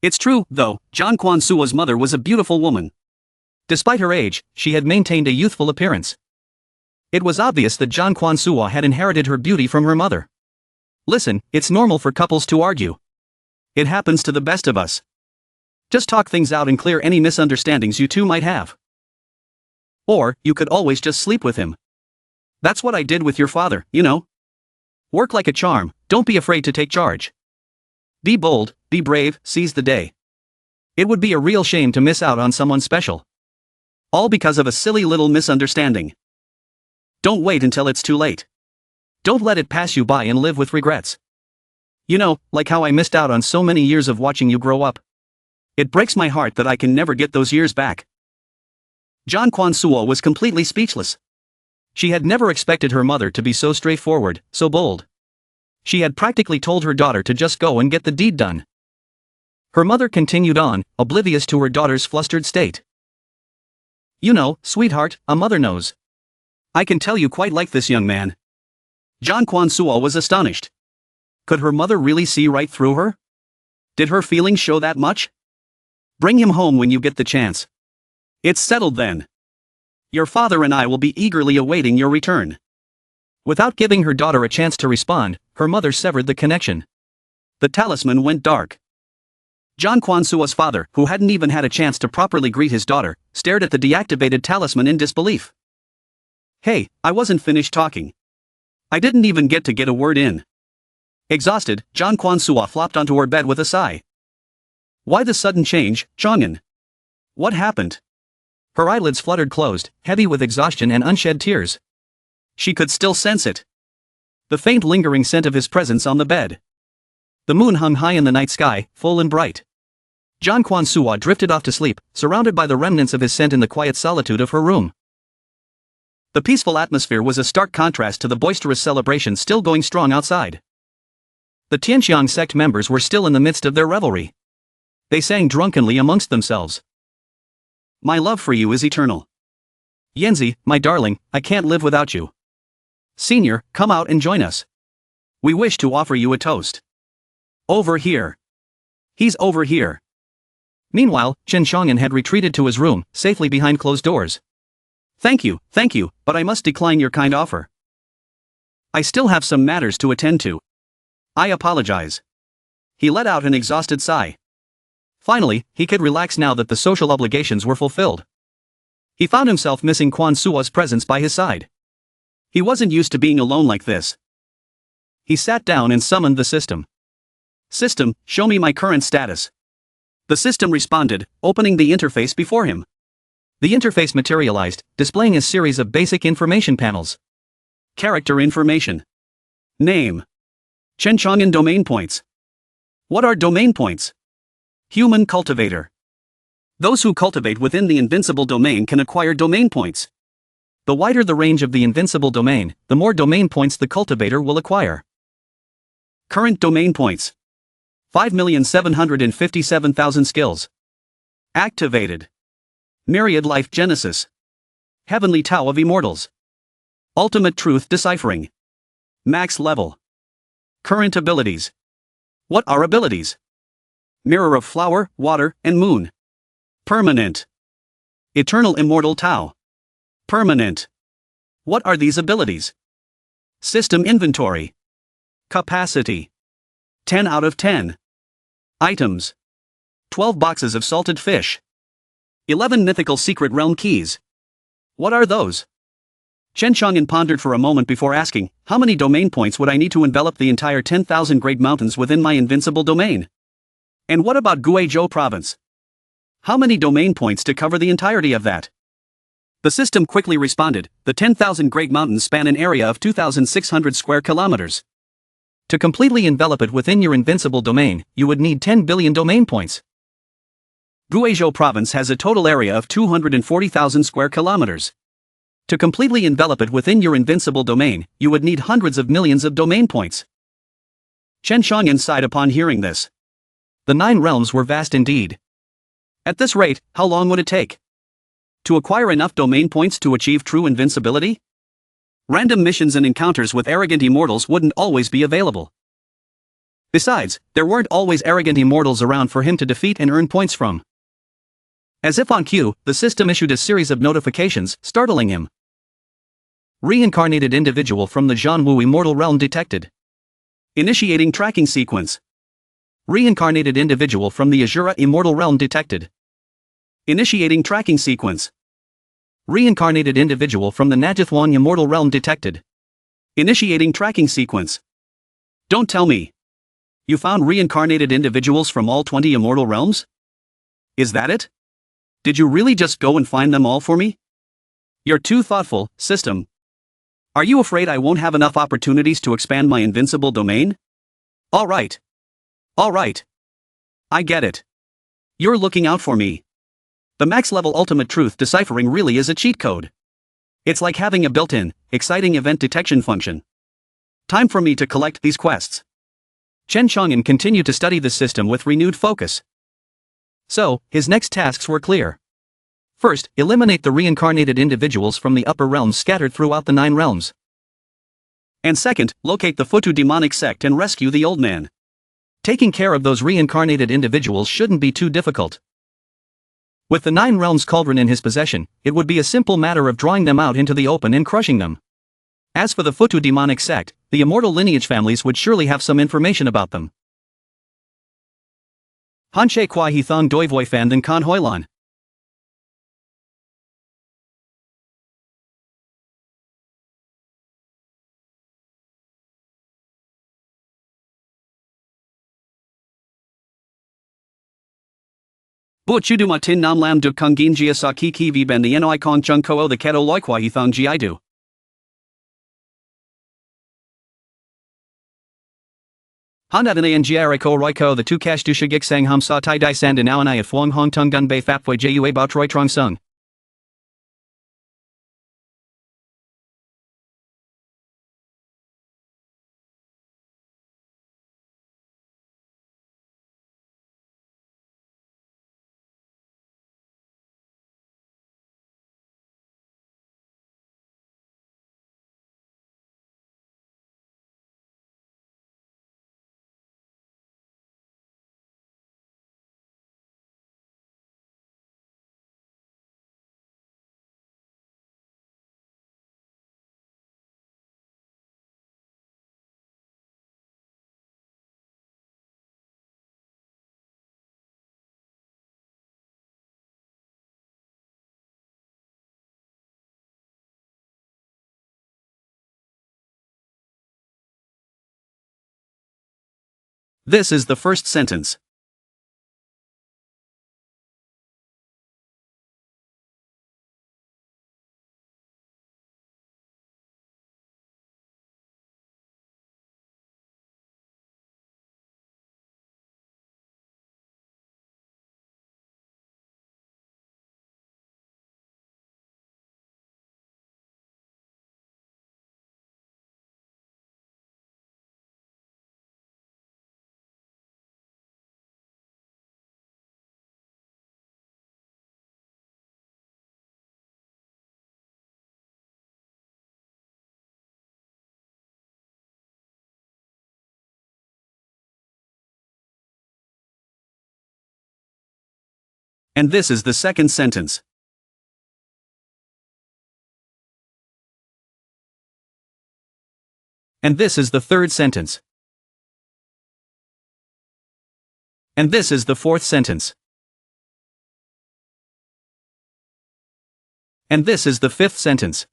It's true, though, John Quan Sua's mother was a beautiful woman. Despite her age, she had maintained a youthful appearance. It was obvious that John Quan Sua had inherited her beauty from her mother. Listen, it's normal for couples to argue. It happens to the best of us. Just talk things out and clear any misunderstandings you two might have. Or, you could always just sleep with him. That's what I did with your father, you know. Work like a charm, don't be afraid to take charge. Be bold, be brave, seize the day. It would be a real shame to miss out on someone special. All because of a silly little misunderstanding. Don't wait until it's too late. Don't let it pass you by and live with regrets. You know, like how I missed out on so many years of watching you grow up. It breaks my heart that I can never get those years back. John Quan Sua was completely speechless. She had never expected her mother to be so straightforward, so bold. She had practically told her daughter to just go and get the deed done. Her mother continued on, oblivious to her daughter's flustered state. You know, sweetheart, a mother knows. I can tell you quite like this young man. John Quan Sua was astonished. Could her mother really see right through her? Did her feelings show that much? Bring him home when you get the chance. It's settled then. Your father and I will be eagerly awaiting your return. Without giving her daughter a chance to respond, her mother severed the connection. The talisman went dark. John Quan Sua's father, who hadn't even had a chance to properly greet his daughter, stared at the deactivated talisman in disbelief. Hey, I wasn't finished talking. I didn't even get a word in. Exhausted, John Quan Sua flopped onto her bed with a sigh. Why the sudden change, Chang'an? What happened? Her eyelids fluttered closed, heavy with exhaustion and unshed tears. She could still sense it. The faint lingering scent of his presence on the bed. The moon hung high in the night sky, full and bright. John Quan Sua drifted off to sleep, surrounded by the remnants of his scent in the quiet solitude of her room. The peaceful atmosphere was a stark contrast to the boisterous celebration still going strong outside. The Tianxiang sect members were still in the midst of their revelry. They sang drunkenly amongst themselves. My love for you is eternal. Yanzi, my darling, I can't live without you. Senior, come out and join us. We wish to offer you a toast. Over here. He's over here. Meanwhile, Chen Chang'an had retreated to his room, safely behind closed doors. Thank you, but I must decline your kind offer. I still have some matters to attend to. I apologize. He let out an exhausted sigh. Finally, he could relax now that the social obligations were fulfilled. He found himself missing Quan Sua's presence by his side. He wasn't used to being alone like this. He sat down and summoned the system. System, show me my current status. The system responded, opening the interface before him. The interface materialized, displaying a series of basic information panels. Character information. Name. Chen Chang'an domain points. What are domain points? Human cultivator. Those who cultivate within the invincible domain can acquire domain points. The wider the range of the invincible domain, the more domain points the cultivator will acquire. Current domain points. 5,757,000 skills. Activated. Myriad Life Genesis. Heavenly Tao of Immortals. Ultimate Truth Deciphering. Max level. Current abilities. What are abilities? Mirror of Flower, Water, and Moon. Permanent. Eternal Immortal Tao. Permanent. What are these abilities? System Inventory. Capacity. 10 out of 10. Items. 12 boxes of salted fish. 11 mythical secret realm keys. What are those? Chen Chang'an pondered for a moment before asking, how many domain points would I need to envelop the entire 10,000 great mountains within my invincible domain? And what about Guizhou province? How many domain points to cover the entirety of that? The system quickly responded, the 10,000 great mountains span an area of 2,600 square kilometers. To completely envelop it within your invincible domain, you would need 10 billion domain points. Guizhou province has a total area of 240,000 square kilometers. To completely envelop it within your invincible domain, you would need hundreds of millions of domain points. Chen Chang'an sighed upon hearing this. The 9 realms were vast indeed. At this rate, how long would it take? To acquire enough domain points to achieve true invincibility? Random missions and encounters with arrogant immortals wouldn't always be available. Besides, there weren't always arrogant immortals around for him to defeat and earn points from. As if on cue, the system issued a series of notifications, startling him. Reincarnated individual from the Zhanwu Immortal realm detected. Initiating tracking sequence. Reincarnated individual from the Azura Immortal realm detected. Initiating tracking sequence. Reincarnated individual from the Najithwan Immortal realm detected. Initiating tracking sequence. Don't tell me. You found reincarnated individuals from all 20 immortal realms? Is that it? Did you really just go and find them all for me? You're too thoughtful, system. Are you afraid I won't have enough opportunities to expand my invincible domain? Alright. Alright. I get it. You're looking out for me. The max level ultimate truth deciphering really is a cheat code. It's like having a built-in, exciting event detection function. Time for me to collect these quests. Chen Chang'an continued to study the system with renewed focus. So, his next tasks were clear. First, eliminate the reincarnated individuals from the upper realms scattered throughout the 9 realms. And second, locate the Futu demonic sect and rescue the old man. Taking care of those reincarnated individuals shouldn't be too difficult. With the 9 realms cauldron in his possession, it would be a simple matter of drawing them out into the open and crushing them. As for the Futu demonic sect, the immortal lineage families would surely have some information about them. Hanshe Kwa He Thong Doi Voi Fan Than Kan Hoilan. Bu Chuduma Tin Nam Lam Duk Kung Gin Jia Sa Ki Ki Vi Ben the Noi Kong Chung Ko the Keto Loi Kwa He Thong Gi Du. Handadana and Jiariko Roiko the 2 Cash Du Shigik Sang Ham Sa Tai Dai San and Aonai at Phuong Hong Tung Gun Bei Fapway Jua Bao Troi Trong Sung. This is the first sentence. And this is the second sentence. And this is the third sentence. And this is the fourth sentence. And this is the fifth sentence.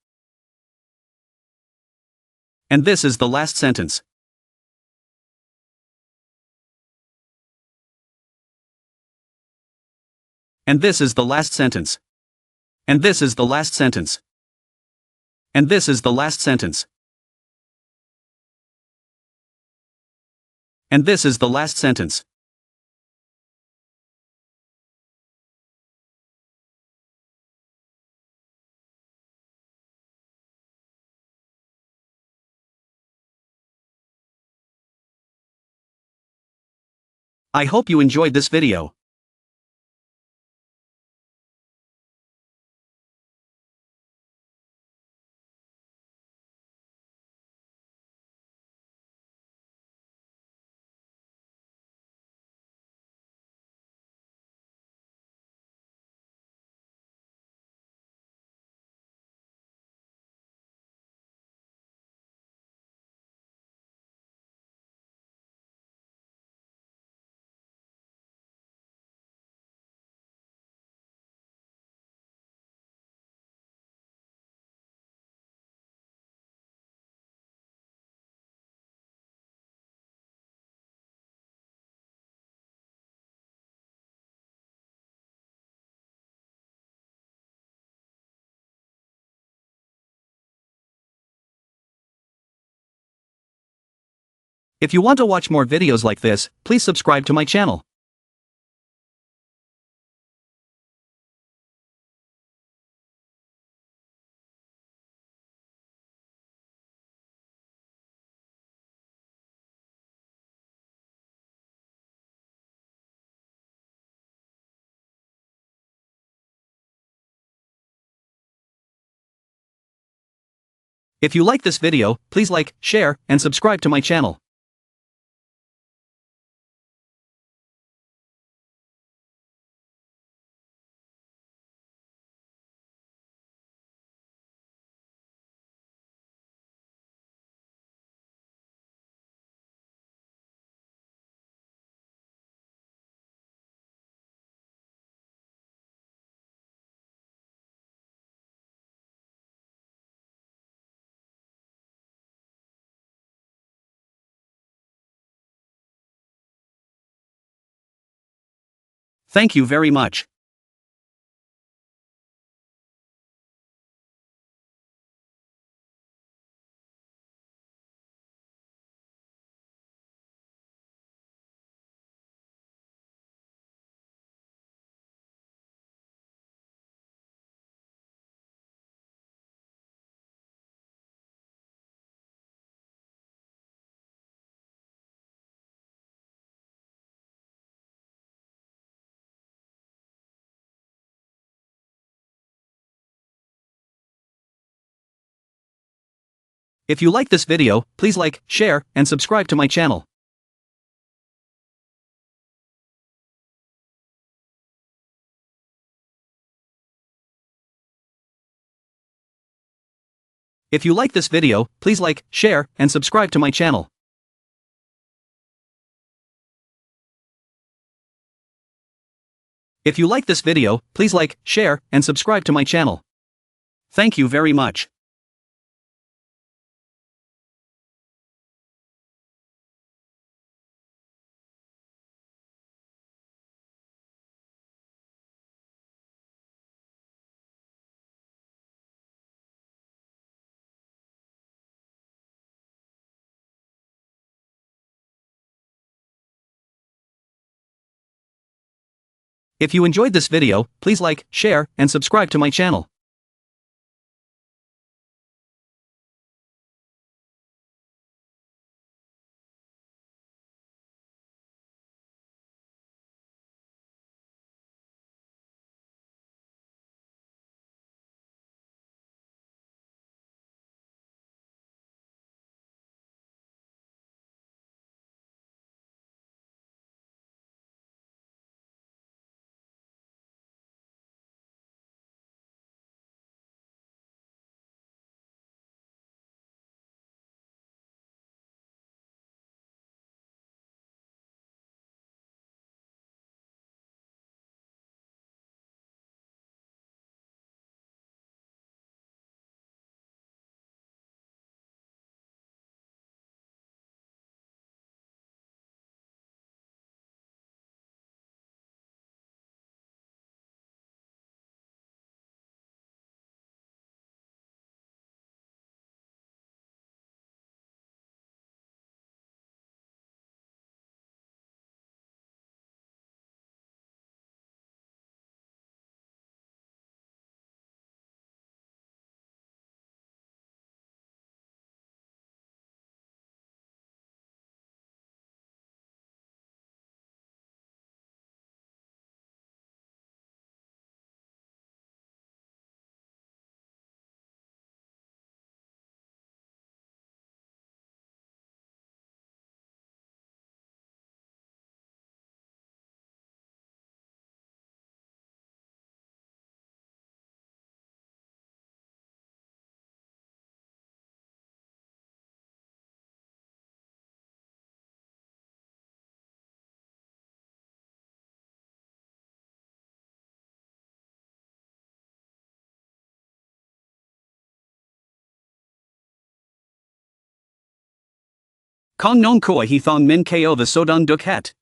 And this is the last sentence. And this is the last sentence. And this is the last sentence. And this is the last sentence. And this is the last sentence. I hope you enjoyed this video. If you want to watch more videos like this, please subscribe to my channel. If you like this video, please like, share, and subscribe to my channel. Thank you very much. If you like this video, please like, share, and subscribe to my channel. If you like this video, please like, share, and subscribe to my channel. If you like this video, please like, share, and subscribe to my channel. Thank you very much. If you enjoyed this video, please like, share, and subscribe to my channel. Kong non koi he thong min ko the sodan duk het.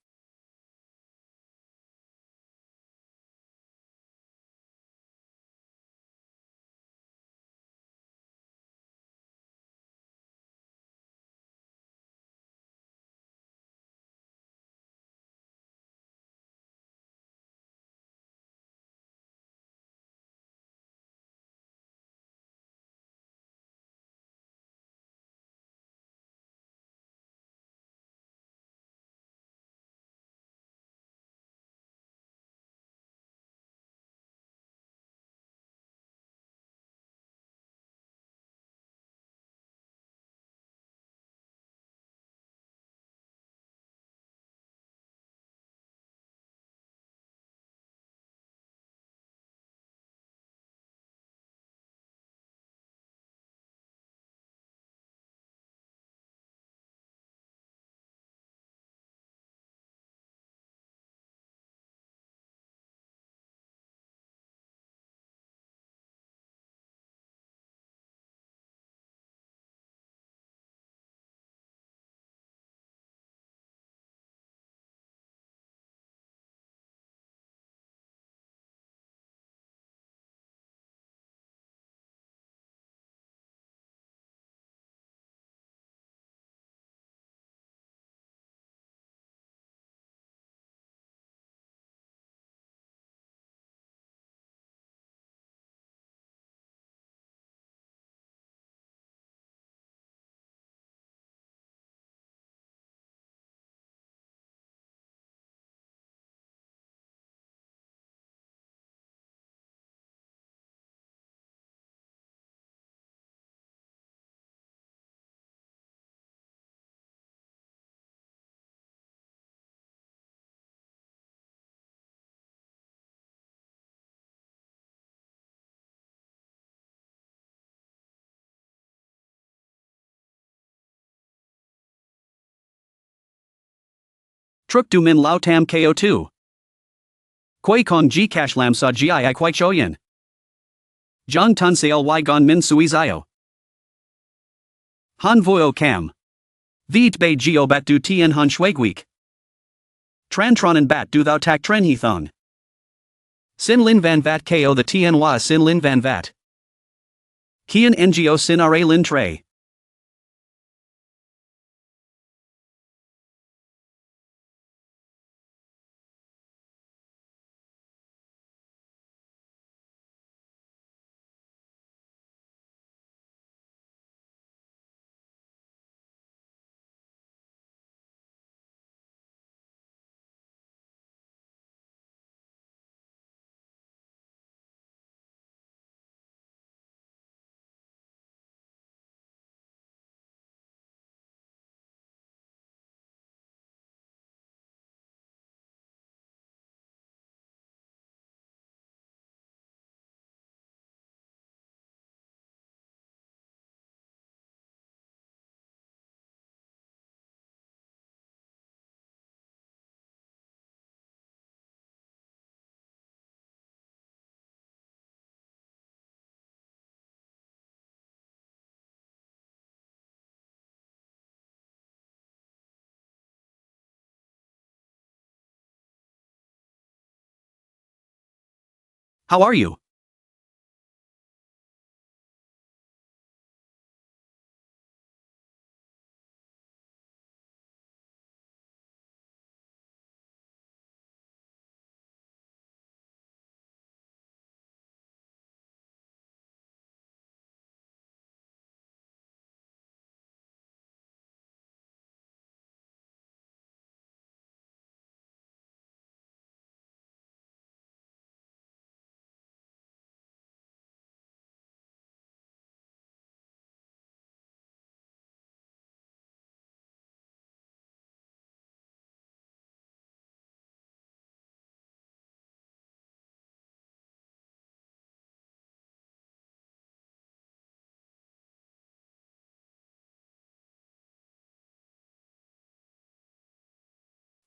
Truk du min lao tam ko2. Quay kong ji cash lam sa gi I quai choyen. Jong tun se ly gon min sui zio. Han voyo cam. Viet bei geo bat du tien han schwegweek. Tran tronen bat du thou tak tren he thong. Sin lin van vat ko the tien wa sin lin van vat. Kien ngo sin ra lin tre. How are you?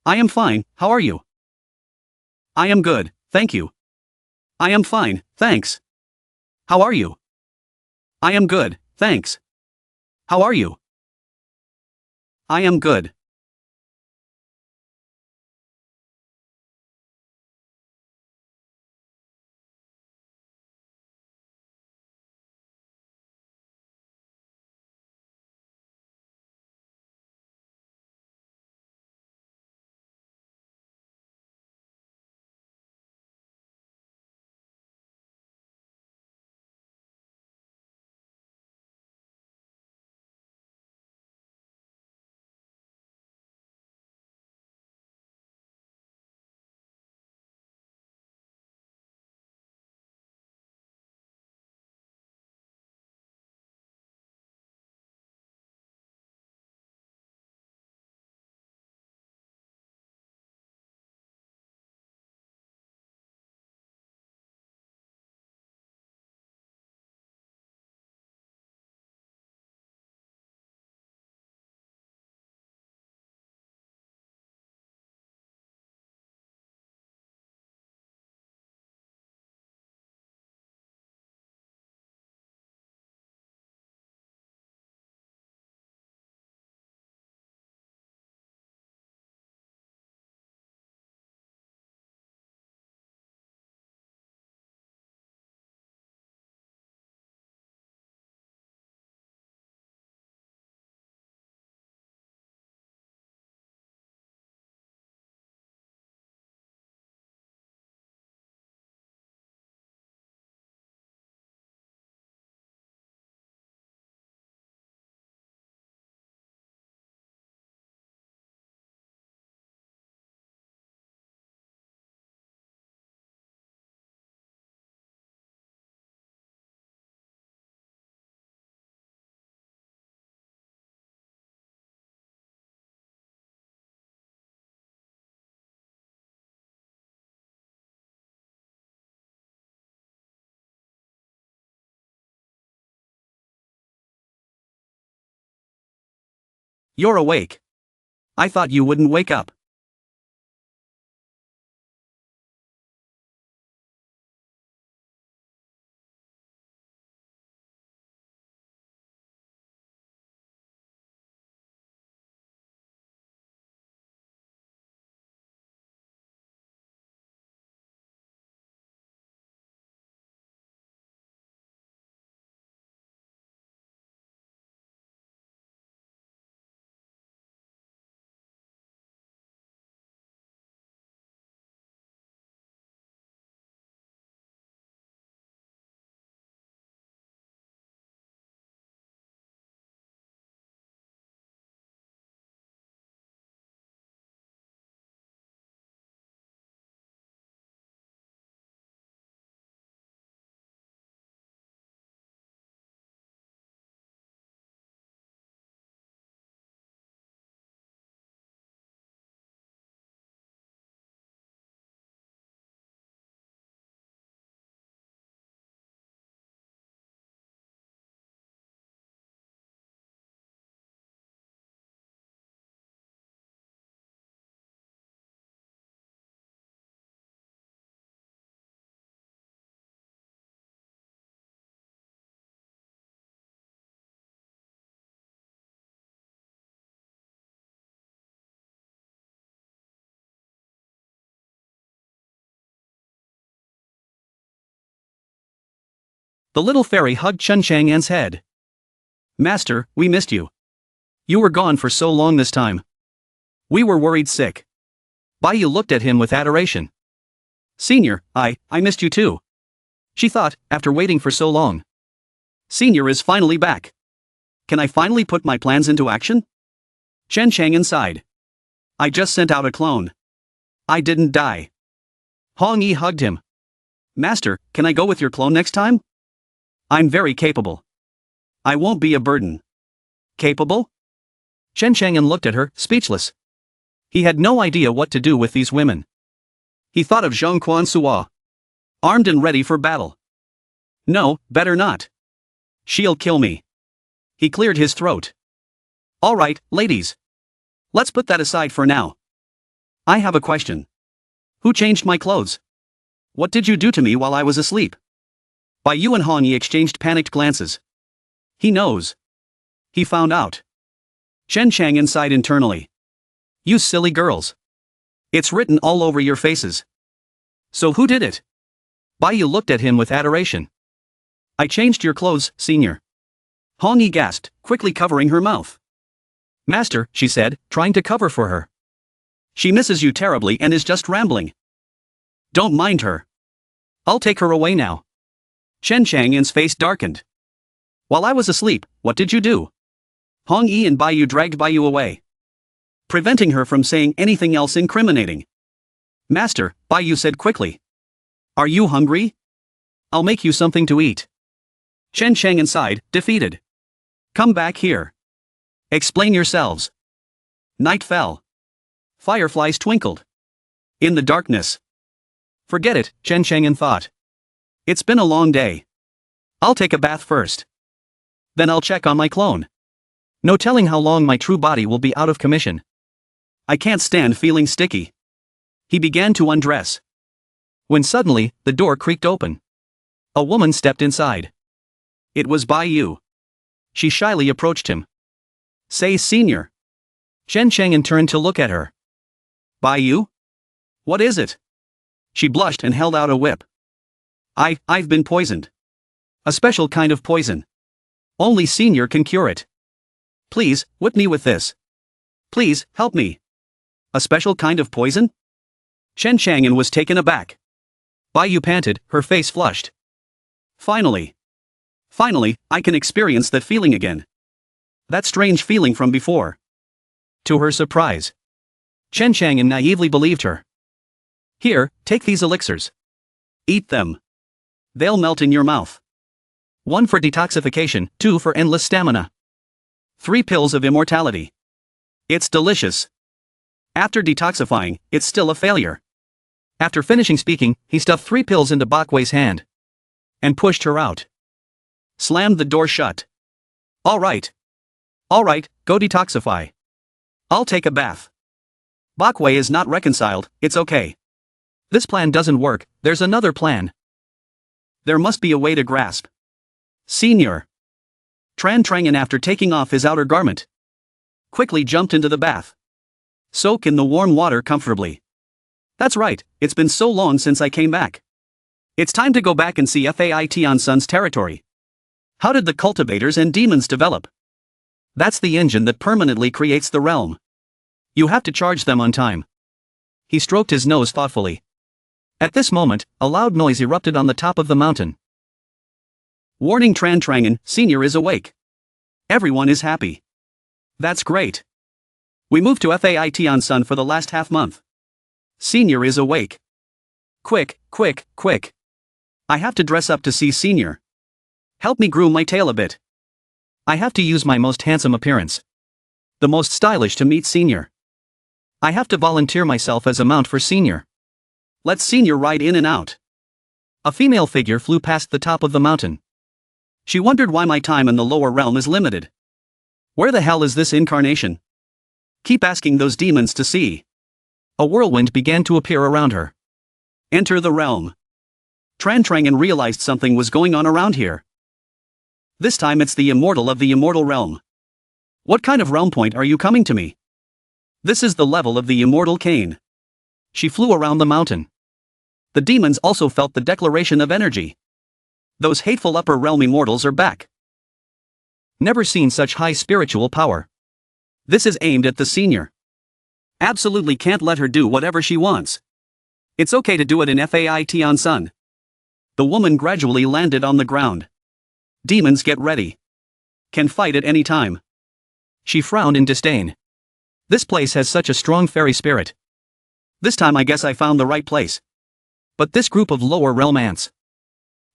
I am fine, how are you? I am good, thank you. I am fine, thanks. How are you? I am good, thanks. How are you? I am good. You're awake. I thought you wouldn't wake up. The little fairy hugged Chen Chang'an's head. Master, we missed you. You were gone for so long this time. We were worried sick. Bai Yu looked at him with adoration. Senior, I missed you too. She thought, after waiting for so long. Senior is finally back. Can I finally put my plans into action? Chen Chang'an sighed. I just sent out a clone. I didn't die. Hong Yi hugged him. Master, can I go with your clone next time? I'm very capable. I won't be a burden. Capable? Chen Chang'an looked at her, speechless. He had no idea what to do with these women. He thought of Zhang Quansuo. Armed and ready for battle. No, better not. She'll kill me. He cleared his throat. All right, ladies. Let's put that aside for now. I have a question. Who changed my clothes? What did you do to me while I was asleep? Bai Yu and Hong Yi exchanged panicked glances. He knows. He found out. Chen Chang'an sighed internally. You silly girls. It's written all over your faces. So who did it? Bai Yu looked at him with adoration. I changed your clothes, senior. Hong Yi gasped, quickly covering her mouth. Master, she said, trying to cover for her. She misses you terribly and is just rambling. Don't mind her. I'll take her away now. Chen Chang'an's face darkened. While I was asleep, what did you do? Hong Yi and Bai Yu dragged Bai Yu away, preventing her from saying anything else incriminating. Master, Bai Yu said quickly. Are you hungry? I'll make you something to eat. Chen Chang'an sighed, defeated. Come back here. Explain yourselves. Night fell. Fireflies twinkled. In the darkness. Forget it, Chen Chang'an thought. It's been a long day. I'll take a bath first. Then I'll check on my clone. No telling how long my true body will be out of commission. I can't stand feeling sticky. He began to undress. When suddenly, the door creaked open. A woman stepped inside. It was Bai Yu. She shyly approached him. Say, senior. Chen Chang'an turned to look at her. Bai Yu? What is it? She blushed and held out a whip. I've been poisoned. A special kind of poison. Only senior can cure it. Please, whip me with this. Please, help me. A special kind of poison? Chen Chang'an was taken aback. Bai Yu panted, her face flushed. Finally, I can experience that feeling again. That strange feeling from before. To her surprise, Chen Chang'an naively believed her. Here, take these elixirs. Eat them. They'll melt in your mouth. 1 for detoxification, 2 for endless stamina. 3 pills of immortality. It's delicious. After detoxifying, it's still a failure. After finishing speaking, he stuffed 3 pills into Bakwei's hand. And pushed her out. Slammed the door shut. All right, go detoxify. I'll take a bath. Bakwei is not reconciled, it's okay. This plan doesn't work, there's another plan. There must be a way to grasp. Senior. Tran Trangan, after taking off his outer garment, quickly jumped into the bath. Soak in the warm water comfortably. That's right, it's been so long since I came back. It's time to go back and see Fait on Sun's territory. How did the cultivators and demons develop? That's the engine that permanently creates the realm. You have to charge them on time. He stroked his nose thoughtfully. At this moment, a loud noise erupted on the top of the mountain. Warning, Tran Trangan, Senior is awake. Everyone is happy. That's great. We moved to Fait on Sun for the last half month. Senior is awake. Quick. I have to dress up to see Senior. Help me groom my tail a bit. I have to use my most handsome appearance. The most stylish to meet Senior. I have to volunteer myself as a mount for Senior. Let Senior ride in and out. A female figure flew past the top of the mountain. She wondered why my time in the lower realm is limited. Where the hell is this incarnation? Keep asking those demons to see. A whirlwind began to appear around her. Enter the realm. Tran Trangan realized something was going on around here. This time it's the immortal of the immortal realm. What kind of realm point are you coming to me? This is the level of the immortal cane. She flew around the mountain. The demons also felt the declaration of energy. Those hateful upper realm immortals are back. Never seen such high spiritual power. This is aimed at the senior. Absolutely can't let her do whatever she wants. It's okay to do it in FAIT on Sun. The woman gradually landed on the ground. Demons, get ready. Can fight at any time. She frowned in disdain. This place has such a strong fairy spirit. This time I guess I found the right place. But this group of lower realm ants.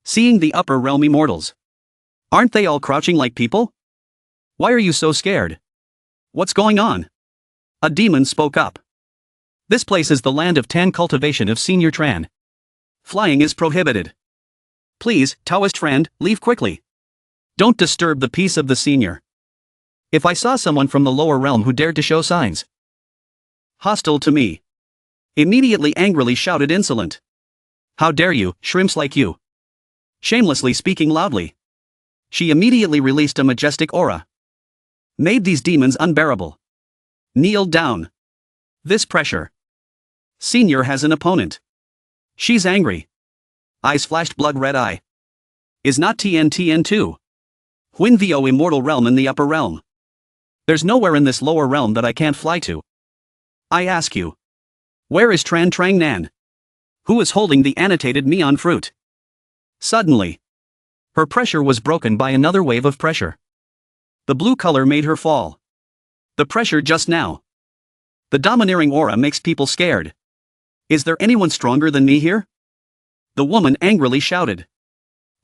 Seeing the upper realm immortals. Aren't they all crouching like people? Why are you so scared? What's going on? A demon spoke up. This place is the land of Tan cultivation of Senior Tran. Flying is prohibited. Please, Taoist friend, leave quickly. Don't disturb the peace of the senior. If I saw someone from the lower realm who dared to show signs hostile to me, immediately angrily shouted insolent. How dare you, shrimps like you? Shamelessly speaking loudly. She immediately released a majestic aura. Made these demons unbearable. Kneeled down. This pressure. Senior has an opponent. She's angry. Eyes flashed blood red eye. Is not TN too. Huin Vo immortal realm in the upper realm. There's nowhere in this lower realm that I can't fly to. I ask you. Where is Tran Trang Nan? Who is holding the annotated Mian fruit? Suddenly. Her pressure was broken by another wave of pressure. The blue color made her fall. The pressure just now. The domineering aura makes people scared. Is there anyone stronger than me here? The woman angrily shouted.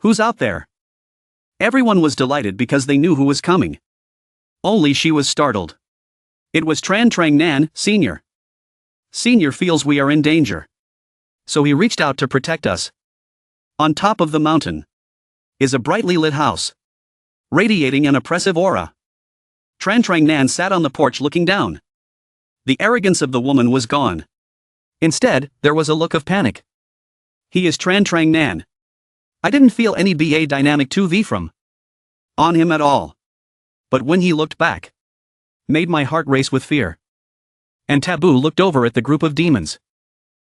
Who's out there? Everyone was delighted because they knew who was coming. Only she was startled. It was Tran Trang Nan, Senior. Senior feels we are in danger. So he reached out to protect us. On top of the mountain is a brightly lit house, radiating an oppressive aura. Tran Trang Nan sat on the porch looking down. The arrogance of the woman was gone. Instead, there was a look of panic. He is Tran Trang Nan. I didn't feel any BA dynamic 2V from on him at all. But when he looked back, made my heart race with fear. And Taboo looked over at the group of demons.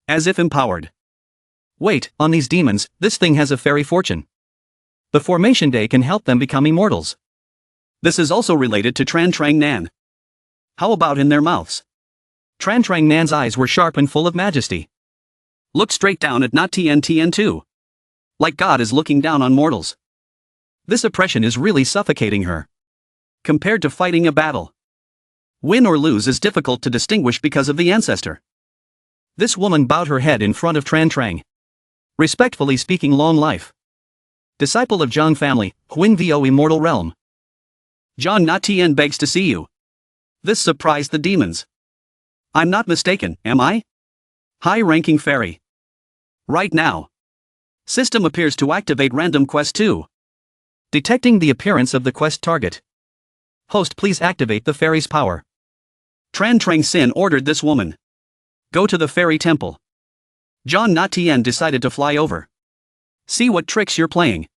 As if empowered. Wait, on these demons, this thing has a fairy fortune. The formation day can help them become immortals. This is also related to Tran Trang Nan. How about in their mouths? Tran Trang Nan's eyes were sharp and full of majesty. Looked straight down at not TN too. Like God is looking down on mortals. This oppression is really suffocating her. Compared to fighting a battle. Win or lose is difficult to distinguish because of the ancestor. This woman bowed her head in front of Tran Trang. Respectfully speaking, long life. Disciple of Zhang family, Huin Vo immortal realm. Zhang Na Tian begs to see you. This surprised the demons. I'm not mistaken, am I? High-ranking fairy. Right now. System appears to activate random quest 2. Detecting the appearance of the quest target. Host, please activate the fairy's power. Tran Trang Sin ordered this woman. Go to the fairy temple. Zhang Na Tian decided to fly over. See what tricks you're playing.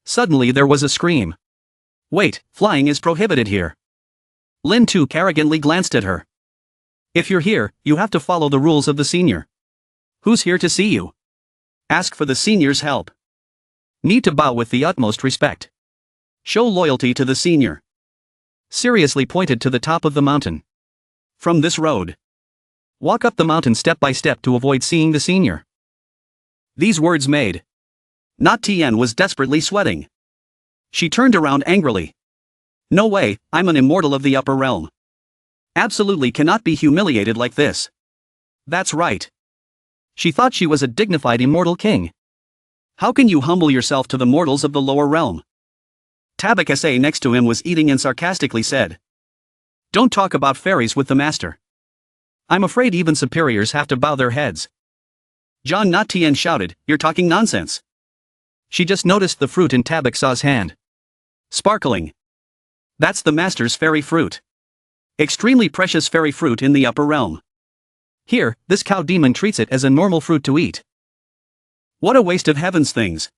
Suddenly there was a scream. Wait, flying is prohibited here. Lin Tu arrogantly glanced at her. If you're here, you have to follow the rules of the senior. Who's here to see you? Ask for the senior's help. Need to bow with the utmost respect. Show loyalty to the senior. Seriously pointed to the top of the mountain. From this road. Walk up the mountain step by step to avoid seeing the senior. These words made. Not Tien was desperately sweating. She turned around angrily. No way, I'm an immortal of the upper realm. Absolutely cannot be humiliated like this. That's right. She thought she was a dignified immortal king. How can you humble yourself to the mortals of the lower realm? Tabak SA next to him was eating and sarcastically said. Don't talk about fairies with the master. I'm afraid even superiors have to bow their heads. Zhang Na Tian shouted, you're talking nonsense. She just noticed the fruit in Tabak Sa's hand. Sparkling. That's the master's fairy fruit. Extremely precious fairy fruit in the upper realm. Here, this cow demon treats it as a normal fruit to eat. What a waste of heaven's things.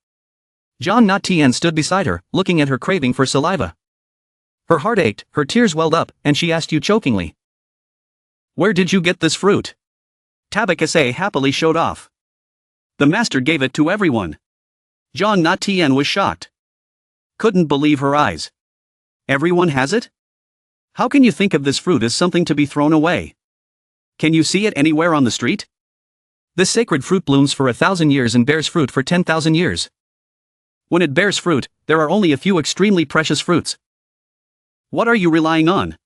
Zhang Na Tian stood beside her, looking at her craving for saliva. Her heart ached, her tears welled up, and she asked you chokingly. Where did you get this fruit? Tabak SA happily showed off. The master gave it to everyone. John Not Tien was shocked. Couldn't believe her eyes. Everyone has it? How can you think of this fruit as something to be thrown away? Can you see it anywhere on the street? This sacred fruit blooms for 1,000 years and bears fruit for 10,000 years. When it bears fruit, there are only a few extremely precious fruits. What are you relying on?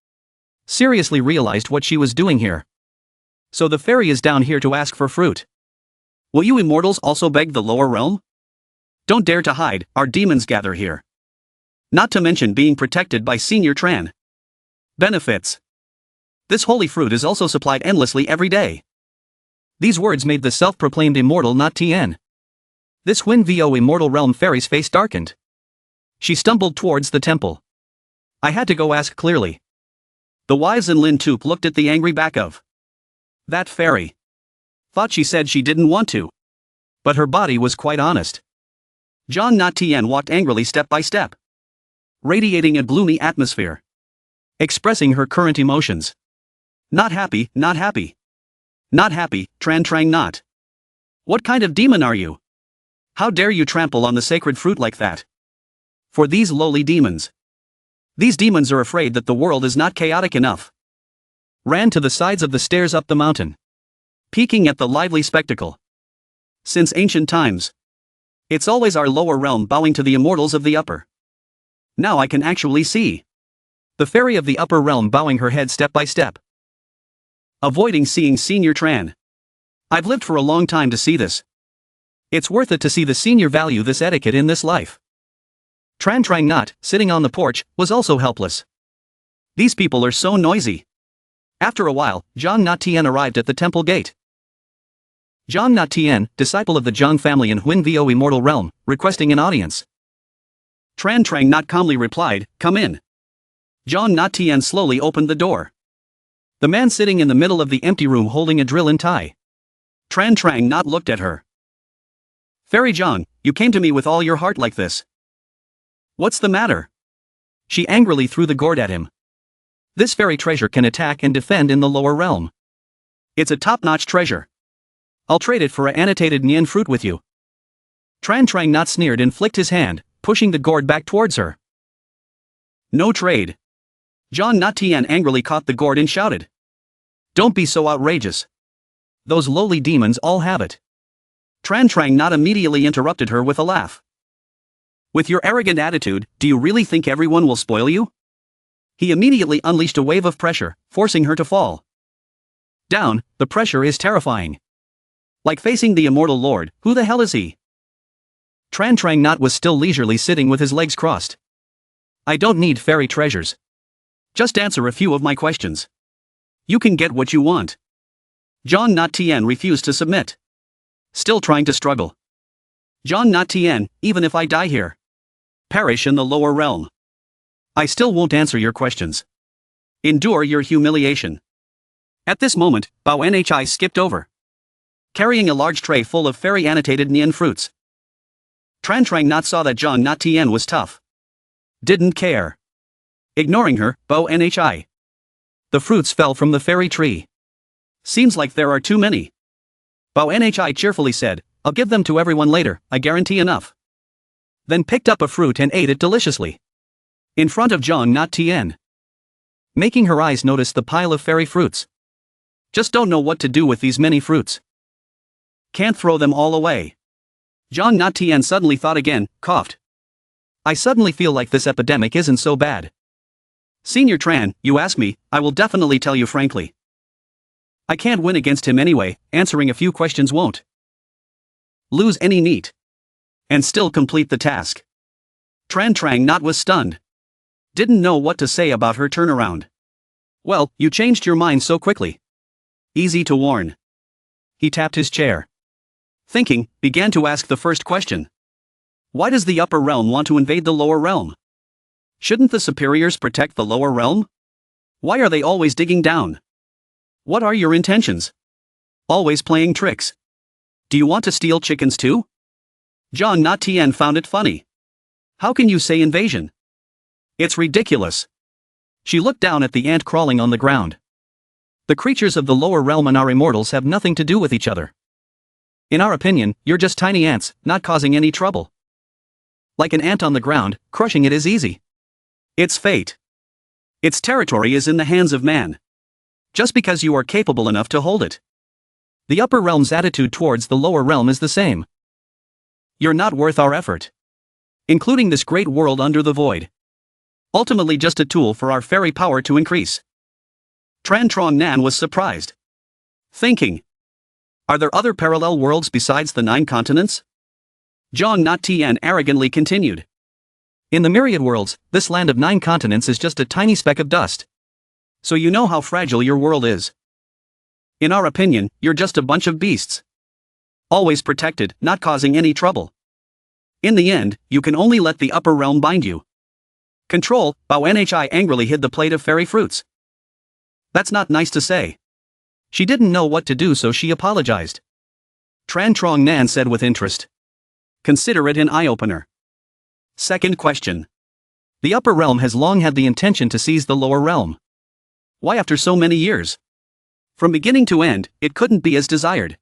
Seriously realized what she was doing here. So the fairy is down here to ask for fruit. Will you immortals also beg the lower realm? Don't dare to hide, our demons gather here. Not to mention being protected by Senior Tran. Benefits. This holy fruit is also supplied endlessly every day. These words made the self-proclaimed immortal Not Tien. This Vo immortal realm fairy's face darkened. She stumbled towards the temple. I had to go ask clearly. The wives and Lin Tup looked at the angry back of that fairy. Thought she said she didn't want to. But her body was quite honest. John Not Tien walked angrily step by step, radiating a gloomy atmosphere, expressing her current emotions. Not happy, not happy. Not happy, Tran Trang not. What kind of demon are you? How dare you trample on the sacred fruit like that? For these lowly demons. These demons are afraid that the world is not chaotic enough. Ran to the sides of the stairs up the mountain, peeking at the lively spectacle. Since ancient times, it's always our lower realm bowing to the immortals of the upper. Now I can actually see the fairy of the upper realm bowing her head step by step, avoiding seeing Senior Tran. I've lived for a long time to see this. It's worth it to see the senior value this etiquette in this life. Tran Trang Not, sitting on the porch, was also helpless. These people are so noisy. After a while, John Not Tien arrived at the temple gate. John Not Tien, disciple of the Zhang family in Vo immortal realm, requesting an audience. Tran Trang Not calmly replied, "Come in." John Not Tien slowly opened the door. The man sitting in the middle of the empty room holding a drill and tie. Tran Trang Not looked at her. "Fairy Zhang, you came to me with all your heart like this. What's the matter?" She angrily threw the gourd at him. This fairy treasure can attack and defend in the lower realm. It's a top-notch treasure. I'll trade it for a annotated Nian fruit with you. Tran Trang Not sneered and flicked his hand, pushing the gourd back towards her. No trade. John Not Tien angrily caught the gourd and shouted. Don't be so outrageous. Those lowly demons all have it. Tran Trang Not immediately interrupted her with a laugh. With your arrogant attitude, do you really think everyone will spoil you? He immediately unleashed a wave of pressure, forcing her to fall down. The pressure is terrifying. Like facing the immortal lord. Who the hell is he? Tran Trang Not was still leisurely sitting with his legs crossed. I don't need fairy treasures. Just answer a few of my questions. You can get what you want. John Not Tien refused to submit. Still trying to struggle. John Not Tien, even if I die here, perish in the lower realm, I still won't answer your questions. Endure your humiliation. At this moment, Bao Nhi skipped over, carrying a large tray full of fairy annotated Nian fruits. Tran Trang Not saw that John Not Tien was tough. Didn't care. Ignoring her, Bao Nhi. The fruits fell from the fairy tree. Seems like there are too many. Bao Nhi cheerfully said, I'll give them to everyone later, I guarantee enough. Then picked up a fruit and ate it deliciously. In front of John Not Tien. Making her eyes notice the pile of fairy fruits. Just don't know what to do with these many fruits. Can't throw them all away. John Not Tien suddenly thought again, coughed. I suddenly feel like this epidemic isn't so bad. Senior Tran, you ask me, I will definitely tell you frankly. I can't win against him anyway, answering a few questions won't lose any meat. And still complete the task. Tran Trang Not was stunned. Didn't know what to say about her turnaround. Well, you changed your mind so quickly. Easy to warn. He tapped his chair. Thinking, began to ask the first question. Why does the upper realm want to invade the lower realm? Shouldn't the superiors protect the lower realm? Why are they always digging down? What are your intentions? Always playing tricks. Do you want to steal chickens too? John Not Tien found it funny. How can you say invasion? It's ridiculous. She looked down at the ant crawling on the ground. The creatures of the lower realm and our immortals have nothing to do with each other. In our opinion, you're just tiny ants, not causing any trouble. Like an ant on the ground, crushing it is easy. Its fate. Its territory is in the hands of man. Just because you are capable enough to hold it. The upper realm's attitude towards the lower realm is the same. You're not worth our effort. Including this great world under the void. Ultimately just a tool for our fairy power to increase. Tran Trong Nan was surprised. Thinking. Are there other parallel worlds besides the 9 continents? Zhang Not Tian arrogantly continued. In the myriad worlds, this land of 9 continents is just a tiny speck of dust. So you know how fragile your world is. In our opinion, you're just a bunch of beasts. Always protected, not causing any trouble. In the end, you can only let the upper realm bind you. Control, Bao Nhi angrily hid the plate of fairy fruits. That's not nice to say. She didn't know what to do, so she apologized. Tran Trong Nan said with interest. Consider it an eye-opener. Second question. The upper realm has long had the intention to seize the lower realm. Why after so many years? From beginning to end, it couldn't be as desired.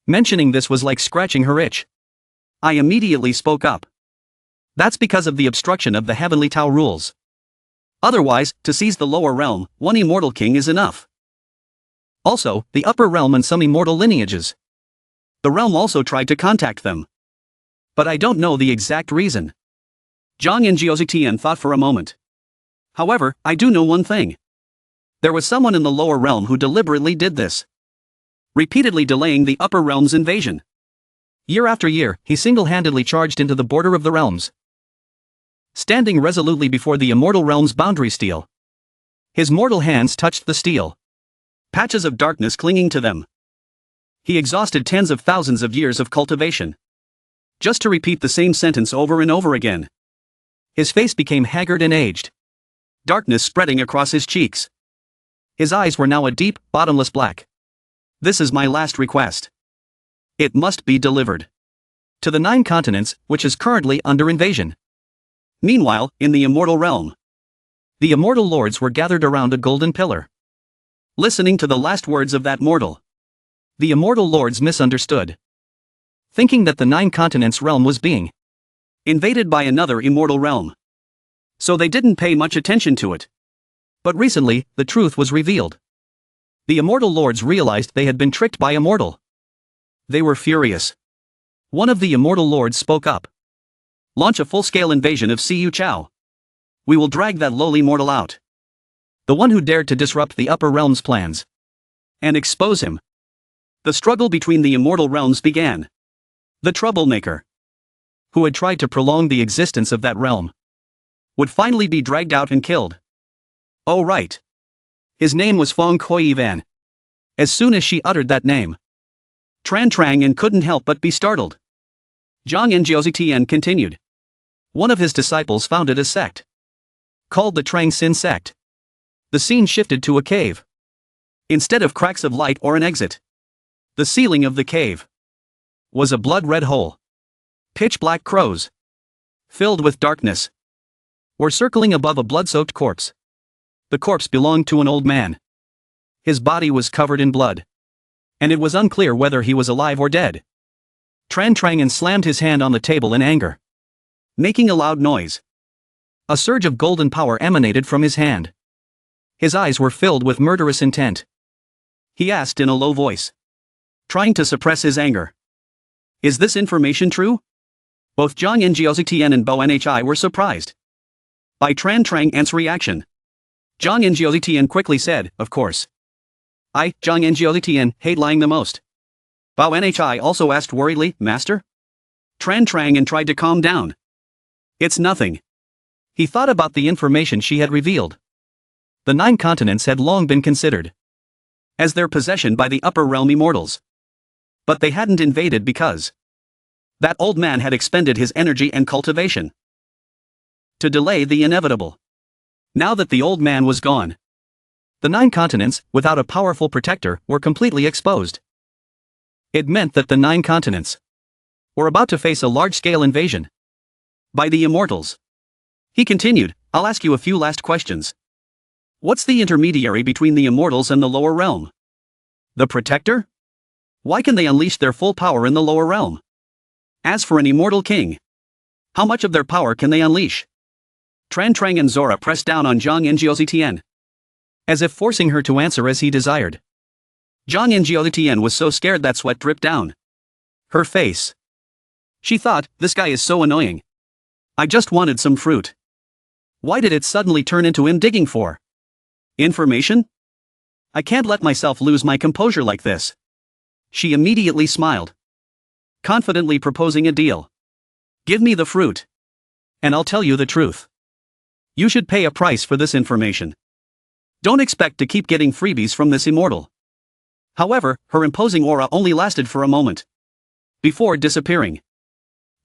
Mentioning this was like scratching her itch. I immediately spoke up. That's because of the obstruction of the heavenly Tao rules. Otherwise, to seize the lower realm, one immortal king is enough. Also, the upper realm and some immortal lineages. The realm also tried to contact them. But I don't know the exact reason. Zhang Jiozitian thought for a moment. However, I do know one thing. There was someone in the lower realm who deliberately did this. Repeatedly delaying the upper realm's invasion. Year after year, he single-handedly charged into the border of the realms. Standing resolutely before the immortal realm's boundary steel. His mortal hands touched the steel. Patches of darkness clinging to them. He exhausted tens of thousands of years of cultivation. Just to repeat the same sentence over and over again. His face became haggard and aged. Darkness spreading across his cheeks. His eyes were now a deep, bottomless black. This is my last request. It must be delivered. To the 9 continents, which is currently under invasion. Meanwhile, in the immortal realm. The immortal lords were gathered around a golden pillar. Listening to the last words of that mortal. The immortal lords misunderstood. Thinking that the 9 continents realm was being invaded by another immortal realm. So they didn't pay much attention to it. But recently, the truth was revealed. The immortal lords realized they had been tricked by Immortal. They were furious. One of the immortal lords spoke up. Launch a full-scale invasion of Siyu Chao. We will drag that lowly mortal out. The one who dared to disrupt the upper realm's plans. And expose him. The struggle between the immortal realms began. The troublemaker, who had tried to prolong the existence of that realm, would finally be dragged out and killed. Oh right. His name was Fong Kui Van. As soon as she uttered that name, Tran Trang and couldn't help but be startled. Zhang Jiozitian continued. One of his disciples founded a sect. Called the Trang Sin sect. The scene shifted to a cave. Instead of cracks of light or an exit, the ceiling of the cave was a blood-red hole. Pitch-black crows, filled with darkness, were circling above a blood-soaked corpse. The corpse belonged to an old man. His body was covered in blood. And it was unclear whether he was alive or dead. Tran Trang slammed his hand on the table in anger, making a loud noise. A surge of golden power emanated from his hand. His eyes were filled with murderous intent. He asked in a low voice, trying to suppress his anger. Is this information true? Both Zhang Jiozitian and Bao Nhi were surprised by Tran Trang's reaction. Zhang Jiozitian quickly said, of course. I, Zhang Jiozitian, hate lying the most. Bao Nhi also asked worriedly, Master? Tran Trang tried to calm down. It's nothing. He thought about the information she had revealed. The 9 continents had long been considered as their possession by the upper realm immortals. But they hadn't invaded because that old man had expended his energy and cultivation to delay the inevitable. Now that the old man was gone, the 9 continents, without a powerful protector, were completely exposed. It meant that the 9 continents were about to face a large-scale invasion by the immortals. He continued, I'll ask you a few last questions. What's the intermediary between the immortals and the lower realm? The protector? Why can they unleash their full power in the lower realm? As for an immortal king, How much of their power can they unleash? Tran Trang and Zora pressed down on Zhang Ngozitian, as if forcing her to answer as he desired. Zhang Ngozitian was so scared that sweat dripped down her face. She thought, this guy is so annoying. I just wanted some fruit. Why did it suddenly turn into him digging for information? I can't let myself lose my composure like this. She immediately smiled, confidently proposing a deal. Give me the fruit, and I'll tell you the truth. You should pay a price for this information. Don't expect to keep getting freebies from this immortal. However, her imposing aura only lasted for a moment, before disappearing.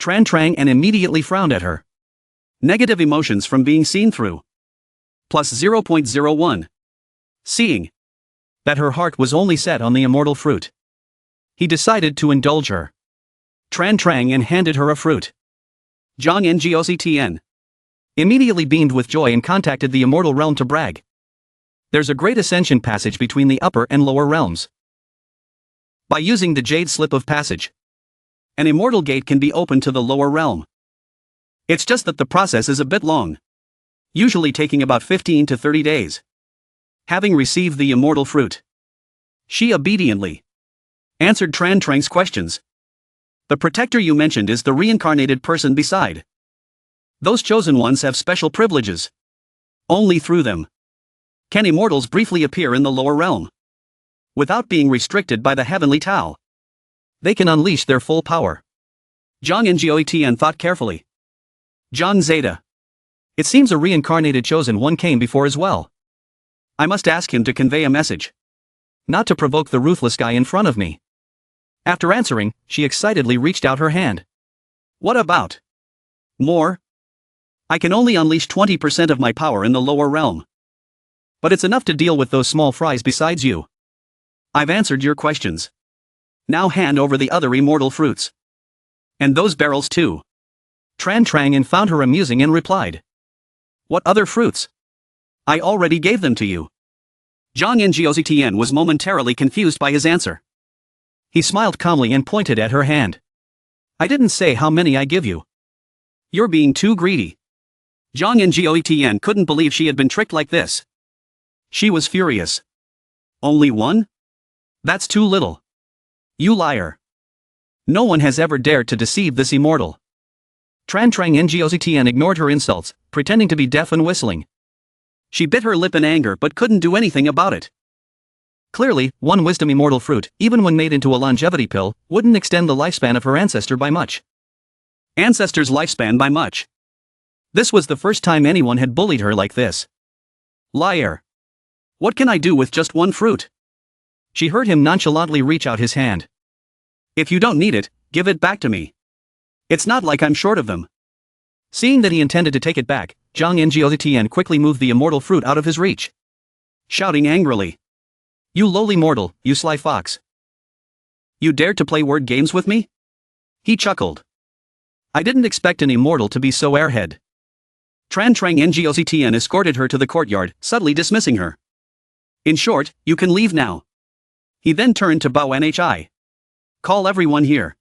Tran Trang and immediately frowned at her. Negative emotions from being seen through. Plus 0.01. Seeing that her heart was only set on the immortal fruit, he decided to indulge her. Tran Trang and handed her a fruit. Zhang Ngozitian immediately beamed with joy and contacted the immortal realm to brag. There's a great ascension passage between the upper and lower realms. By using the jade slip of passage, an immortal gate can be opened to the lower realm. It's just that the process is a bit long, usually taking about 15 to 30 days. Having received the immortal fruit, she obediently answered Tran Trang's questions. The protector you mentioned is the reincarnated person beside. Those chosen ones have special privileges. Only through them can immortals briefly appear in the lower realm, without being restricted by the heavenly Tao. They can unleash their full power. Zhang Ngozitian thought carefully. Zhang Zeta. It seems a reincarnated chosen one came before as well. I must ask him to convey a message. Not to provoke the ruthless guy in front of me. After answering, she excitedly reached out her hand. What about more? I can only unleash 20% of my power in the lower realm. But it's enough to deal with those small fries besides you. I've answered your questions. Now hand over the other immortal fruits. And those barrels too. Tran Trang and found her amusing and replied. What other fruits? I already gave them to you. Zhang Ngozitian was momentarily confused by his answer. He smiled calmly and pointed at her hand. I didn't say how many I give you. You're being too greedy. Zhang Ngozitian couldn't believe she had been tricked like this. She was furious. Only one? That's too little. You liar. No one has ever dared to deceive this immortal. Tran Trang Ngozitian ignored her insults, pretending to be deaf and whistling. She bit her lip in anger but couldn't do anything about it. Clearly, one wisdom immortal fruit, even when made into a longevity pill, wouldn't extend the lifespan of her ancestor by much. Ancestor's lifespan by much. This was the first time anyone had bullied her like this. Liar. What can I do with just one fruit? She heard him nonchalantly reach out his hand. If you don't need it, give it back to me. It's not like I'm short of them. Seeing that he intended to take it back, Zhang Ngozitian quickly moved the immortal fruit out of his reach, shouting angrily. You lowly mortal, you sly fox. You dared to play word games with me? He chuckled. I didn't expect an immortal to be so airhead. Tran Trang Ngozitian escorted her to the courtyard, subtly dismissing her. In short, you can leave now. He then turned to Bao Nhi. Call everyone here.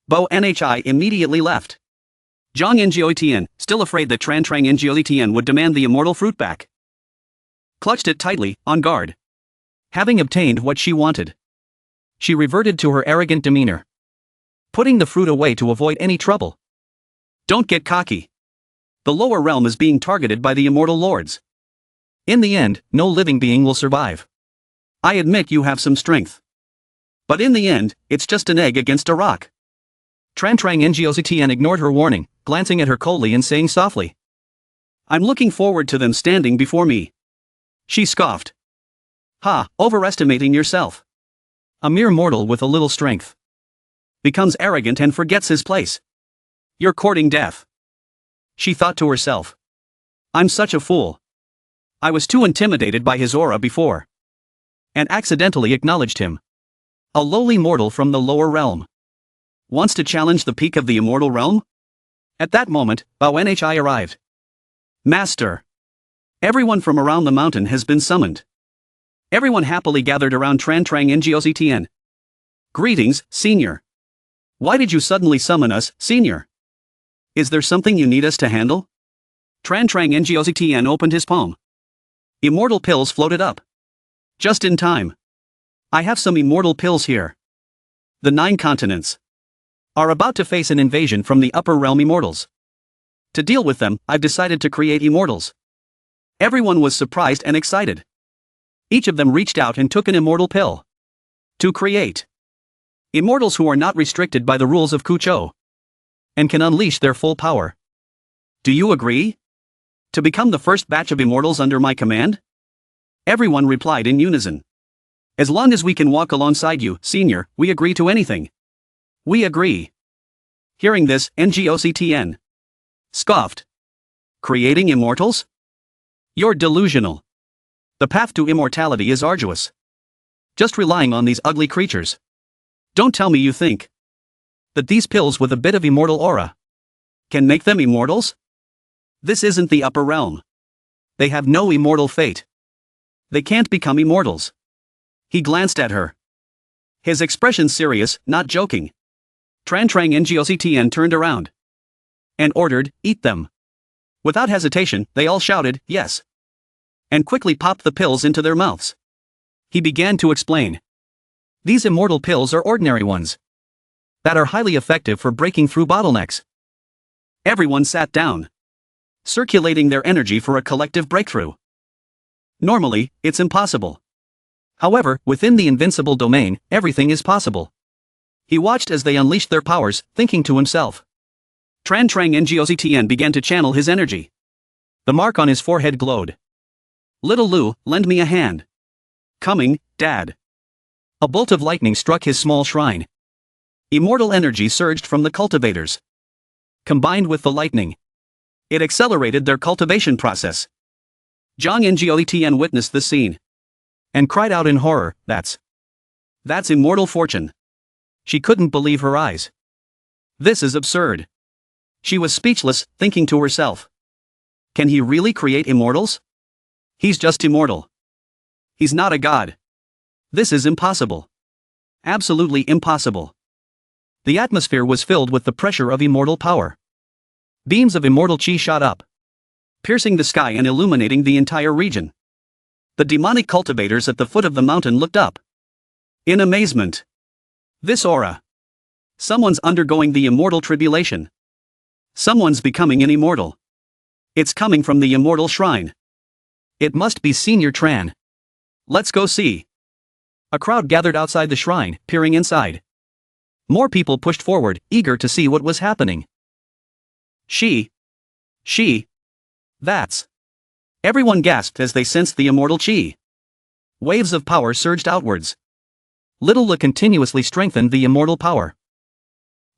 Bao Nhi immediately left. Zhang Ngozitian, still afraid that Tran Trang Ngozitian would demand the immortal fruit back, clutched it tightly, on guard. Having obtained what she wanted, she reverted to her arrogant demeanor, putting the fruit away to avoid any trouble. Don't get cocky. The lower realm is being targeted by the immortal lords. In the end, no living being will survive. I admit you have some strength. But in the end, it's just an egg against a rock. Tran Trang Ngozitian ignored her warning, glancing at her coldly and saying softly. I'm looking forward to them standing before me. She scoffed. Ha, overestimating yourself. A mere mortal with a little strength becomes arrogant and forgets his place. You're courting death. She thought to herself. I'm such a fool. I was too intimidated by his aura before, and accidentally acknowledged him. A lowly mortal from the lower realm wants to challenge the peak of the immortal realm? At that moment, Bao Nhi arrived. Master. Everyone from around the mountain has been summoned. Everyone happily gathered around Tran Trang Ngozitian. Greetings, Senior. Why did you suddenly summon us, Senior? Is there something you need us to handle? Ngoztn opened his palm. Immortal pills floated up. Just in time. I have some immortal pills here. The 9 continents are about to face an invasion from the upper realm immortals. To deal with them, I've decided to create immortals. Everyone was surprised and excited. Each of them reached out and took an immortal pill. To create immortals who are not restricted by the rules of Kucho and can unleash their full power. Do you agree? To become the first batch of immortals under my command? Everyone replied in unison. As long as we can walk alongside you, Senior, we agree to anything. We agree. Hearing this, Ngoctn scoffed. Creating immortals? You're delusional. The path to immortality is arduous. Just relying on these ugly creatures. Don't tell me you think that these pills with a bit of immortal aura can make them immortals? This isn't the upper realm. They have no immortal fate. They can't become immortals. He glanced at her. His expression serious, not joking. Ngoctn turned around and ordered, eat them. Without hesitation, they all shouted, yes. And quickly popped the pills into their mouths. He began to explain. These immortal pills are ordinary ones that are highly effective for breaking through bottlenecks. Everyone sat down, circulating their energy for a collective breakthrough. Normally, it's impossible. However, within the invincible domain, everything is possible. He watched as they unleashed their powers, thinking to himself. Ngoctn began to channel his energy. The mark on his forehead glowed. Little Lu, lend me a hand. Coming, Dad. A bolt of lightning struck his small shrine. Immortal energy surged from the cultivators. Combined with the lightning, it accelerated their cultivation process. Ngoctn witnessed the scene and cried out in horror, That's immortal fortune. She couldn't believe her eyes. This is absurd. She was speechless, thinking to herself. Can he really create immortals? He's just immortal. He's not a god. This is impossible. Absolutely impossible. The atmosphere was filled with the pressure of immortal power. Beams of immortal chi shot up, piercing the sky and illuminating the entire region. The demonic cultivators at the foot of the mountain looked up in amazement. This aura. Someone's undergoing the immortal tribulation. Someone's becoming an immortal. It's coming from the immortal shrine. It must be Senior Tran. Let's go see. A crowd gathered outside the shrine, peering inside. More people pushed forward, eager to see what was happening. That's. Everyone gasped as they sensed the immortal chi. Waves of power surged outwards. Little Lu continuously strengthened the immortal power.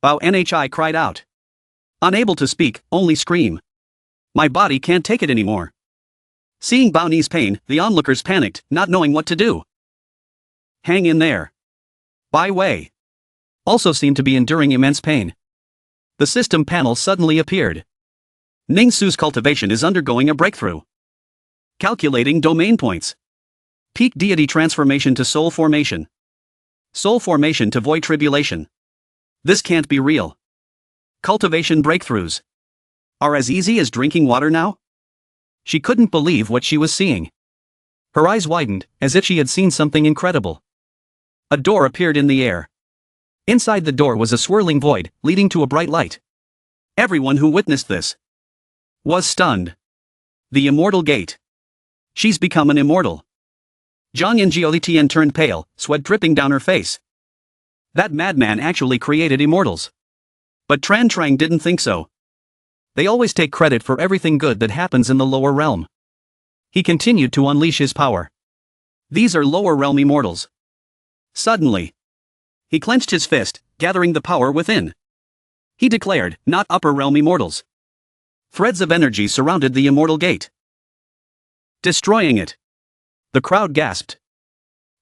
Bao Nhi cried out. Unable to speak, only scream. My body can't take it anymore. Seeing Bao Ni's pain, the onlookers panicked, not knowing what to do. Hang in there. Bai Wei also seemed to be enduring immense pain. The system panel suddenly appeared. Ning Su's cultivation is undergoing a breakthrough. Calculating domain points. Peak deity transformation to soul formation. Soul formation to void tribulation. This can't be real. Cultivation breakthroughs are as easy as drinking water now? She couldn't believe what she was seeing. Her eyes widened, as if she had seen something incredible. A door appeared in the air. Inside the door was a swirling void, leading to a bright light. Everyone who witnessed this was stunned. The immortal gate. She's become an immortal. Ngoctn turned pale, sweat dripping down her face. That madman actually created immortals. But Tran Trang didn't think so. They always take credit for everything good that happens in the lower realm. He continued to unleash his power. These are lower realm immortals. Suddenly, he clenched his fist, gathering the power within. He declared, not upper realm immortals. Threads of energy surrounded the immortal gate, destroying it. The crowd gasped.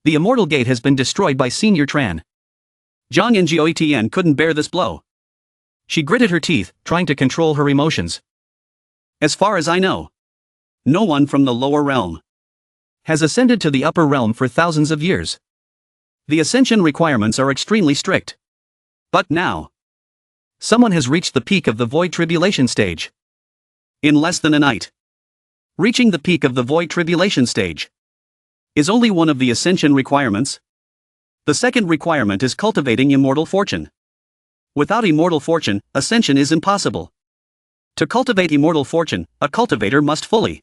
The immortal gate has been destroyed by Senior Tran. Ngoctn couldn't bear this blow. She gritted her teeth, trying to control her emotions. As far as I know, no one from the lower realm has ascended to the upper realm for thousands of years. The Ascension requirements are extremely strict. But now, Someone has reached the peak of the void tribulation stage. In less than a night. Reaching the peak of the void tribulation stage is only one of the Ascension requirements. The second requirement is cultivating immortal fortune. Without immortal fortune, Ascension is impossible. To cultivate immortal fortune, a cultivator must fully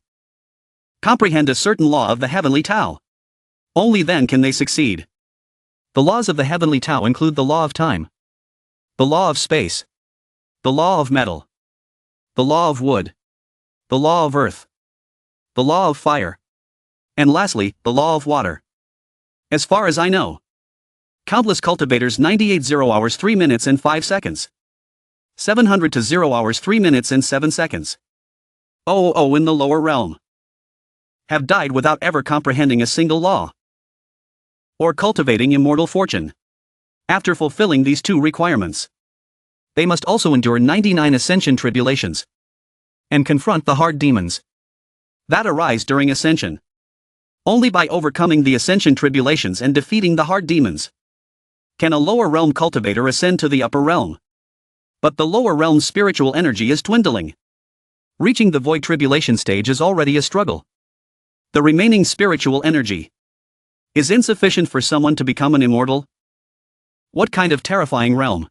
comprehend a certain law of the heavenly Tao. Only then can they succeed. The laws of the heavenly Tao include the law of time, the law of space, the law of metal, the law of wood, the law of earth, the law of fire, and lastly, the law of water. As far as I know, countless cultivators 98 0 hours 3 minutes and 5 seconds. 700 to 0 hours 3 minutes and 7 seconds. In the lower realm have died without ever comprehending a single law or cultivating immortal fortune. After fulfilling these two requirements, they must also endure 99 Ascension tribulations and confront the hard demons that arise during Ascension. Only by overcoming the Ascension tribulations and defeating the hard demons can a lower realm cultivator ascend to the upper realm. But the lower realm's spiritual energy is dwindling. Reaching the void tribulation stage is already a struggle. The remaining spiritual energy is insufficient for someone to become an immortal. What kind of terrifying realm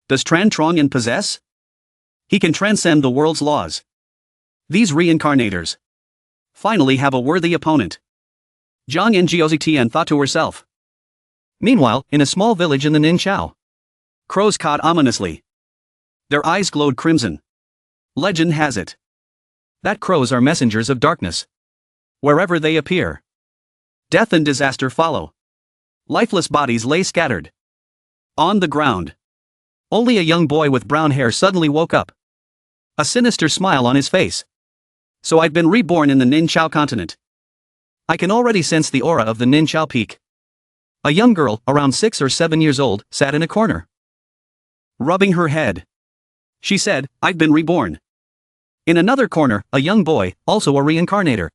does Transmigrated possess? He can transcend the world's laws. These reincarnators finally have a worthy opponent. Zhang Ngozitian thought to herself. Meanwhile, in a small village in the Ninchao, crows cawed ominously. Their eyes glowed crimson. Legend has it that crows are messengers of darkness. Wherever they appear, death and disaster follow. Lifeless bodies lay scattered on the ground. Only a young boy with brown hair suddenly woke up, a sinister smile on his face. So I've been reborn in the Ninchao continent. I can already sense the aura of the Ninchao peak. A young girl, around 6 or 7 years old, sat in a corner, rubbing her head. She said, I've been reborn. In another corner, a young boy, also a reincarnator,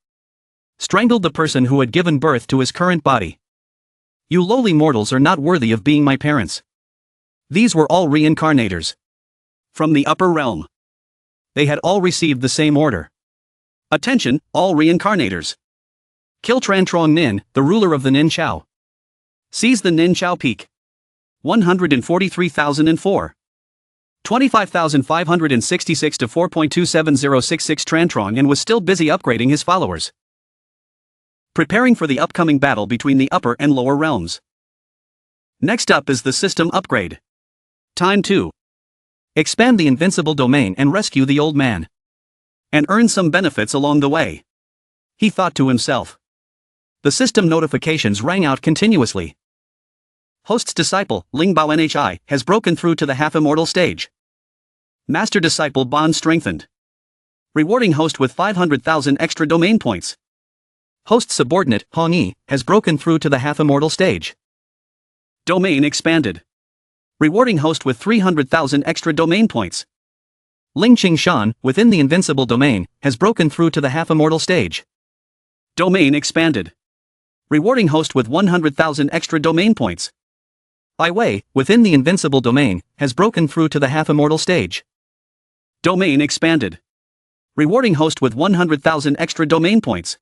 strangled the person who had given birth to his current body. You lowly mortals are not worthy of being my parents. These were all reincarnators from the upper realm. They had all received the same order. Attention, all reincarnators. Kill Trantrong Nin, the ruler of the Ninchao. Seize the Ninchao peak. 143,004. 25,566 to 4.27066. Trantrong and was still busy upgrading his followers, preparing for the upcoming battle between the upper and lower realms. Next up is the system upgrade. Time 2. Expand the invincible domain and rescue the old man. And earn some benefits along the way. He thought to himself. The system notifications rang out continuously. Host's disciple, Ling Bao Nhi, has broken through to the half-immortal stage. Master-disciple bond strengthened. Rewarding host with 500,000 extra domain points. Host subordinate, Hong Yi, has broken through to the half-immortal stage. Domain expanded. Rewarding host with 300,000 extra domain points. Ling Qingshan, within the invincible domain, has broken through to the half-immortal stage. Domain expanded. Rewarding host with 100,000 extra domain points. Ai Wei, within the invincible domain, has broken through to the half-immortal stage. Domain expanded. Rewarding host with 100,000 extra domain points.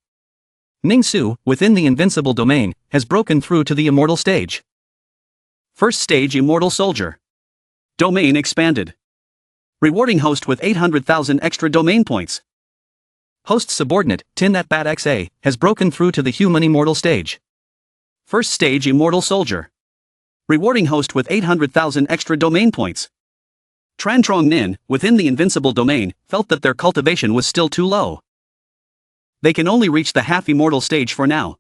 Ning Su, within the invincible domain, has broken through to the immortal stage. First stage Immortal Soldier. Domain expanded. Rewarding host with 800,000 extra domain points. Host subordinate, Tin That Bat XA, has broken through to the human immortal stage. First stage Immortal Soldier. Rewarding host with 800,000 extra domain points. Trantrong Nin, within the invincible domain, felt that their cultivation was still too low. They can only reach the half-immortal stage for now.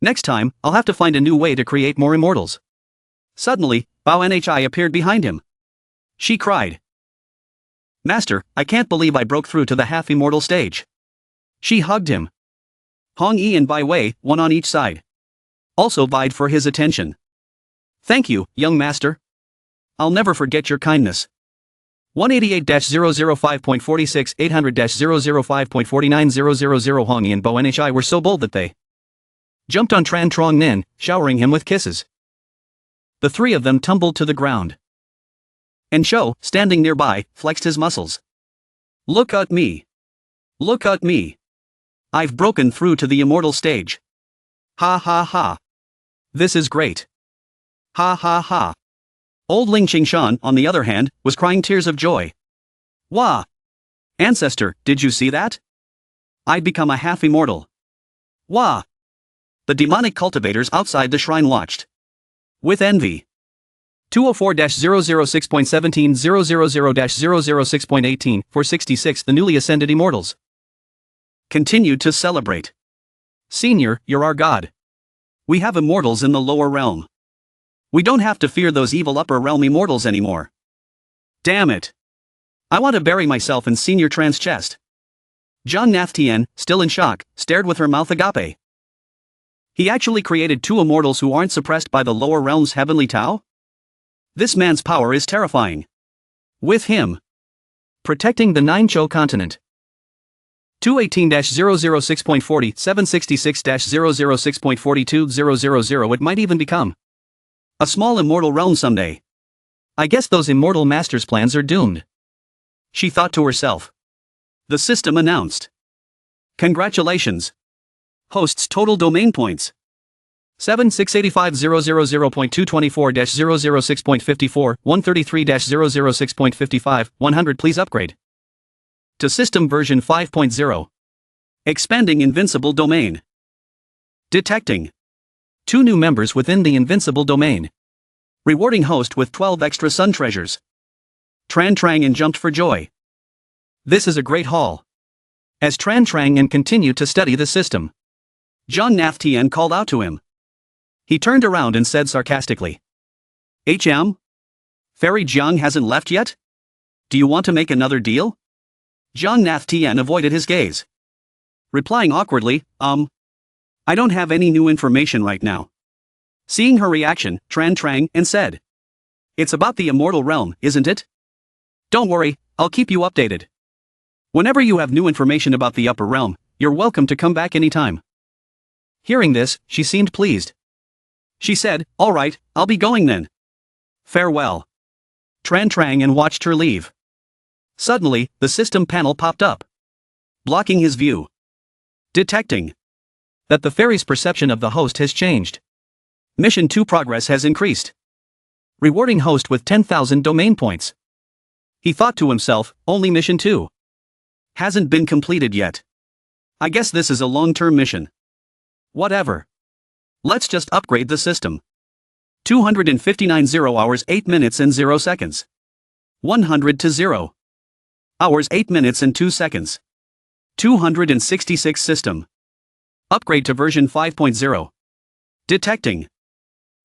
Next time, I'll have to find a new way to create more immortals. Suddenly, Bao Nhi appeared behind him. She cried. Master, I can't believe I broke through to the half-immortal stage. She hugged him. Hong Yi and Bai Wei, one on each side, also vied for his attention. Thank you, young master. I'll never forget your kindness. 188-005.46 800-005.49 Hong Yi and Bao Nhi were so bold that they jumped on Trantrong Nin, showering him with kisses. The three of them tumbled to the ground. And Cho, standing nearby, flexed his muscles. Look at me. Look at me. I've broken through to the immortal stage. Ha ha ha. This is great. Ha ha ha. Old Ling Qingshan, on the other hand, was crying tears of joy. Wah! Ancestor, did you see that? I'd become a half-immortal. Wah! The demonic cultivators outside the shrine watched. With envy. 204-006.17 000-006.18 466 The newly ascended immortals continued to celebrate. Senior, you're our god. We have immortals in the lower realm. We don't have to fear those evil upper realm immortals anymore. Damn it. I want to bury myself in Senior Tran's chest. John Nathtian, still in shock, stared with her mouth agape. He actually created two immortals who aren't suppressed by the lower realm's heavenly Tao? This man's power is terrifying. With him protecting the Nine Cho continent. 218-006.40 766-006.42 000 It might even become a small immortal realm someday. I guess those immortal masters' plans are doomed. She thought to herself. The system announced. Congratulations. Host's total domain points. 7685000.224-006.54 133-006.55 100 Please upgrade to system version 5.0. Expanding invincible domain. Detecting 2 new members within the invincible domain. Rewarding host with 12 extra sun treasures. Tran Trang and jumped for joy. This is a great haul. As Tran Trang and continued to study the system, John Nathtian called out to him. He turned around and said sarcastically, Fairy Jiang hasn't left yet? Do you want to make another deal? John Nathtian avoided his gaze. Replying awkwardly, I don't have any new information right now. Seeing her reaction, Tran Trang and said, It's about the immortal realm, isn't it? Don't worry, I'll keep you updated. Whenever you have new information about the upper realm, you're welcome to come back anytime. Hearing this, she seemed pleased. She said, All right, I'll be going then. Farewell. Tran Trang and watched her leave. Suddenly, the system panel popped up, blocking his view. Detecting that the fairy's perception of the host has changed. Mission 2 progress has increased. Rewarding host with 10,000 domain points. He thought to himself, only mission 2 hasn't been completed yet. I guess this is a long-term mission. Whatever. Let's just upgrade the system. 259 0 hours 8 minutes and 0 seconds. 100 to 0 hours 8 minutes and 2 seconds. 266 system. Upgrade to version 5.0. Detecting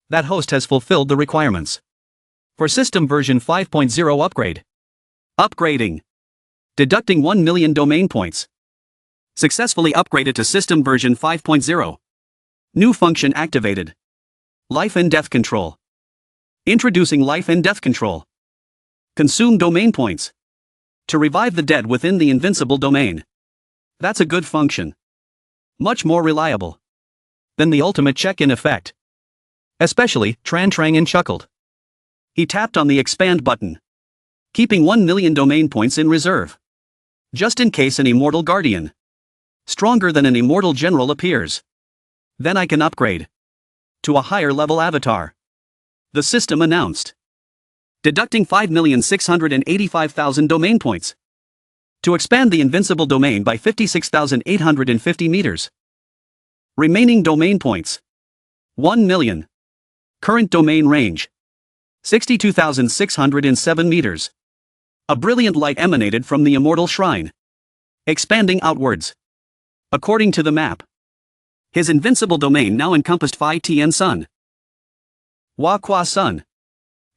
that host has fulfilled the requirements for system version 5.0 upgrade. Upgrading. Deducting 1 million domain points. Successfully upgraded to system version 5.0. New function activated. Life and death control. Introducing life and death control. Consume domain points to revive the dead within the invincible domain. That's a good function. Much more reliable than the ultimate check-in effect. Especially, Tran Trang chuckled. He tapped on the expand button, keeping 1 million domain points in reserve, just in case an immortal guardian, stronger than an immortal general, appears. Then I can upgrade to a higher level avatar. The system announced. Deducting 5,685,000 domain points to expand the invincible domain by 56,850 meters. Remaining domain points 1 million. Current domain range 62,607 meters. A brilliant light emanated from the immortal shrine, expanding outwards. According to the map, his invincible domain now encompassed Phi Tien Sun, Hua Qua Sun,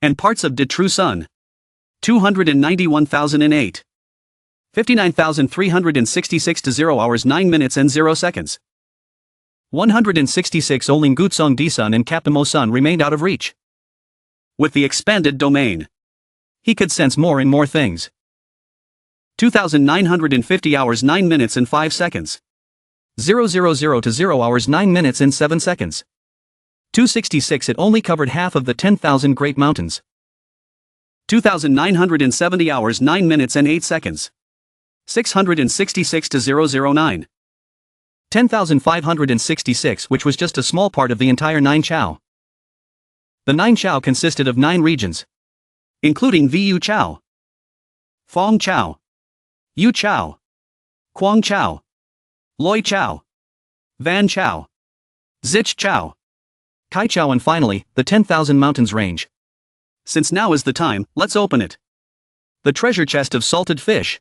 and parts of De True Sun. 291,008. 59,366 to 0 hours 9 minutes and 0 seconds. 166 Oling Gutsong D Sun and Kaptamo Sun remained out of reach. With the expanded domain, he could sense more and more things. 2,950 hours 9 minutes and 5 seconds. 000 to 0 hours 9 minutes and 7 seconds. 266 It only covered half of the 10,000 Great Mountains. 2,970 hours 9 minutes and 8 seconds. 666 to 009. 10,566, which was just a small part of the entire 9 Chao. The 9 Chao consisted of 9 regions, including Vu Chao, Fong Chao, Yu Chao, Quang Chao, Loi Chao, Van Chao, Zich Chao, Kai Chao, and finally, the 10,000 Mountains range. Since now is the time, let's open it. The treasure chest of salted fish.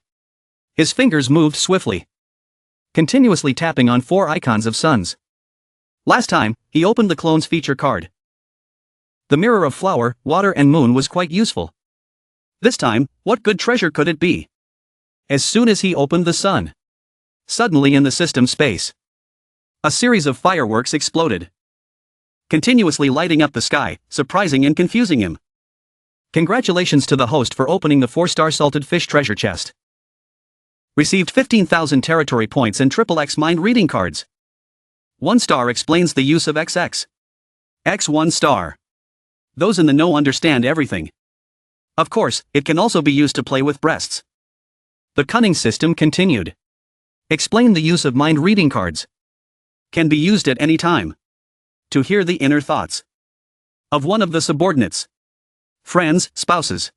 His fingers moved swiftly, continuously tapping on 4 icons of suns. Last time, he opened the clone's feature card. The mirror of flower, water and moon was quite useful. This time, what good treasure could it be? As soon as he opened the sun, suddenly in the system space, a series of fireworks exploded, continuously lighting up the sky, surprising and confusing him. Congratulations to the host for opening the 4-star salted fish treasure chest. Received 15,000 territory points and XXX mind reading cards. 1 star explains the use of XX. X 1 star. Those in the know understand everything. Of course, it can also be used to play with breasts. The cunning system continued. Explain the use of mind reading cards. Can be used at any time to hear the inner thoughts of one of the subordinates, friends, spouses.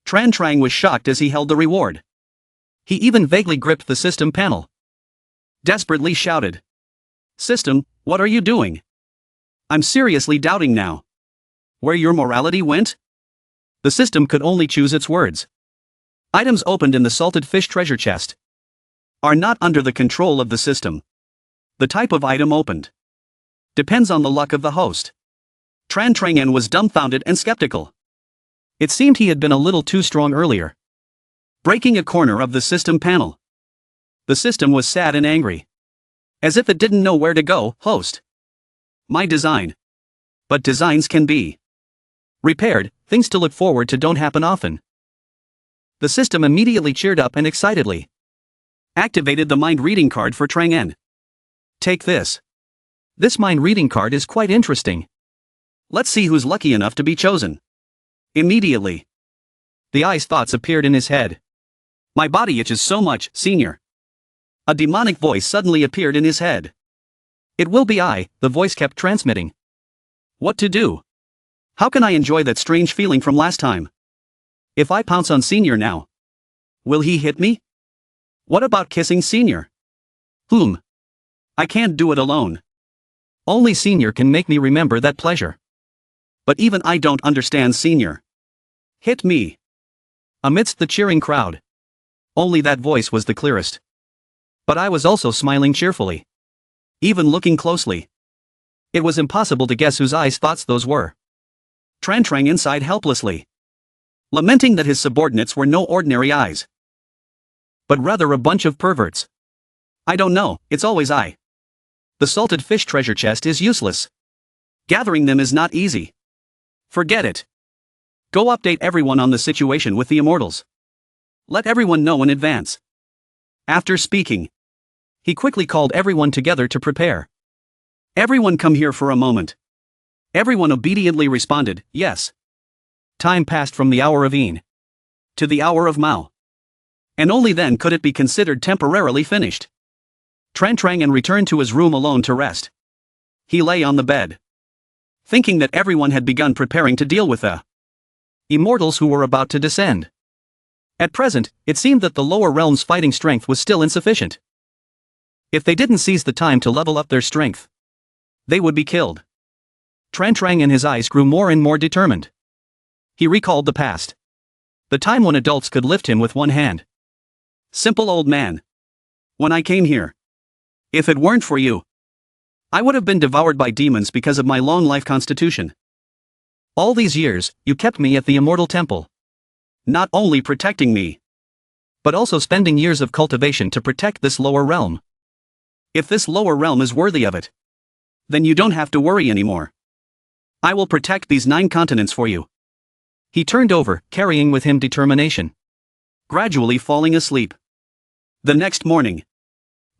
Tran Trang was shocked as he held the reward. He even vaguely gripped the system panel. Desperately shouted, "System, what are you doing? I'm seriously doubting now where your morality went?" The system could only choose its words. Items opened in the salted fish treasure chest are not under the control of the system. The type of item opened depends on the luck of the host. Tran Trangan was dumbfounded and skeptical. It seemed he had been a little too strong earlier, breaking a corner of the system panel. The system was sad and angry, as if it didn't know where to go. Host, my design. But designs can be repaired, things to look forward to don't happen often. The system immediately cheered up and excitedly activated the mind reading card for Trang En. Take this. This mind reading card is quite interesting. Let's see who's lucky enough to be chosen. Immediately, the eye's thoughts appeared in his head. My body itches so much, senior. A demonic voice suddenly appeared in his head. It will be I, the voice kept transmitting. What to do? How can I enjoy that strange feeling from last time? If I pounce on senior now, will he hit me? What about kissing senior? I can't do it alone. Only senior can make me remember that pleasure. But even I don't understand senior. Hit me. Amidst the cheering crowd, only that voice was the clearest. But I was also smiling cheerfully, even looking closely. It was impossible to guess whose eyes thoughts those were. Tran Trang sighed helplessly, lamenting that his subordinates were no ordinary eyes, but rather a bunch of perverts. I don't know, it's always I. The salted fish treasure chest is useless. Gathering them is not easy. Forget it. Go update everyone on the situation with the Immortals. Let everyone know in advance. After speaking, he quickly called everyone together to prepare. Everyone come here for a moment. Everyone obediently responded, yes. Time passed from the hour of Een to the hour of Mao. And only then could it be considered temporarily finished. Tran Trang returned to his room alone to rest. He lay on the bed, thinking that everyone had begun preparing to deal with the Immortals who were about to descend. At present, it seemed that the lower realm's fighting strength was still insufficient. If they didn't seize the time to level up their strength, they would be killed. Tran Trang and his eyes grew more and more determined. He recalled the past. The time when adults could lift him with one hand. Simple old man. When I came here, if it weren't for you, I would have been devoured by demons because of my long life constitution. All these years, you kept me at the Immortal Temple. Not only protecting me, but also spending years of cultivation to protect this lower realm. If this lower realm is worthy of it, then you don't have to worry anymore. I will protect these 9 continents for you. He turned over, carrying with him determination, gradually falling asleep. The next morning,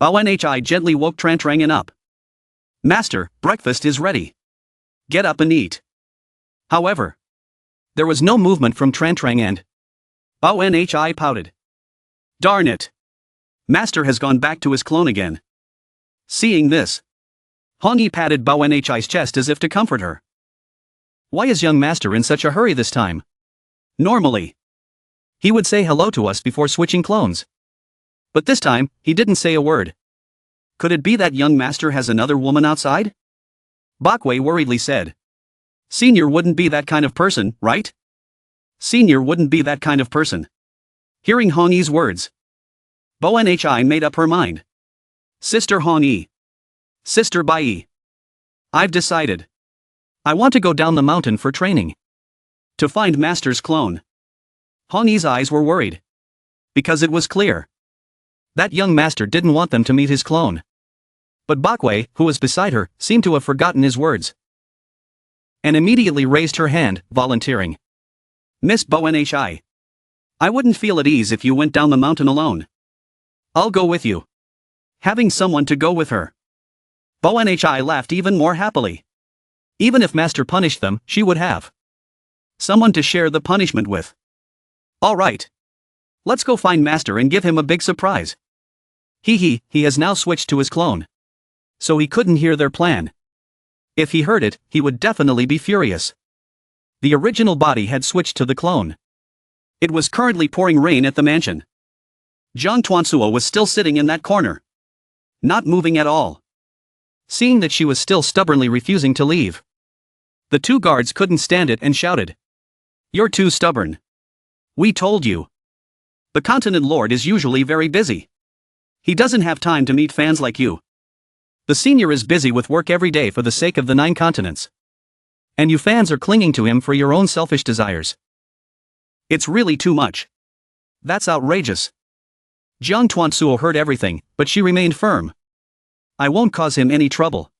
Onhi gently woke Tran Trang up. Master, breakfast is ready. Get up and eat. However, There was no movement from Trantrang and Bao Nhi pouted. Darn it! Master has gone back to his clone again. Seeing this, Hong Yi patted Bao Nhi's chest as if to comfort her. Why is young master in such a hurry this time? Normally, he would say hello to us before switching clones. But this time, he didn't say a word. Could it be that young master has another woman outside? Bakwei worriedly said. Senior wouldn't be that kind of person, right? Senior wouldn't be that kind of person. Hearing Hong Yi's words, Bao Nhi made up her mind. Sister Hong Yi. Sister Bai. I've decided. I want to go down the mountain for training. To find Master's clone. Hong Yi's eyes were worried. Because it was clear. That young master didn't want them to meet his clone. But Bakwei, who was beside her, seemed to have forgotten his words. And immediately raised her hand, volunteering. Miss Bao Nhi. I wouldn't feel at ease if you went down the mountain alone. I'll go with you. Having someone to go with her. Bao Nhi laughed even more happily. Even if Master punished them, she would have someone to share the punishment with. All right. Let's go find Master and give him a big surprise. He has now switched to his clone. So he couldn't hear their plan. If he heard it, he would definitely be furious. The original body had switched to the clone. It was currently pouring rain at the mansion. Jiang Tuansuo was still sitting in that corner. Not moving at all. Seeing that she was still stubbornly refusing to leave. The two guards couldn't stand it and shouted. You're too stubborn. We told you. The continent lord is usually very busy. He doesn't have time to meet fans like you. The senior is busy with work every day for the sake of the 9 continents. And you fans are clinging to him for your own selfish desires. It's really too much. That's outrageous. Jiang Tuansuo heard everything, but she remained firm. I won't cause him any trouble.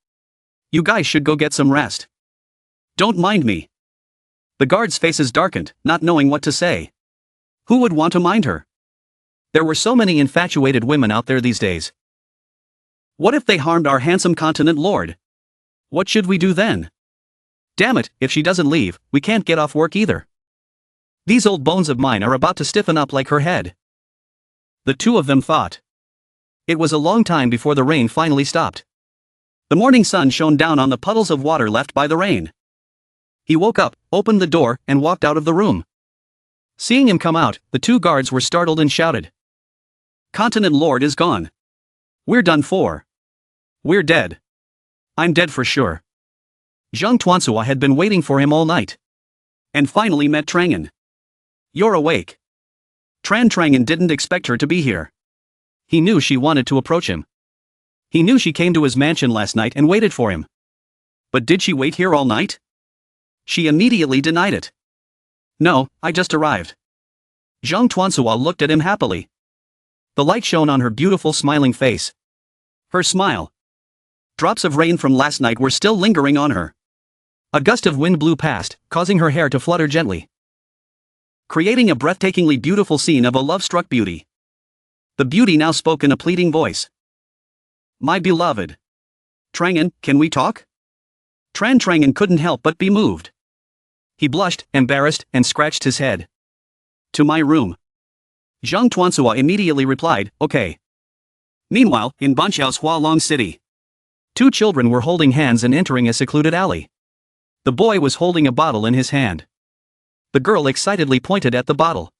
You guys should go get some rest. Don't mind me. The guards' faces darkened, not knowing what to say. Who would want to mind her? There were so many infatuated women out there these days. What if they harmed our handsome continent lord? What should we do then? Damn it, if she doesn't leave, we can't get off work either. These old bones of mine are about to stiffen up like her head. The two of them thought. It was a long time before the rain finally stopped. The morning sun shone down on the puddles of water left by the rain. He woke up, opened the door, and walked out of the room. Seeing him come out, the two guards were startled and shouted. Continent Lord is gone. We're done for. We're dead. I'm dead for sure. Jiang Tuansuo had been waiting for him all night. And finally met Trangan. You're awake. Trangan didn't expect her to be here. He knew she wanted to approach him. He knew she came to his mansion last night and waited for him. But did she wait here all night? She immediately denied it. No, I just arrived. Jiang Tuansuo looked at him happily. The light shone on her beautiful smiling face. Her smile. Drops of rain from last night were still lingering on her. A gust of wind blew past, causing her hair to flutter gently. Creating a breathtakingly beautiful scene of a love-struck beauty. The beauty now spoke in a pleading voice. My beloved. Trangan, can we talk? Trangan couldn't help but be moved. He blushed, embarrassed, and scratched his head. To my room. Jiang Tuansuo immediately replied, okay. Meanwhile, in Banqiao's Hualong City. 2 children were holding hands and entering a secluded alley. The boy was holding a bottle in his hand. The girl excitedly pointed at the bottle.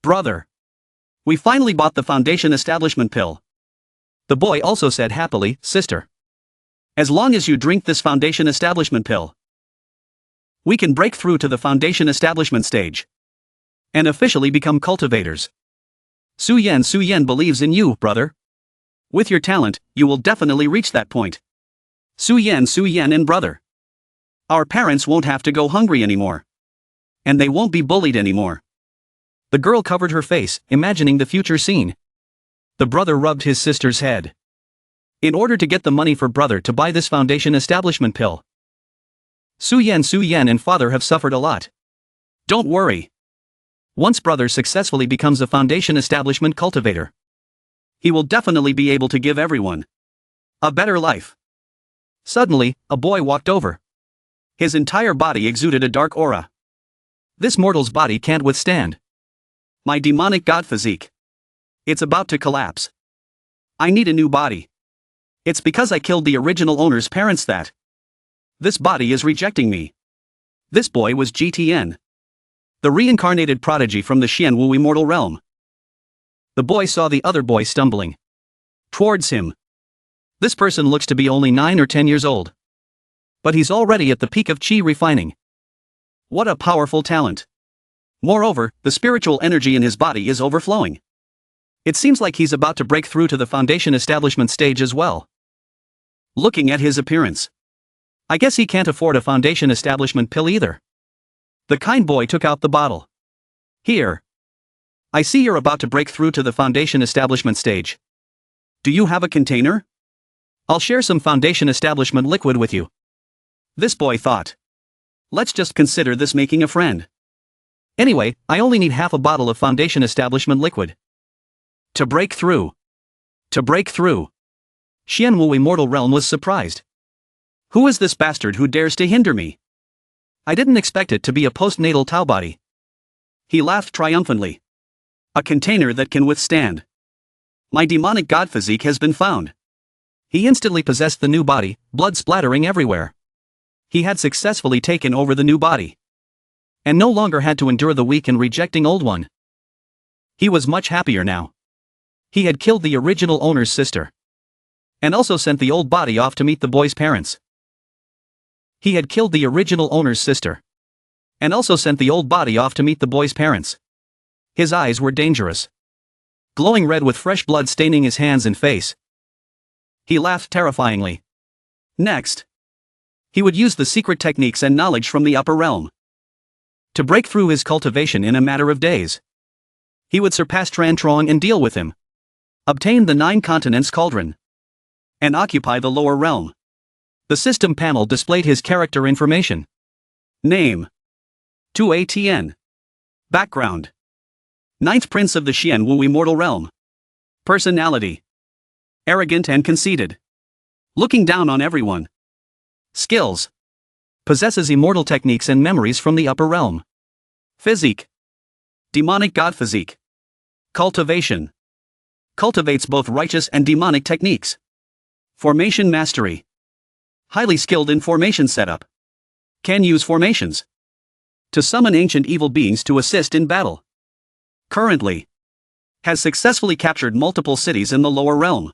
Brother. We finally bought the Foundation Establishment pill. The boy also said happily, sister. As long as you drink this Foundation Establishment pill, we can break through to the Foundation Establishment stage. And officially become cultivators. Su Yan believes in you, brother. With your talent, you will definitely reach that point. Su Yan and brother. Our parents won't have to go hungry anymore. And they won't be bullied anymore. The girl covered her face, imagining the future scene. The brother rubbed his sister's head. In order to get the money for brother to buy this Foundation Establishment pill. Su Yan and father have suffered a lot. Don't worry. Once brother successfully becomes a Foundation Establishment cultivator, he will definitely be able to give everyone a better life. Suddenly, a boy walked over. His entire body exuded a dark aura. This mortal's body can't withstand my demonic god physique. It's about to collapse. I need a new body. It's because I killed the original owner's parents that this body is rejecting me. This boy was GTN, the reincarnated prodigy from the Xianwu immortal realm. The boy saw the other boy stumbling towards him. This person looks to be only 9 or 10 years old. But he's already at the peak of chi refining. What a powerful talent. Moreover, the spiritual energy in his body is overflowing. It seems like he's about to break through to the foundation establishment stage as well. Looking at his appearance, I guess he can't afford a foundation establishment pill either. The kind boy took out the bottle. Here. I see you're about to break through to the foundation establishment stage. Do you have a container? I'll share some foundation establishment liquid with you. This boy thought. Let's just consider this making a friend. Anyway, I only need half a bottle of foundation establishment liquid. To break through. To break through. Xianwu Immortal Realm was surprised. Who is this bastard who dares to hinder me? I didn't expect it to be a postnatal Tao body. He laughed triumphantly. A container that can withstand my demonic god physique has been found. He instantly possessed the new body, blood splattering everywhere. He had successfully taken over the new body. And no longer had to endure the weak and rejecting old one. He was much happier now. He had killed the original owner's sister. And also sent the old body off to meet the boy's parents. He had killed the original owner's sister. And also sent the old body off to meet the boy's parents. His eyes were dangerous. Glowing red with fresh blood staining his hands and face. He laughed terrifyingly. Next, he would use the secret techniques and knowledge from the upper realm to break through his cultivation in a matter of days. He would surpass Tran Trong and deal with him. Obtain the 9 continents cauldron. And occupy the lower realm. The system panel displayed his character information. Name. 2ATN. Background. 9th Prince of the Xianwu Immortal Realm. Personality. Arrogant and conceited. Looking down on everyone. Skills. Possesses immortal techniques and memories from the upper realm. Physique. Demonic god physique. Cultivation. Cultivates both righteous and demonic techniques. Formation mastery. Highly skilled in formation setup. Can use formations to summon ancient evil beings to assist in battle. Currently, has successfully captured multiple cities in the lower realm.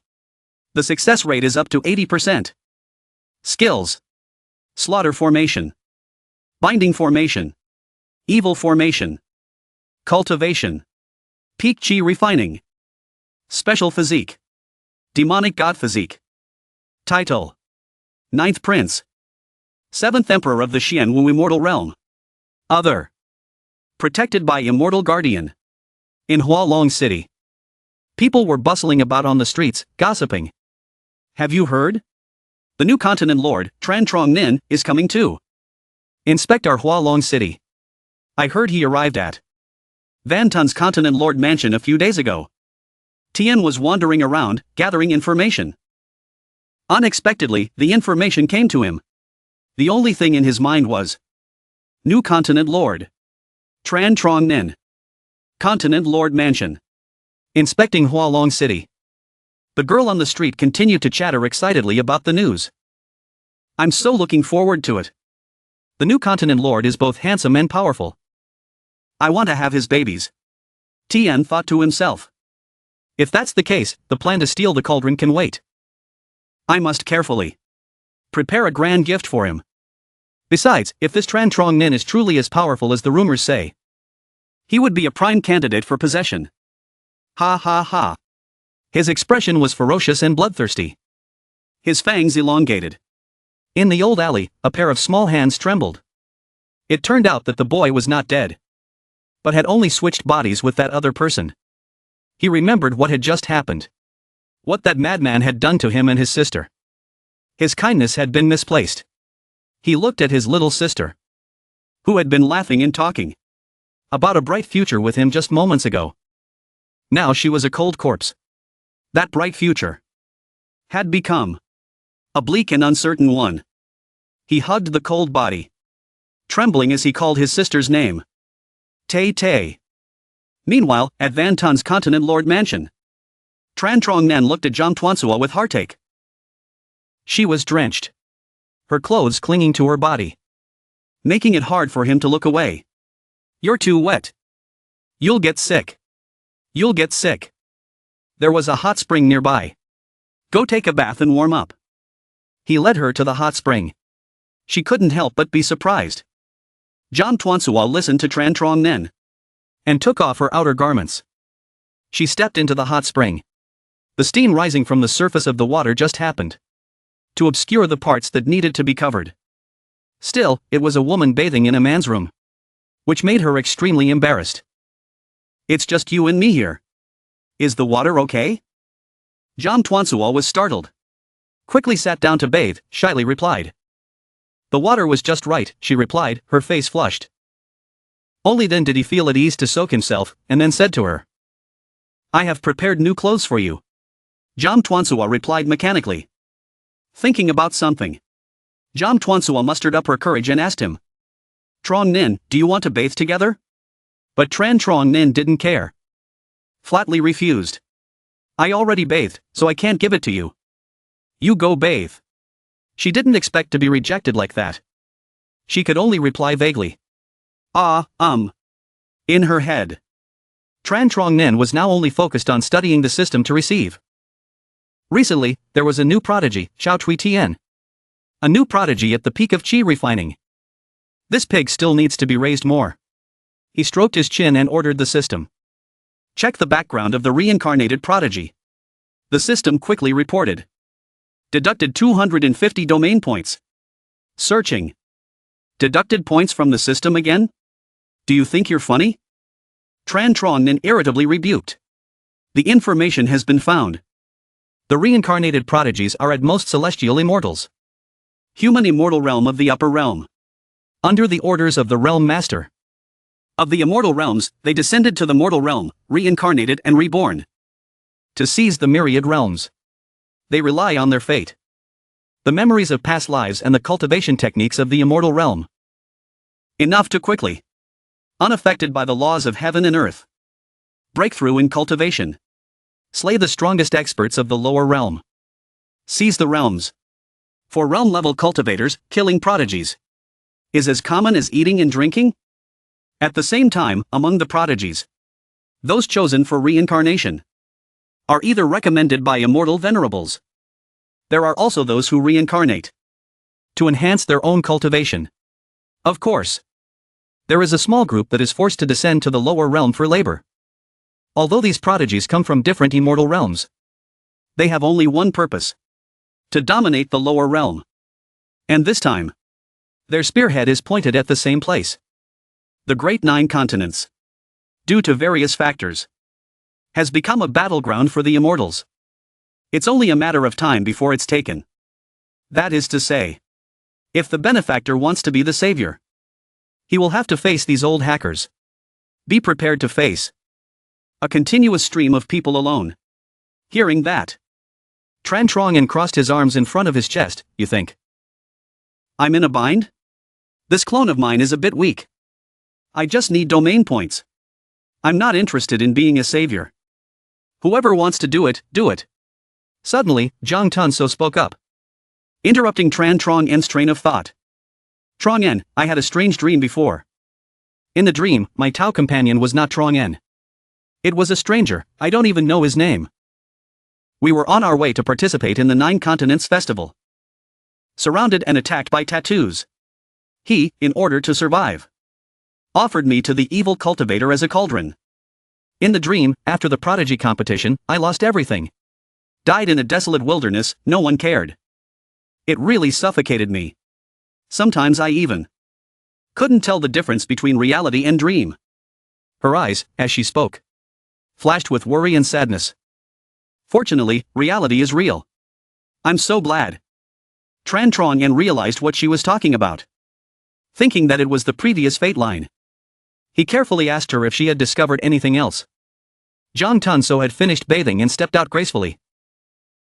The success rate is up to 80%. Skills. Slaughter formation. Binding formation. Evil formation. Cultivation. Peak chi refining. Special physique. Demonic god physique. Title. 9th Prince. 7th Emperor of the Xianwu Immortal Realm. Other. Protected by Immortal Guardian. In Hualong City. People were bustling about on the streets, gossiping. Have you heard? The new continent lord, Tran Trong Nin, is coming too. Inspect our Hualong City. I heard he arrived at Van Tun's continent lord mansion a few days ago. Tian was wandering around, gathering information. Unexpectedly, the information came to him. The only thing in his mind was new continent lord. Tran Trong Nin. Continent Lord Mansion. Inspecting Hualong City. The girl on the street continued to chatter excitedly about the news. I'm so looking forward to it. The new continent lord is both handsome and powerful. I want to have his babies. Tian thought to himself. If that's the case, the plan to steal the cauldron can wait. I must carefully prepare a grand gift for him. Besides, if this Tran Trong Nin is truly as powerful as the rumors say, he would be a prime candidate for possession. Ha ha ha. His expression was ferocious and bloodthirsty. His fangs elongated. In the old alley, a pair of small hands trembled. It turned out that the boy was not dead, but had only switched bodies with that other person. He remembered what had just happened. What that madman had done to him and his sister. His kindness had been misplaced. He looked at his little sister, who had been laughing and talking about a bright future with him just moments ago. Now she was a cold corpse. That bright future had become a bleak and uncertain one. He hugged the cold body, trembling as he called his sister's name. Tay. Meanwhile, at Van Tun's Continent Lord Mansion, Tran Trong Nen looked at Jiang Tuansua with heartache. She was drenched, her clothes clinging to her body, making it hard for him to look away. You're too wet. You'll get sick. You'll get sick. There was a hot spring nearby. Go take a bath and warm up. He led her to the hot spring. She couldn't help but be surprised. Jiang Tuansua listened to Tran Trong Nen and took off her outer garments. She stepped into the hot spring. The steam rising from the surface of the water just happened to obscure the parts that needed to be covered. Still, it was a woman bathing in a man's room, which made her extremely embarrassed. It's just you and me here. Is the water okay? Jiang Tuansua was startled. Quickly sat down to bathe, shyly replied. The water was just right, she replied, her face flushed. Only then did he feel at ease to soak himself, and then said to her, I have prepared new clothes for you. Jiang Tuansua replied mechanically, thinking about something. Jiang Tuansua mustered up her courage and asked him, Trong Nen, do you want to bathe together? But Tran Trong Nen didn't care. Flatly refused. I already bathed, so I can't give it to you. You go bathe. She didn't expect to be rejected like that. She could only reply vaguely. In her head. Tran Trong Nen was now only focused on studying the system to receive. Recently, there was a new prodigy, Xiao Chui Tian. A new prodigy at the peak of qi refining. This pig still needs to be raised more. He stroked his chin and ordered the system. Check the background of the reincarnated prodigy. The system quickly reported. Deducted 250 domain points. Searching. Deducted points from the system again? Do you think you're funny? Tran Trong Nen irritably rebuked. The information has been found. The reincarnated prodigies are at most celestial immortals. Human immortal realm of the upper realm. Under the orders of the realm master. Of the immortal realms, they descended to the mortal realm, reincarnated and reborn. To seize the myriad realms. They rely on their fate. The memories of past lives and the cultivation techniques of the immortal realm. Enough to quickly. Unaffected by the laws of heaven and earth. Breakthrough in cultivation. Slay the strongest experts of the lower realm. Seize the realms. For realm-level cultivators, killing prodigies is as common as eating and drinking? At the same time, among the prodigies, those chosen for reincarnation are either recommended by immortal venerables. There are also those who reincarnate to enhance their own cultivation. Of course, there is a small group that is forced to descend to the lower realm for labor. Although these prodigies come from different immortal realms, they have only one purpose: to dominate the lower realm. And this time, their spearhead is pointed at the same place. The Great Nine Continents, due to various factors, has become a battleground for the immortals. It's only a matter of time before it's taken. That is to say, if the benefactor wants to be the savior, he will have to face these old hackers. Be prepared to face a continuous stream of people alone. Hearing that, Tran Trong Nen crossed his arms in front of his chest. You think I'm in a bind? This clone of mine is a bit weak. I just need domain points. I'm not interested in being a savior. Whoever wants to do it, do it. Suddenly, Jiang Tunso spoke up, interrupting Tran Trong Nen's train of thought. Trong Nen, I had a strange dream before. In the dream, my Tao companion was not Trong Nen. It was a stranger, I don't even know his name. We were on our way to participate in the Nine Continents Festival. Surrounded and attacked by tattoos. He, in order to survive, offered me to the evil cultivator as a cauldron. In the dream, after the prodigy competition, I lost everything. Died in a desolate wilderness, no one cared. It really suffocated me. Sometimes I even couldn't tell the difference between reality and dream. Her eyes, as she spoke, flashed with worry and sadness. Fortunately, reality is real. I'm so glad. Tran Trong Nen realized what she was talking about, thinking that it was the previous fate line. He carefully asked her if she had discovered anything else. Jiang Tunso had finished bathing and stepped out gracefully.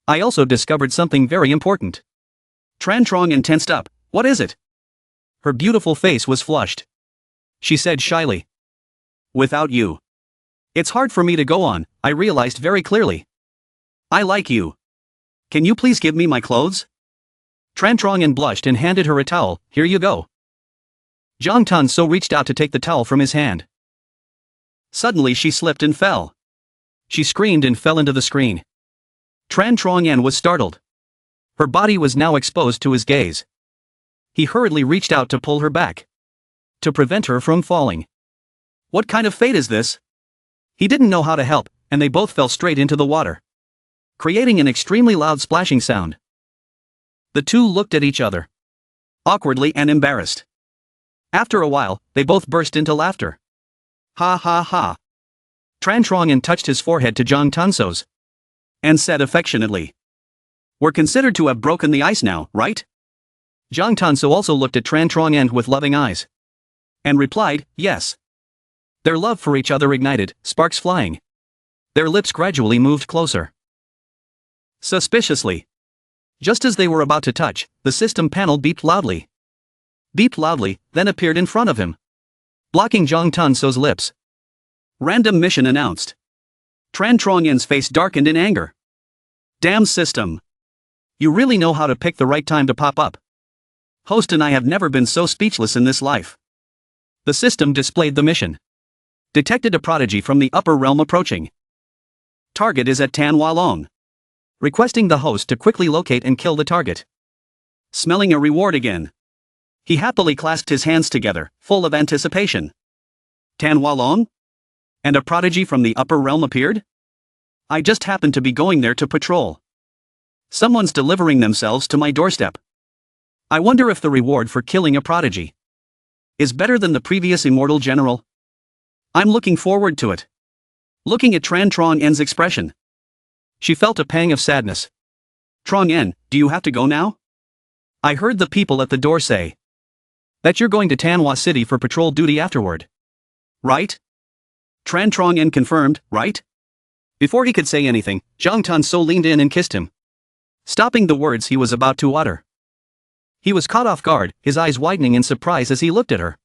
I also discovered something very important. Tran Trong Nen tensed up. What is it? Her beautiful face was flushed. She said shyly, Without you. It's hard for me to go on, I realized very clearly. I like you. Can you please give me my clothes? Tran blushed and handed her a towel. Here you go. Zhang Tunso reached out to take the towel from his hand. Suddenly she slipped and fell. She screamed and fell into the screen. Tran Truongyan was startled. Her body was now exposed to his gaze. He hurriedly reached out to pull her back. To prevent her from falling. What kind of fate is this? He didn't know how to help, and they both fell straight into the water, creating an extremely loud splashing sound. The two looked at each other, awkwardly and embarrassed. After a while, they both burst into laughter. Ha ha ha. Tran Truongyan touched his forehead to Zhang Tunso's and said affectionately, "We're considered to have broken the ice now, right?" Zhang Tunso also looked at Tran Truongyan with loving eyes and replied, "Yes." Their love for each other ignited, sparks flying. Their lips gradually moved closer. Suspiciously. Just as they were about to touch, the system panel beeped loudly. Beeped loudly, then appeared in front of him, blocking Zhang Tunso's lips. Random mission announced. Tran Truongyan's face darkened in anger. Damn system. You really know how to pick the right time to pop up. Host and I have never been so speechless in this life. The system displayed the mission. Detected a prodigy from the upper realm approaching. Target is at Tan Hualong. Requesting the host to quickly locate and kill the target. Smelling a reward again. He happily clasped his hands together, full of anticipation. Tan Hualong? And a prodigy from the upper realm appeared? I just happened to be going there to patrol. Someone's delivering themselves to my doorstep. I wonder if the reward for killing a prodigy is better than the previous immortal general. I'm looking forward to it. Looking at Tran Truongyan's expression, she felt a pang of sadness. Truongyan, do you have to go now? I heard the people at the door say that you're going to Tanhua City for patrol duty afterward. Right? Tran Truongyan confirmed, right? Before he could say anything, Zhang Tunso leaned in and kissed him, stopping the words he was about to utter. He was caught off guard, his eyes widening in surprise as he looked at her,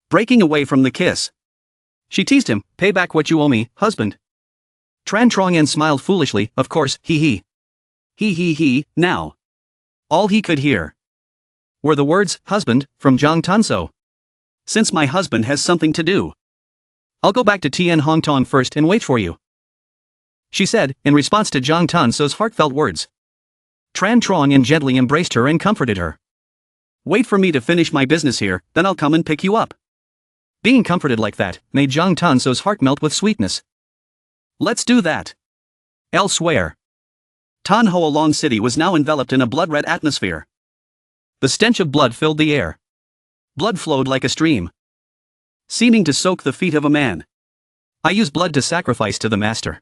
breaking away from the kiss. She teased him, "Pay back what you owe me, husband." Tran Truongyan smiled foolishly, of course, he. He, now. All he could hear were the words, husband, from Zhang Tunso. Since my husband has something to do, I'll go back to Tian Hongtong first and wait for you, she said, in response to Zhang Tunso's heartfelt words. Tran Truongyan gently embraced her and comforted her. Wait for me to finish my business here, then I'll come and pick you up. Being comforted like that made Zhang Tunso's heart melt with sweetness. Let's do that. Elsewhere. Tan Hualong City was now enveloped in a blood-red atmosphere. The stench of blood filled the air. Blood flowed like a stream, seeming to soak the feet of a man. I use blood to sacrifice to the master.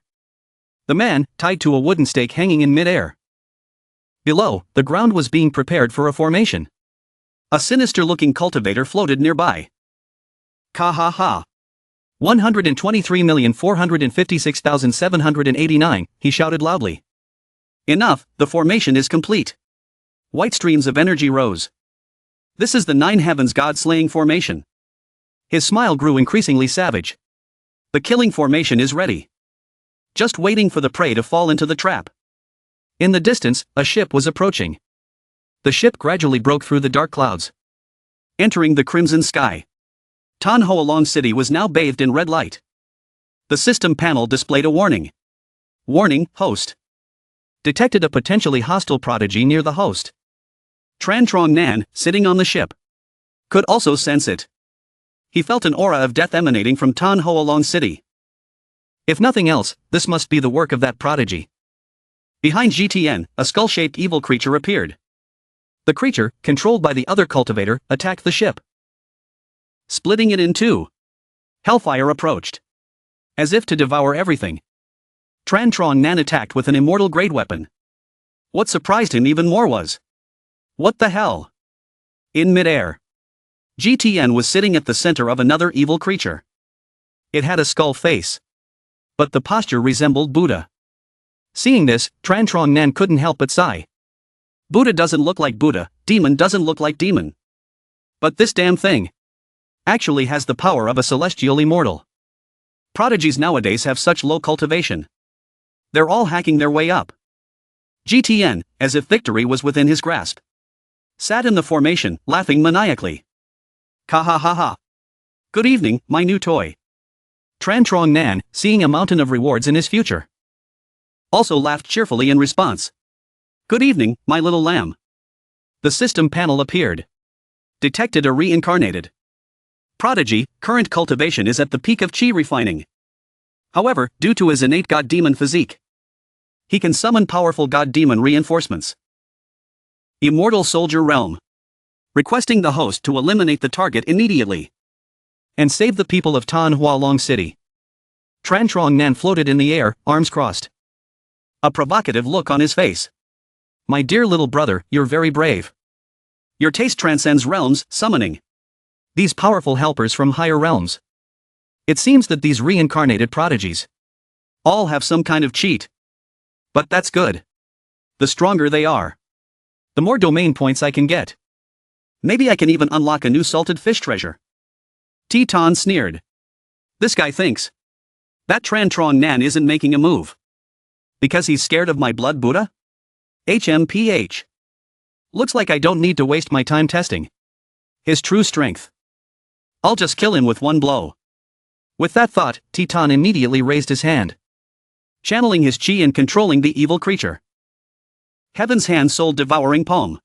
The man, tied to a wooden stake hanging in mid-air. Below, the ground was being prepared for a formation. A sinister-looking cultivator floated nearby. Ka ha ha. 123,456,789, he shouted loudly. Enough, the formation is complete. White streams of energy rose. This is the Nine Heavens God-slaying formation. His smile grew increasingly savage. The killing formation is ready. Just waiting for the prey to fall into the trap. In the distance, a ship was approaching. The ship gradually broke through the dark clouds, entering the crimson sky. Tan Hualong City was now bathed in red light. The system panel displayed a warning. Warning, host. Detected a potentially hostile prodigy near the host. Tran Truongyan, sitting on the ship, could also sense it. He felt an aura of death emanating from Tan Hualong City. If nothing else, this must be the work of that prodigy. Behind GTN, a skull-shaped evil creature appeared. The creature, controlled by the other cultivator, attacked the ship, splitting it in two. Hellfire approached, as if to devour everything. Tran Truongyan attacked with an immortal grade weapon. What surprised him even more was, what the hell? In midair, GTN was sitting at the center of another evil creature. It had a skull face, but the posture resembled Buddha. Seeing this, Tran Truongyan couldn't help but sigh. Buddha doesn't look like Buddha, demon doesn't look like demon. But this damn thing actually has the power of a celestial immortal. Prodigies nowadays have such low cultivation. They're all hacking their way up. GTN, as if victory was within his grasp, sat in the formation, laughing maniacally. Ha ha ha ha. Good evening, my new toy. Tran Trong Nan, seeing a mountain of rewards in his future, also laughed cheerfully in response. Good evening, my little lamb. The system panel appeared. Detected a reincarnated prodigy. Current cultivation is at the peak of chi refining. However, due to his innate god-demon physique, he can summon powerful god-demon reinforcements. Immortal Soldier Realm. Requesting the host to eliminate the target immediately and save the people of Tan Hua Long City. Tran Trong Nan floated in the air, arms crossed, a provocative look on his face. My dear little brother, you're very brave. Your taste transcends realms, summoning these powerful helpers from higher realms. It seems that these reincarnated prodigies all have some kind of cheat. But that's good. The stronger they are, the more domain points I can get. Maybe I can even unlock a new salted fish treasure. Teton sneered. This guy thinks that Tran Trong Nan isn't making a move because he's scared of my blood Buddha? HMPH. Looks like I don't need to waste my time testing his true strength. I'll just kill him with one blow. With that thought, Teton immediately raised his hand, channeling his chi and controlling the evil creature. Heaven's hand soul devouring palm.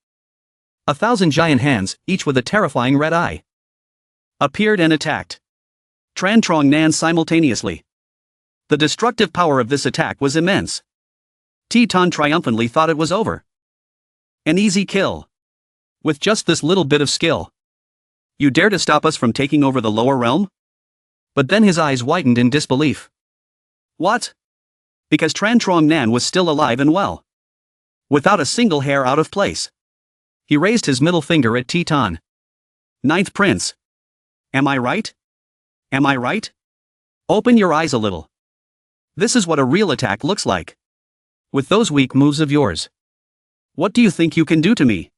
1,000 giant hands, each with a terrifying red eye, appeared and attacked Tran Trong Nan simultaneously. The destructive power of this attack was immense. Teton triumphantly thought it was over. An easy kill. With just this little bit of skill. You dare to stop us from taking over the lower realm? But then his eyes widened in disbelief. What? Because Tran Trong Nan was still alive and well, without a single hair out of place. He raised his middle finger at Teton. Ninth Prince. Am I right? Am I right? Open your eyes a little. This is what a real attack looks like. With those weak moves of yours, what do you think you can do to me?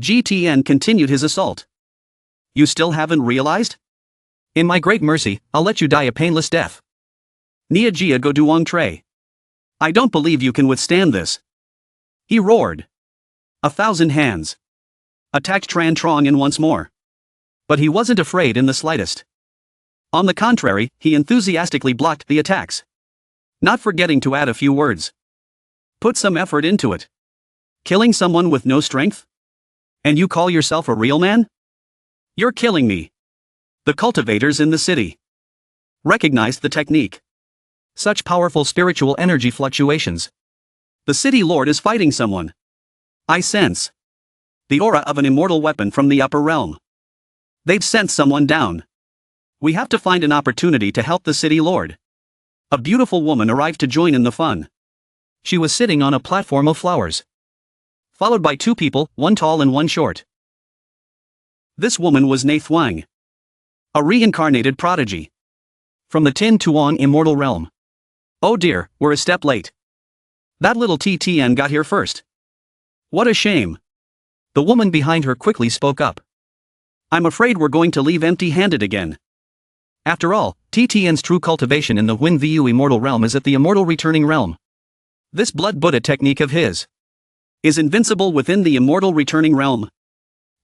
GTN continued his assault. You still haven't realized? In my great mercy, I'll let you die a painless death. Nia Jia Go Duong Tre. I don't believe you can withstand this. He roared. 1,000 hands attacked Tran Trong in once more. But he wasn't afraid in the slightest. On the contrary, he enthusiastically blocked the attacks, not forgetting to add a few words. Put some effort into it. Killing someone with no strength? And you call yourself a real man? You're killing me. The cultivators in the city recognized the technique. Such powerful spiritual energy fluctuations. The city lord is fighting someone. I sense the aura of an immortal weapon from the upper realm. They've sent someone down. We have to find an opportunity to help the city lord. A beautiful woman arrived to join in the fun. She was sitting on a platform of flowers, followed by two people, one tall and one short. This woman was Nei Thuang, a reincarnated prodigy from the Tin Tuan Immortal realm. Oh dear, we're a step late. That little TTN got here first. What a shame. The woman behind her quickly spoke up. I'm afraid we're going to leave empty-handed again. After all, TTN's true cultivation in the Win Vu Immortal realm is at the Immortal Returning realm. This Blood Buddha technique of his is invincible within the Immortal Returning realm,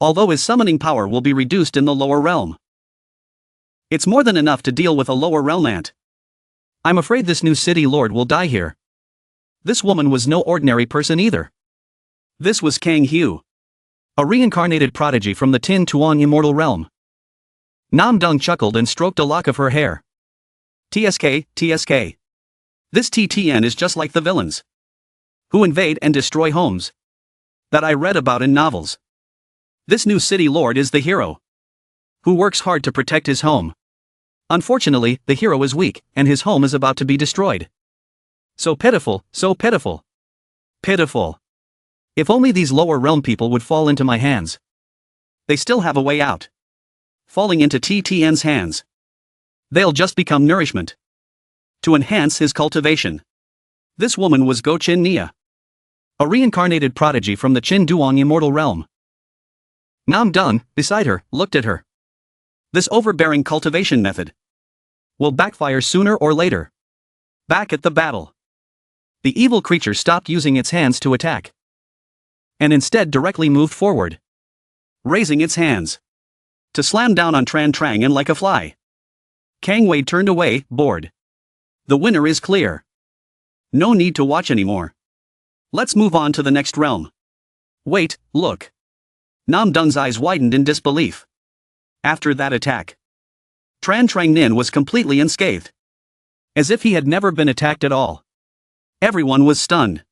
although his summoning power will be reduced in the lower realm. It's more than enough to deal with a lower realm ant. I'm afraid this new city lord will die here. This woman was no ordinary person either. This was Kang Hu, a reincarnated prodigy from the Tin Tuan Immortal realm. Nam Dung chuckled and stroked a lock of her hair. TSK, TSK. This TTN is just like the villains who invade and destroy homes that I read about in novels. This new city lord is the hero who works hard to protect his home. Unfortunately, the hero is weak, and his home is about to be destroyed. So pitiful, so pitiful. Pitiful. If only these lower realm people would fall into my hands. They still have a way out. Falling into TTN's hands, they'll just become nourishment to enhance his cultivation. This woman was Go Chin Nia, a reincarnated prodigy from the Chin Duong Immortal realm. Nam Dung, beside her, looked at her. This overbearing cultivation method will backfire sooner or later. Back at the battle, the evil creature stopped using its hands to attack, and instead directly moved forward, raising its hands to slam down on Tran Trang and like a fly. Kang Wei turned away, bored. The winner is clear. No need to watch anymore. Let's move on to the next realm. Wait, look. Nam Dung's eyes widened in disbelief. After that attack, Tran Trang Nin was completely unscathed, as if he had never been attacked at all. Everyone was stunned.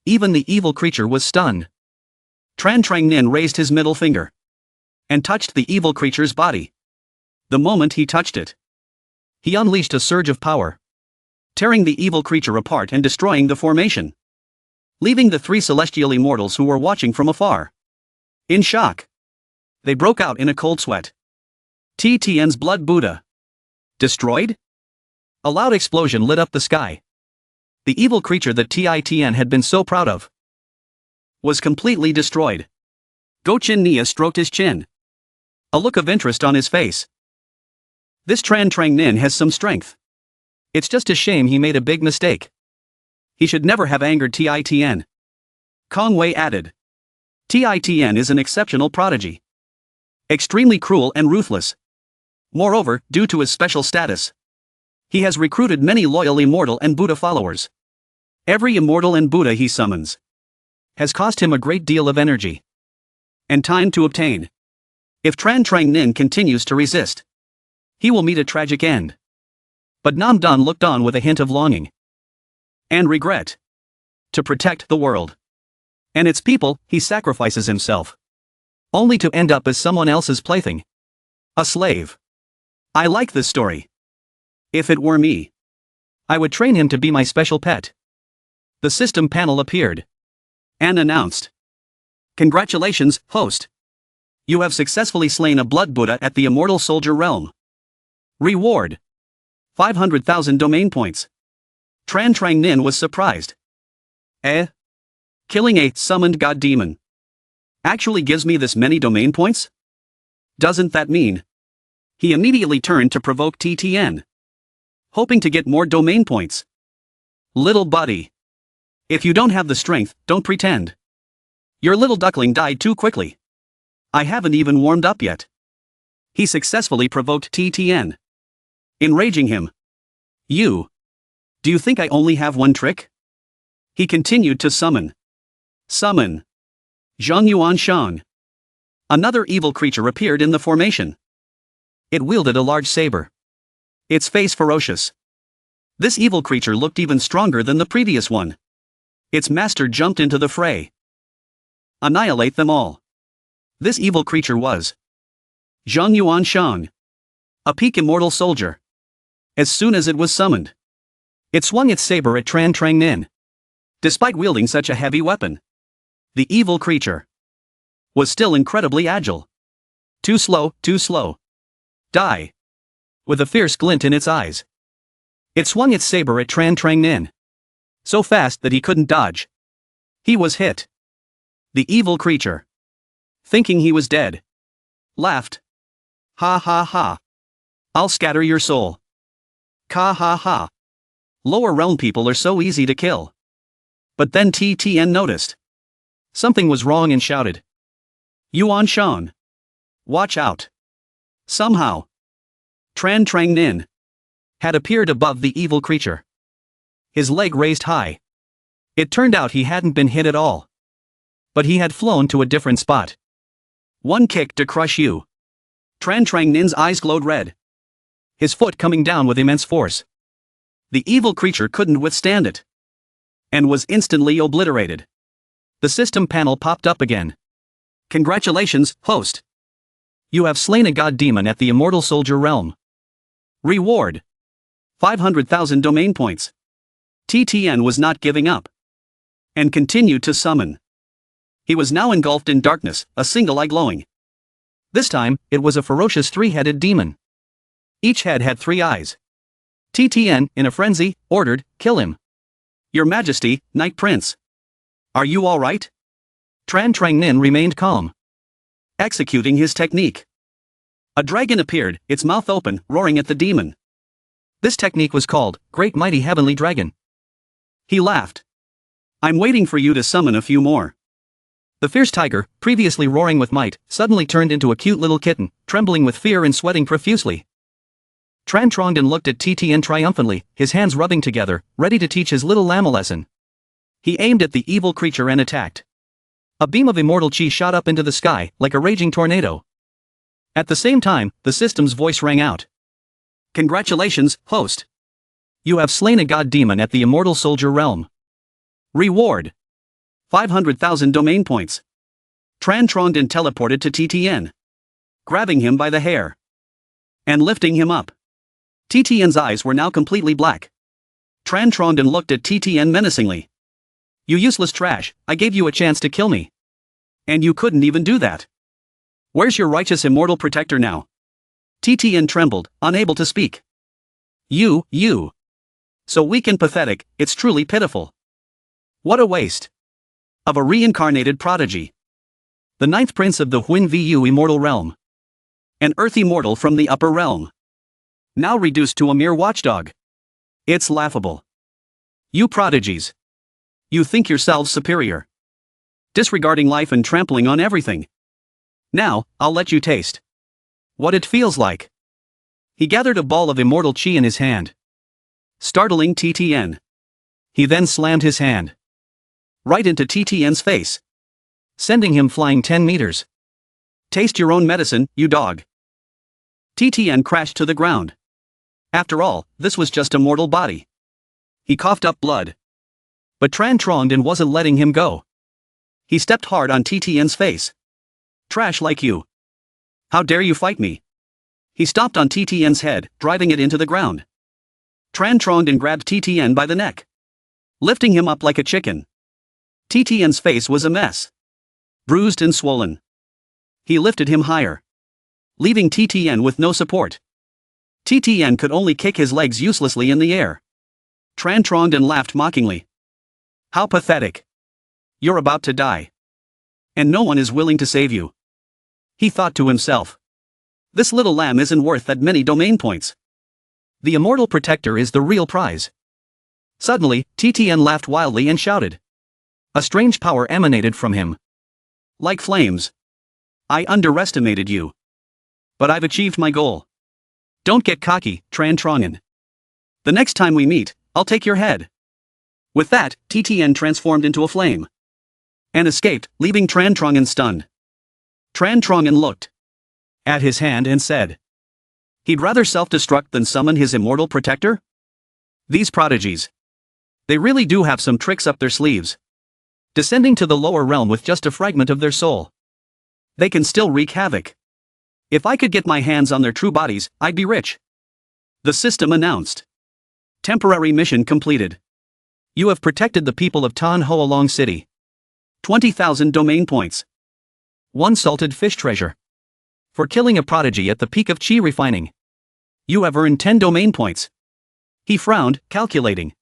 Even the evil creature was stunned. Tran Trang Nin raised his middle finger and touched the evil creature's body. The moment he touched it, he unleashed a surge of power, tearing the evil creature apart and destroying the formation, leaving the three celestial immortals who were watching from afar in shock. They broke out in a cold sweat. TTN's Blood Buddha destroyed? A loud explosion lit up the sky. The evil creature that TITN had been so proud of was completely destroyed. Gochin Nia stroked his chin, a look of interest on his face. This Tran Trang Nin has some strength. It's just a shame he made a big mistake. He should never have angered TITN. Kong Wei added. TITN is an exceptional prodigy. Extremely cruel and ruthless. Moreover, due to his special status, he has recruited many loyal Immortal and Buddha followers. Every Immortal and Buddha he summons has cost him a great deal of energy and time to obtain. If Tran Trang Nin continues to resist, he will meet a tragic end. But Nam Dun looked on with a hint of longing and regret. To protect the world and its people, he sacrifices himself, only to end up as someone else's plaything. A slave. I like this story. If it were me, I would train him to be my special pet. The system panel appeared and announced. Congratulations, host. You have successfully slain a Blood Buddha at the Immortal Soldier realm. Reward: 500,000 domain points. Tran Trang Nin was surprised. Killing a summoned god demon actually gives me this many domain points? Doesn't that mean? He immediately turned to provoke TTN, hoping to get more domain points. Little buddy, if you don't have the strength, don't pretend. Your little duckling died too quickly. I haven't even warmed up yet. He successfully provoked TTN, enraging him. Do you think I only have one trick? He continued to summon. Zhang Yuan Shang. Another evil creature appeared in the formation. It wielded a large saber, its face ferocious. This evil creature looked even stronger than the previous one. Its master jumped into the fray. Annihilate them all. This evil creature was Zhang Yuan Shang, a peak immortal soldier. As soon as it was summoned, it swung its saber at Tran Trang Nin. Despite wielding such a heavy weapon, the evil creature was still incredibly agile. Too slow. Die. With a fierce glint in its eyes, it swung its saber at Tran Trang Nin, so fast that he couldn't dodge. He was hit. The evil creature, thinking he was dead, laughed. Ha ha ha. I'll scatter your soul. Ka ha ha. Lower realm people are so easy to kill. But then TTN noticed something was wrong and shouted. Yuan Shan, watch out. Somehow, Tran Trang Nin had appeared above the evil creature, his leg raised high. It turned out he hadn't been hit at all, but he had flown to a different spot. One kick to crush you. Tran Trang Nin's eyes glowed red, his foot coming down with immense force. The evil creature couldn't withstand it and was instantly obliterated. The system panel popped up again. Congratulations, host. You have slain a god demon at the Immortal Soldier realm. Reward: 500,000 domain points. TTN was not giving up and continued to summon. He was now engulfed in darkness, a single eye glowing. This time, it was a ferocious three-headed demon. Each head had 3 eyes. TTN, in a frenzy, ordered, "Kill him. Your Majesty, Night Prince. Are you all right?" Tran Trang Nin remained calm, executing his technique. A dragon appeared, its mouth open, roaring at the demon. This technique was called Great Mighty Heavenly Dragon. He laughed. I'm waiting for you to summon a few more. The fierce tiger, previously roaring with might, suddenly turned into a cute little kitten, trembling with fear and sweating profusely. Tran Trongdan looked at TTN triumphantly, his hands rubbing together, ready to teach his little lamb a lesson. He aimed at the evil creature and attacked. A beam of immortal chi shot up into the sky, like a raging tornado. At the same time, the system's voice rang out. Congratulations, host. You have slain a god demon at the immortal soldier realm. Reward: 500,000 domain points. Tran Trongdan teleported to TTN, grabbing him by the hair and lifting him up. TTN's eyes were now completely black. Tran Trongdan looked at TTN menacingly. You useless trash, I gave you a chance to kill me. And you couldn't even do that. Where's your righteous immortal protector now? TTN trembled, unable to speak. You. So weak and pathetic, it's truly pitiful. What a waste. Of a reincarnated prodigy. The 9th prince of the Huin Vu immortal realm. An earth immortal from the upper realm. Now reduced to a mere watchdog. It's laughable. You prodigies. You think yourselves superior. Disregarding life and trampling on everything. Now, I'll let you taste what it feels like. He gathered a ball of immortal chi in his hand, startling TTN. He then slammed his hand right into TTN's face, sending him flying 10 meters. Taste your own medicine, you dog. TTN crashed to the ground. After all, this was just a mortal body. He coughed up blood. But Tran Trongdan wasn't letting him go. He stepped hard on TTN's face. Trash like you. How dare you fight me? He stomped on TTN's head, driving it into the ground. Tran Trongdan grabbed TTN by the neck, lifting him up like a chicken. TTN's face was a mess, bruised and swollen. He lifted him higher, leaving TTN with no support. TTN could only kick his legs uselessly in the air. Tran Trongdan laughed mockingly. How pathetic. You're about to die. And no one is willing to save you. He thought to himself. This little lamb isn't worth that many domain points. The immortal protector is the real prize. Suddenly, TTN laughed wildly and shouted. A strange power emanated from him. Like flames. I underestimated you. But I've achieved my goal. Don't get cocky, Tran Trongdan. The next time we meet, I'll take your head. With that, TTN transformed into a flame and escaped, leaving Tran Trongdan stunned. Tran Trongdan looked at his hand and said, he'd rather self-destruct than summon his immortal protector? These prodigies. They really do have some tricks up their sleeves. Descending to the lower realm with just a fragment of their soul. They can still wreak havoc. If I could get my hands on their true bodies, I'd be rich. The system announced. Temporary mission completed. You have protected the people of Tan Ho Long City. 20,000 domain points. 1 salted fish treasure. For killing a prodigy at the peak of chi refining. You have earned 10 domain points. He frowned, calculating.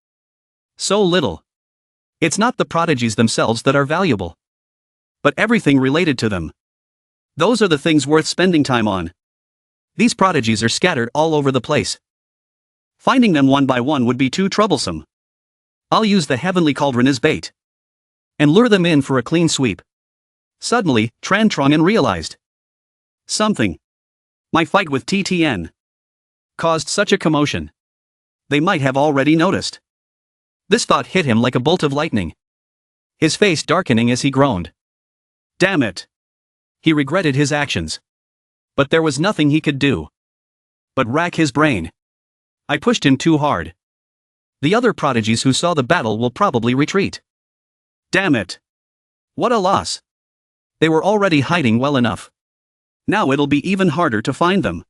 So little. It's not the prodigies themselves that are valuable, but everything related to them. Those are the things worth spending time on. These prodigies are scattered all over the place. Finding them one by one would be too troublesome. I'll use the heavenly cauldron as bait and lure them in for a clean sweep. Suddenly, Tran Trongdan realized something. My fight with TTN caused such a commotion. They might have already noticed. This thought hit him like a bolt of lightning, his face darkening as he groaned. Damn it. He regretted his actions. But there was nothing he could do but rack his brain. I pushed him too hard. The other prodigies who saw the battle will probably retreat. Damn it. What a loss. They were already hiding well enough. Now it'll be even harder to find them.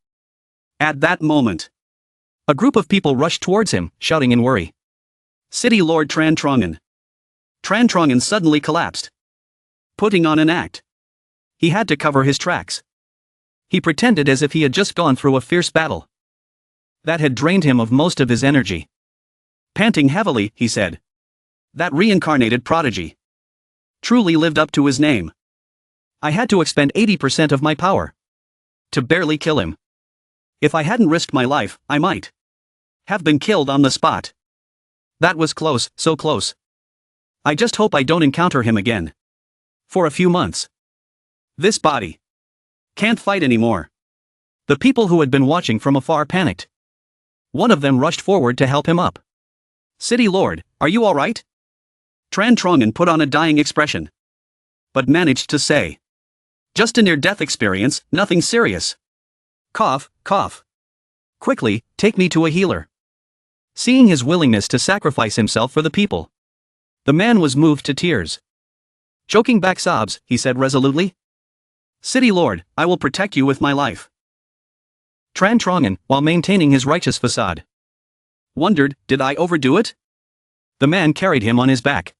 At that moment, a group of people rushed towards him, shouting in worry. City Lord Tran Trongdan. Tran Trongdan suddenly collapsed, putting on an act. He had to cover his tracks. He pretended as if he had just gone through a fierce battle that had drained him of most of his energy. Panting heavily, he said. That reincarnated prodigy truly lived up to his name. I had to expend 80% of my power to barely kill him. If I hadn't risked my life, I might have been killed on the spot. That was close, so close. I just hope I don't encounter him again. For a few months. This body can't fight anymore. The people who had been watching from afar panicked. One of them rushed forward to help him up. City Lord, are you all right? Tran Trongen put on a dying expression. But managed to say. Just a near-death experience, nothing serious. Cough, cough. Quickly, take me to a healer. Seeing his willingness to sacrifice himself for the people, the man was moved to tears. Choking back sobs, he said resolutely. City Lord, I will protect you with my life. Tran Trongen, while maintaining his righteous facade, wondered, did I overdo it? The man carried him on his back.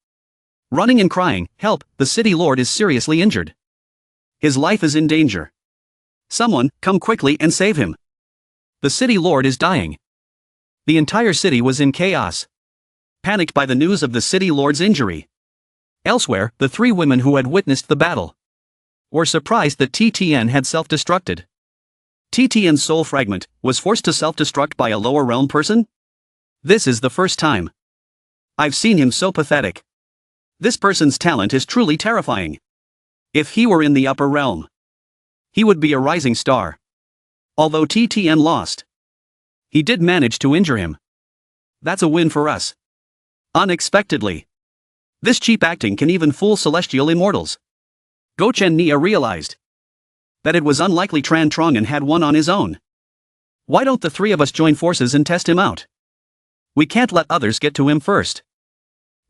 Running and crying, help, the City Lord is seriously injured. His life is in danger. Someone, come quickly and save him. The City Lord is dying. The entire city was in chaos. Panicked by the news of the City Lord's injury. Elsewhere, the three women who had witnessed the battle were surprised that TTN had self-destructed. TTN's soul fragment was forced to self-destruct by a lower realm person? This is the first time I've seen him so pathetic. This person's talent is truly terrifying. If he were in the upper realm, he would be a rising star. Although TTN lost, he did manage to injure him. That's a win for us. Unexpectedly. This cheap acting can even fool celestial immortals. Gochen Nia realized that it was unlikely Tran Trongen had won on his own. Why don't the three of us join forces and test him out? We can't let others get to him first.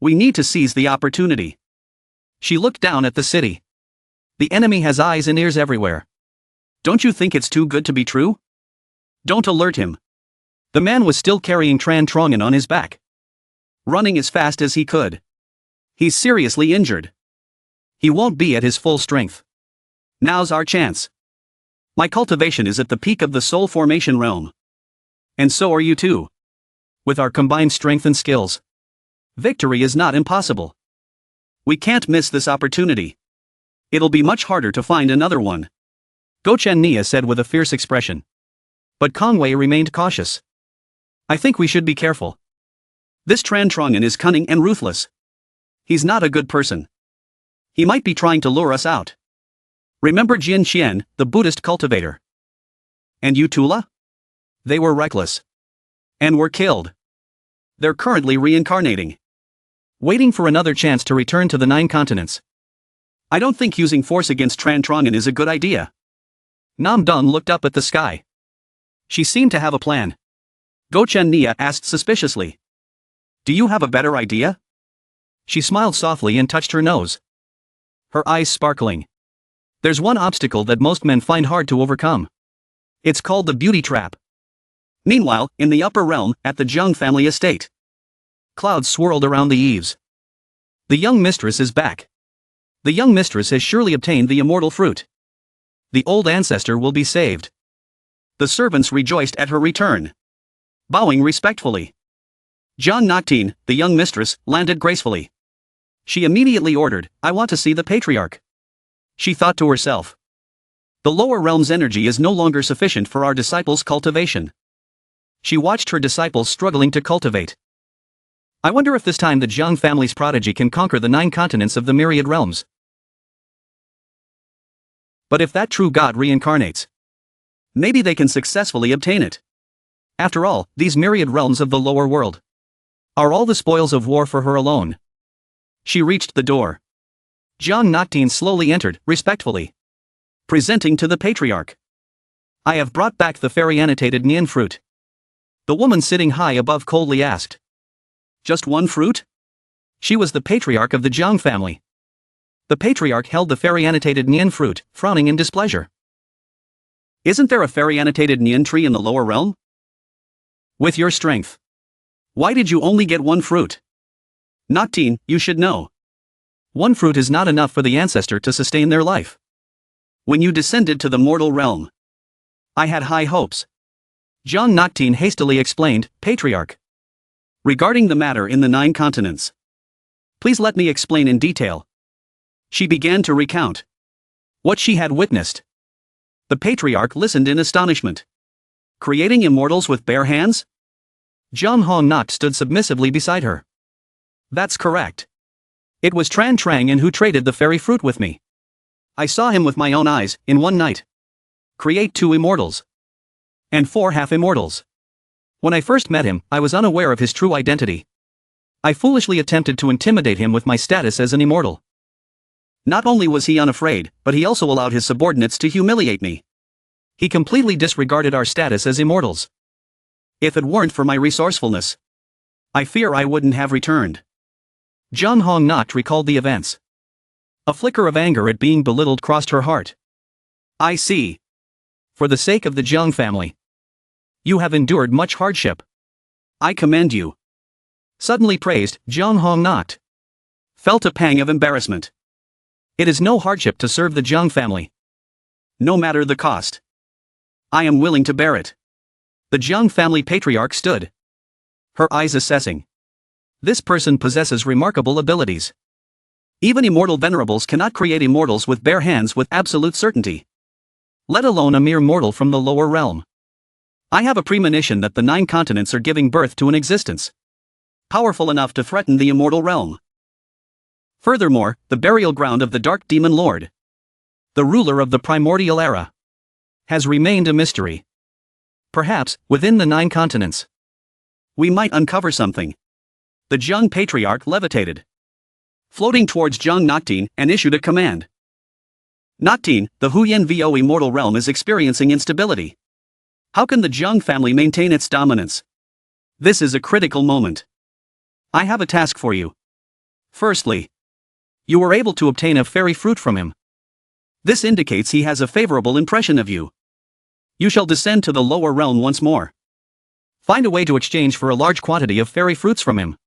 We need to seize the opportunity. She looked down at the city. The enemy has eyes and ears everywhere. Don't you think it's too good to be true? Don't alert him. The man was still carrying Tran Trongen on his back, running as fast as he could. He's seriously injured. He won't be at his full strength. Now's our chance. My cultivation is at the peak of the soul formation realm. And so are you too. With our combined strength and skills, victory is not impossible. We can't miss this opportunity. It'll be much harder to find another one. Gochen Nia said with a fierce expression. But Kongwei remained cautious. I think we should be careful. This Tran Trongen is cunning and ruthless. He's not a good person. He might be trying to lure us out. Remember Jin Qian, the Buddhist cultivator? And you Tula? They were reckless. And were killed. They're currently reincarnating. Waiting for another chance to return to the 9 continents. I don't think using force against Tran Trongen is a good idea. Nam Dong looked up at the sky. She seemed to have a plan. Gochen Nia asked suspiciously. Do you have a better idea? She smiled softly and touched her nose. Her eyes sparkling. There's one obstacle that most men find hard to overcome. It's called the beauty trap. Meanwhile, in the upper realm, at the Zheng family estate, clouds swirled around the eaves. The young mistress is back. The young mistress has surely obtained the immortal fruit. The old ancestor will be saved. The servants rejoiced at her return, bowing respectfully. John Noctine, the young mistress, landed gracefully. She immediately ordered, I want to see the patriarch. She thought to herself. The lower realm's energy is no longer sufficient for our disciples' cultivation. She watched her disciples struggling to cultivate. I wonder if this time the Zhang family's prodigy can conquer the 9 continents of the myriad realms. But if that true god reincarnates, maybe they can successfully obtain it. After all, these myriad realms of the lower world are all the spoils of war for her alone. She reached the door. Zhang Noctine slowly entered, respectfully, presenting to the patriarch. I have brought back the fairy annotated Nian fruit. The woman sitting high above coldly asked. Just one fruit? She was the patriarch of the Zhang family. The patriarch held the fairy annotated Nian fruit, frowning in displeasure. Isn't there a fairy annotated Nian tree in the lower realm? With your strength, why did you only get one fruit? Noctine, you should know. One fruit is not enough for the ancestor to sustain their life. When you descended to the mortal realm, I had high hopes. Zhang Noctine hastily explained, Patriarch. Regarding the matter in the 9 continents, please let me explain in detail. She began to recount what she had witnessed. The patriarch listened in astonishment. Creating immortals with bare hands? Jiang Hongnot stood submissively beside her. That's correct. It was Tran Trang who traded the fairy fruit with me. I saw him with my own eyes, in one night. Create 2 immortals. And 4 half-immortals. When I first met him, I was unaware of his true identity. I foolishly attempted to intimidate him with my status as an immortal. Not only was he unafraid, but he also allowed his subordinates to humiliate me. He completely disregarded our status as immortals. If it weren't for my resourcefulness, I fear I wouldn't have returned. Jiang Hongnot recalled the events. A flicker of anger at being belittled crossed her heart. I see. For the sake of the Jiang family, you have endured much hardship. I commend you. Suddenly praised, Jiang Hongnot felt a pang of embarrassment. It is no hardship to serve the Jiang family. No matter the cost. I am willing to bear it. The Jiang family patriarch stood, her eyes assessing. This person possesses remarkable abilities. Even immortal venerables cannot create immortals with bare hands with absolute certainty. Let alone a mere mortal from the lower realm. I have a premonition that the 9 continents are giving birth to an existence powerful enough to threaten the immortal realm. Furthermore, the burial ground of the Dark Demon Lord, the ruler of the primordial era, has remained a mystery. Perhaps, within the 9 continents, we might uncover something. The Jiang patriarch levitated, floating towards Jiang Noctine, and issued a command. Noctine, the Huyen Vo immortal realm is experiencing instability. How can the Jiang family maintain its dominance? This is a critical moment. I have a task for you. Firstly, you were able to obtain a fairy fruit from him. This indicates he has a favorable impression of you. You shall descend to the lower realm once more. Find a way to exchange for a large quantity of fairy fruits from him.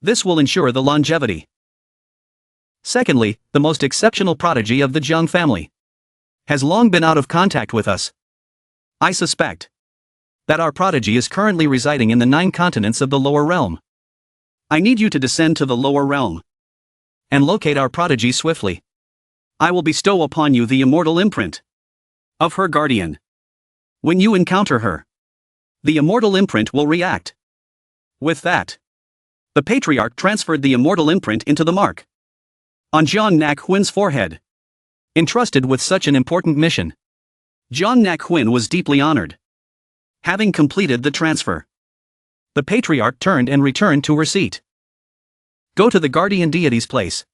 This will ensure the longevity. Secondly, the most exceptional prodigy of the Jiang family has long been out of contact with us. I suspect that our prodigy is currently residing in the 9 continents of the lower realm. I need you to descend to the lower realm and locate our prodigy swiftly. I will bestow upon you the immortal imprint of her guardian. When you encounter her, the immortal imprint will react. With that, the patriarch transferred the immortal imprint into the mark on Jiang Nak Huin's forehead. Entrusted with such an important mission, Jiang Nak Huin was deeply honored. Having completed the transfer, the patriarch turned and returned to her seat. Go to the guardian deity's place.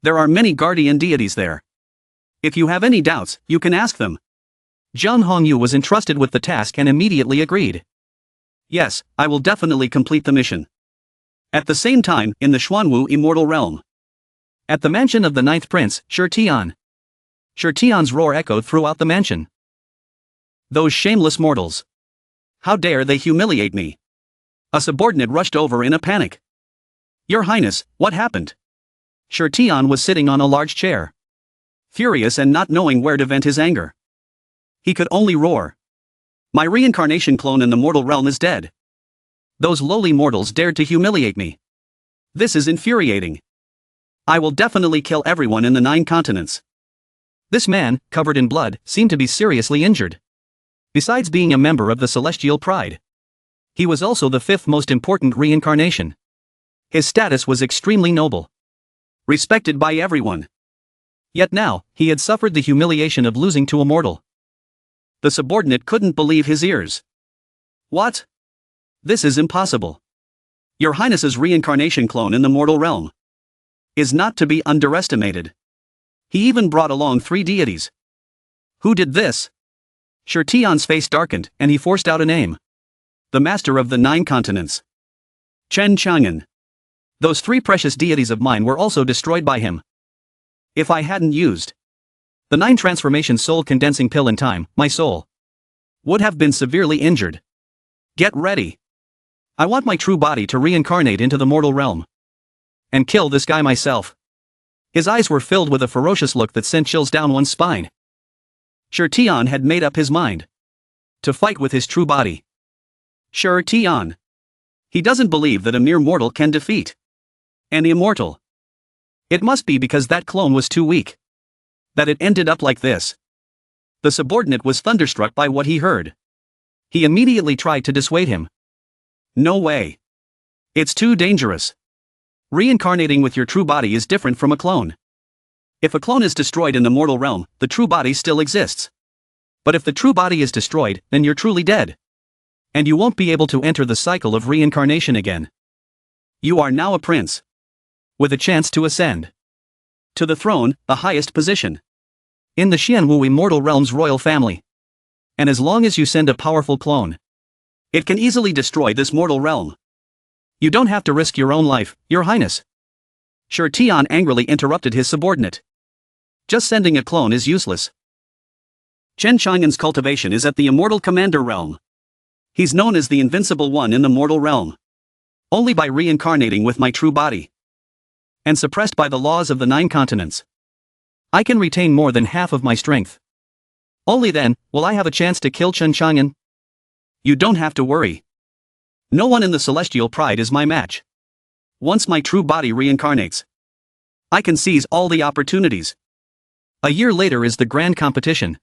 There are many guardian deities there. If you have any doubts, you can ask them. Jiang Hongyu was entrusted with the task and immediately agreed. Yes, I will definitely complete the mission. At the same time, in the Xuanwu immortal realm, at the mansion of the 9th prince, Shi Tian, Shi Tian's roar echoed throughout the mansion. Those shameless mortals! How dare they humiliate me! A subordinate rushed over in a panic. Your Highness, what happened? Shi Tian was sitting on a large chair, furious and not knowing where to vent his anger. He could only roar. My reincarnation clone in the mortal realm is dead. Those lowly mortals dared to humiliate me. This is infuriating. I will definitely kill everyone in the 9 continents. This man, covered in blood, seemed to be seriously injured. Besides being a member of the Celestial Pride, he was also the 5th most important reincarnation. His status was extremely noble, respected by everyone. Yet now, he had suffered the humiliation of losing to a mortal. The subordinate couldn't believe his ears. What? This is impossible. Your Highness's reincarnation clone in the mortal realm is not to be underestimated. He even brought along 3 deities. Who did this? Shi Tian's face darkened, and he forced out a name. The master of the 9 continents. Chen Chang'an. Those 3 precious deities of mine were also destroyed by him. If I hadn't used the 9 transformation soul condensing pill in time, my soul would have been severely injured. Get ready. I want my true body to reincarnate into the mortal realm and kill this guy myself. His eyes were filled with a ferocious look that sent chills down one's spine. Shi Tian had made up his mind to fight with his true body. Shi Tian. He doesn't believe that a mere mortal can defeat an immortal. It must be because that clone was too weak that it ended up like this. The subordinate was thunderstruck by what he heard. He immediately tried to dissuade him. No way. It's too dangerous. Reincarnating with your true body is different from a clone. If a clone is destroyed in the mortal realm, the true body still exists. But if the true body is destroyed, then you're truly dead. And you won't be able to enter the cycle of reincarnation again. You are now a prince. With a chance to ascend to the throne, the highest position in the Xianwu immortal realm's royal family. And as long as you send a powerful clone, it can easily destroy this mortal realm. You don't have to risk your own life, Your Highness. Shi Tian angrily interrupted his subordinate. Just sending a clone is useless. Chen Chang'an's cultivation is at the immortal commander realm. He's known as the Invincible One in the mortal realm. Only by reincarnating with my true body. And suppressed by the laws of the 9 continents, I can retain more than half of my strength. Only then will I have a chance to kill Chen Chang'an. You don't have to worry. No one in the celestial pride is my match. Once my true body reincarnates, I can seize all the opportunities. A year later is the grand competition.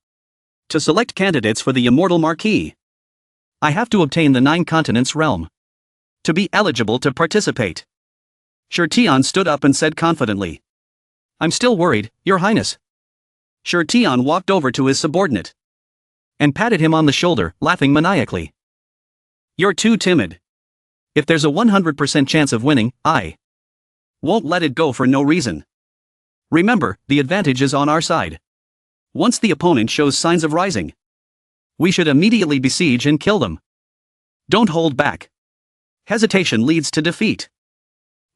To select candidates for the immortal marquee, I have to obtain the 9 continents realm to be eligible to participate. Shi Tian stood up and said confidently, I'm still worried, Your Highness. Shi Tian walked over to his subordinate and patted him on the shoulder, laughing maniacally. You're too timid. If there's a 100% chance of winning, I won't let it go for no reason. Remember, the advantage is on our side. Once the opponent shows signs of rising, we should immediately besiege and kill them. Don't hold back. Hesitation leads to defeat.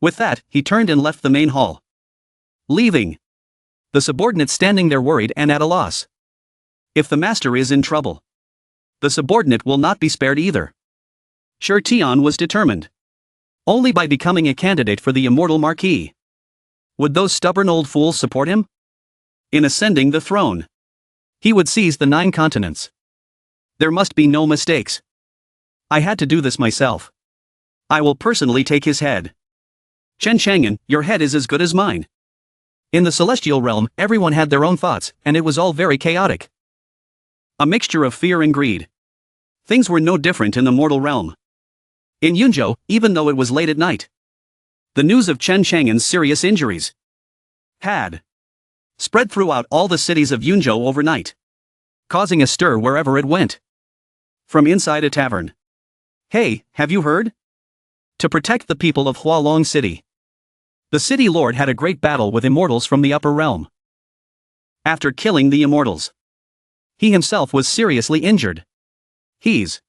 With that, he turned and left the main hall, leaving the subordinates standing there worried and at a loss. If the master is in trouble, the subordinate will not be spared either. Shi Tian was determined. Only by becoming a candidate for the immortal marquee would those stubborn old fools support him. In ascending the throne, he would seize the 9 continents. There must be no mistakes. I had to do this myself. I will personally take his head. Chen Chang'an, your head is as good as mine. In the celestial realm, everyone had their own thoughts, and it was all very chaotic. A mixture of fear and greed. Things were no different in the mortal realm. In Yunzhou, even though it was late at night, the news of Chen Chang'an's serious injuries had spread throughout all the cities of Yunzhou overnight, causing a stir wherever it went. From inside a tavern. Hey, have you heard? To protect the people of Hualong City, the city lord had a great battle with immortals from the upper realm. After killing the immortals, he himself was seriously injured. He's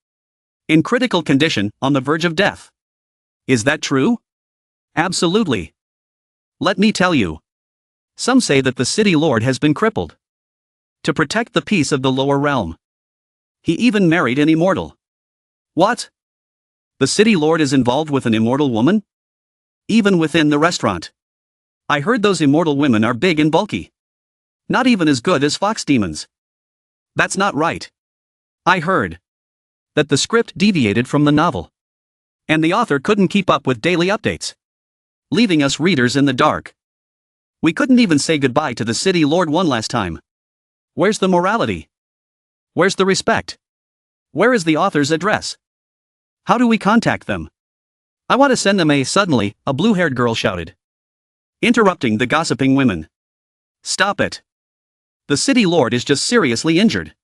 in critical condition, on the verge of death. Is that true? Absolutely. Let me tell you. Some say that the city lord has been crippled. To protect the peace of the lower realm, he even married an immortal. What? The city lord is involved with an immortal woman? Even within the restaurant. I heard those immortal women are big and bulky. Not even as good as fox demons. That's not right. I heard that the script deviated from the novel, and the author couldn't keep up with daily updates, leaving us readers in the dark. We couldn't even say goodbye to the city lord one last time. Where's the morality? Where's the respect? Where is the author's address? How do we contact them? I want to send them suddenly, a blue-haired girl shouted, interrupting the gossiping women. Stop it. The city lord is just seriously injured.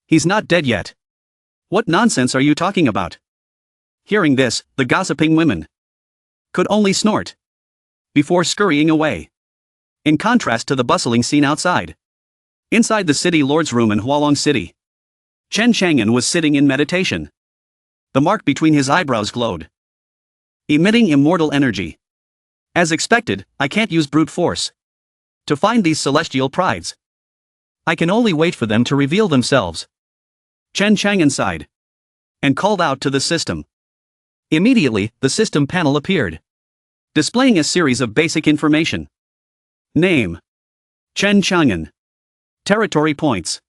He's not dead yet. What nonsense are you talking about? Hearing this, the gossiping women could only snort before scurrying away. In contrast to the bustling scene outside, inside the city lord's room in Hualong City, Chen Chang'an was sitting in meditation. The mark between his eyebrows glowed, emitting immortal energy. As expected, I can't use brute force to find these celestial prides. I can only wait for them to reveal themselves. Chen Chang'an sighed and called out to the system. Immediately, the system panel appeared, displaying a series of basic information. Name: Chen Chang'an. Territory points: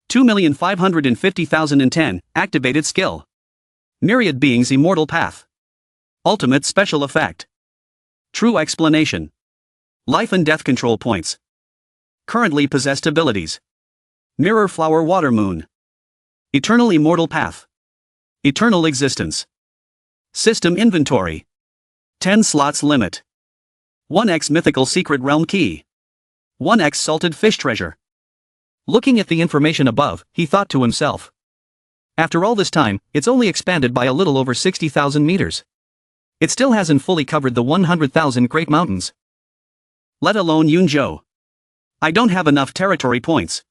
2,550,010. Activated skill: Myriad Beings Immortal Path. Ultimate special effect: True explanation. Life and death control points. Currently possessed abilities: Mirror Flower Water Moon. Eternal Immortal Path. Eternal Existence. System inventory. 10 slots limit. 1x mythical secret realm key. 1x salted fish treasure. Looking at the information above, he thought to himself. After all this time, it's only expanded by a little over 60,000 meters. It still hasn't fully covered the 100,000 Great Mountains. Let alone Yunzhou. I don't have enough territory points.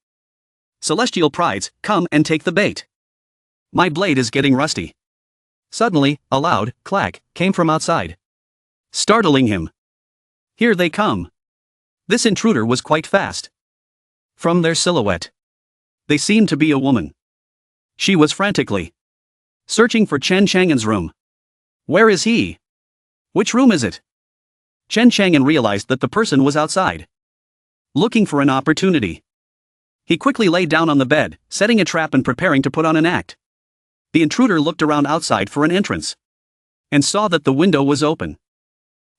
Celestial prides, come and take the bait. My blade is getting rusty. Suddenly, a loud clack came from outside, startling him. Here they come. This intruder was quite fast. From their silhouette, they seemed to be a woman. She was frantically searching for Chen Chang'an's room. Where is he? Which room is it? Chen Chang'an realized that the person was outside, looking for an opportunity. He quickly lay down on the bed, setting a trap and preparing to put on an act. The intruder looked around outside for an entrance and saw that the window was open.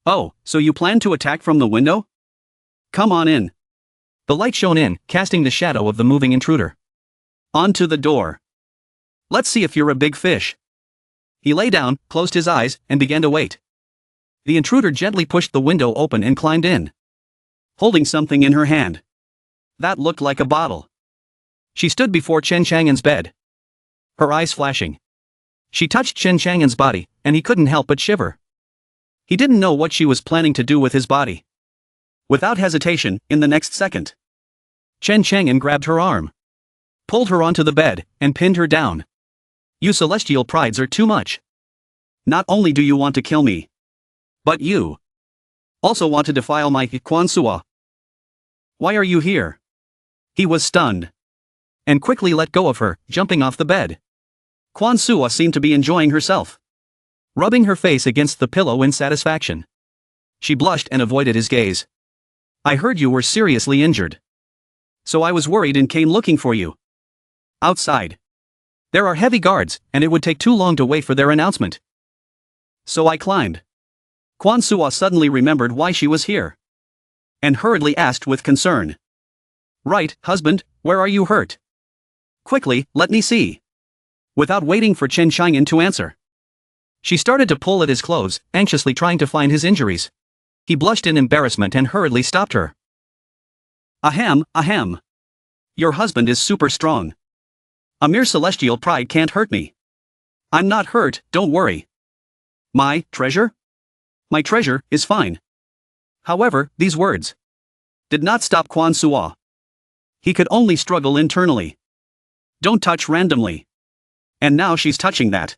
Oh, so you plan to attack from the window? Come on in. The light shone in, casting the shadow of the moving intruder onto the door. Let's see if you're a big fish. He lay down, closed his eyes, and began to wait. The intruder gently pushed the window open and climbed in, holding something in her hand that looked like a bottle. She stood before Chen Chang'an's bed, her eyes flashing. She touched Chen Chang'an's body, and he couldn't help but shiver. He didn't know what she was planning to do with his body. Without hesitation, in the next second, Chen Chang'an grabbed her arm, pulled her onto the bed, and pinned her down. You celestial prides are too much. Not only do you want to kill me, but you also want to defile my Quan Sua. Why are you here? He was stunned and quickly let go of her, jumping off the bed. Quan Sua seemed to be enjoying herself, rubbing her face against the pillow in satisfaction. She blushed and avoided his gaze. I heard you were seriously injured, so I was worried and came looking for you. Outside, there are heavy guards, and it would take too long to wait for their announcement. So I climbed. Quan Sua suddenly remembered why she was here, and hurriedly asked with concern. Right, husband, where are you hurt? Quickly, let me see. Without waiting for Chen Chang'an to answer, she started to pull at his clothes, anxiously trying to find his injuries. He blushed in embarrassment and hurriedly stopped her. Ahem, ahem. Your husband is super strong. A mere celestial pride can't hurt me. I'm not hurt, don't worry. My treasure? My treasure is fine. However, these words did not stop Quan Sua. He could only struggle internally. Don't touch randomly. And now she's touching that.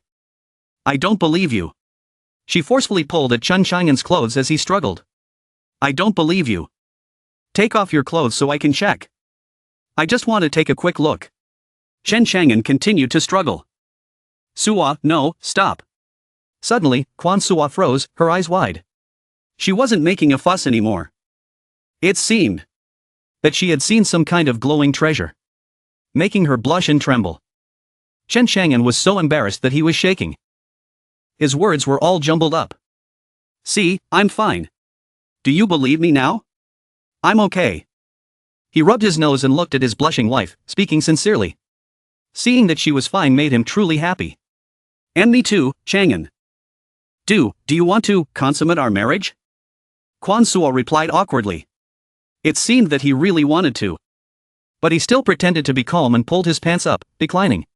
I don't believe you. She forcefully pulled at Chen Chang'an's clothes as he struggled. I don't believe you. Take off your clothes so I can check. I just want to take a quick look. Chen Chang'an continued to struggle. Sua, no, stop. Suddenly, Quan Sua froze, her eyes wide. She wasn't making a fuss anymore. It seemed that she had seen some kind of glowing treasure, making her blush and tremble. Chen Chang'an was so embarrassed that he was shaking. His words were all jumbled up. See, I'm fine. Do you believe me now? I'm okay. He rubbed his nose and looked at his blushing wife, speaking sincerely. Seeing that she was fine made him truly happy. And me too, Chang'an. Do you want to consummate our marriage? Quan Sua replied awkwardly. It seemed that he really wanted to, but he still pretended to be calm and pulled his pants up, declining.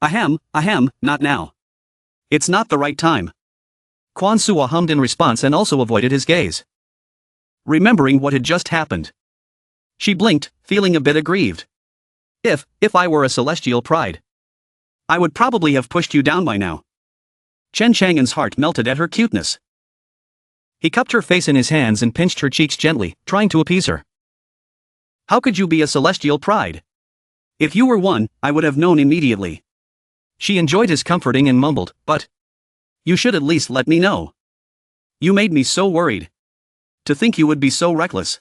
Ahem, not now. It's not the right time. Quan Sua hummed in response and also avoided his gaze, remembering what had just happened. She blinked, feeling a bit aggrieved. If I were a celestial pride, I would probably have pushed you down by now. Chen Chang'an's heart melted at her cuteness. He cupped her face in his hands and pinched her cheeks gently, trying to appease her. How could you be a celestial pride? If you were one, I would have known immediately. She enjoyed his comforting and mumbled, but you should at least let me know. You made me so worried. To think you would be so reckless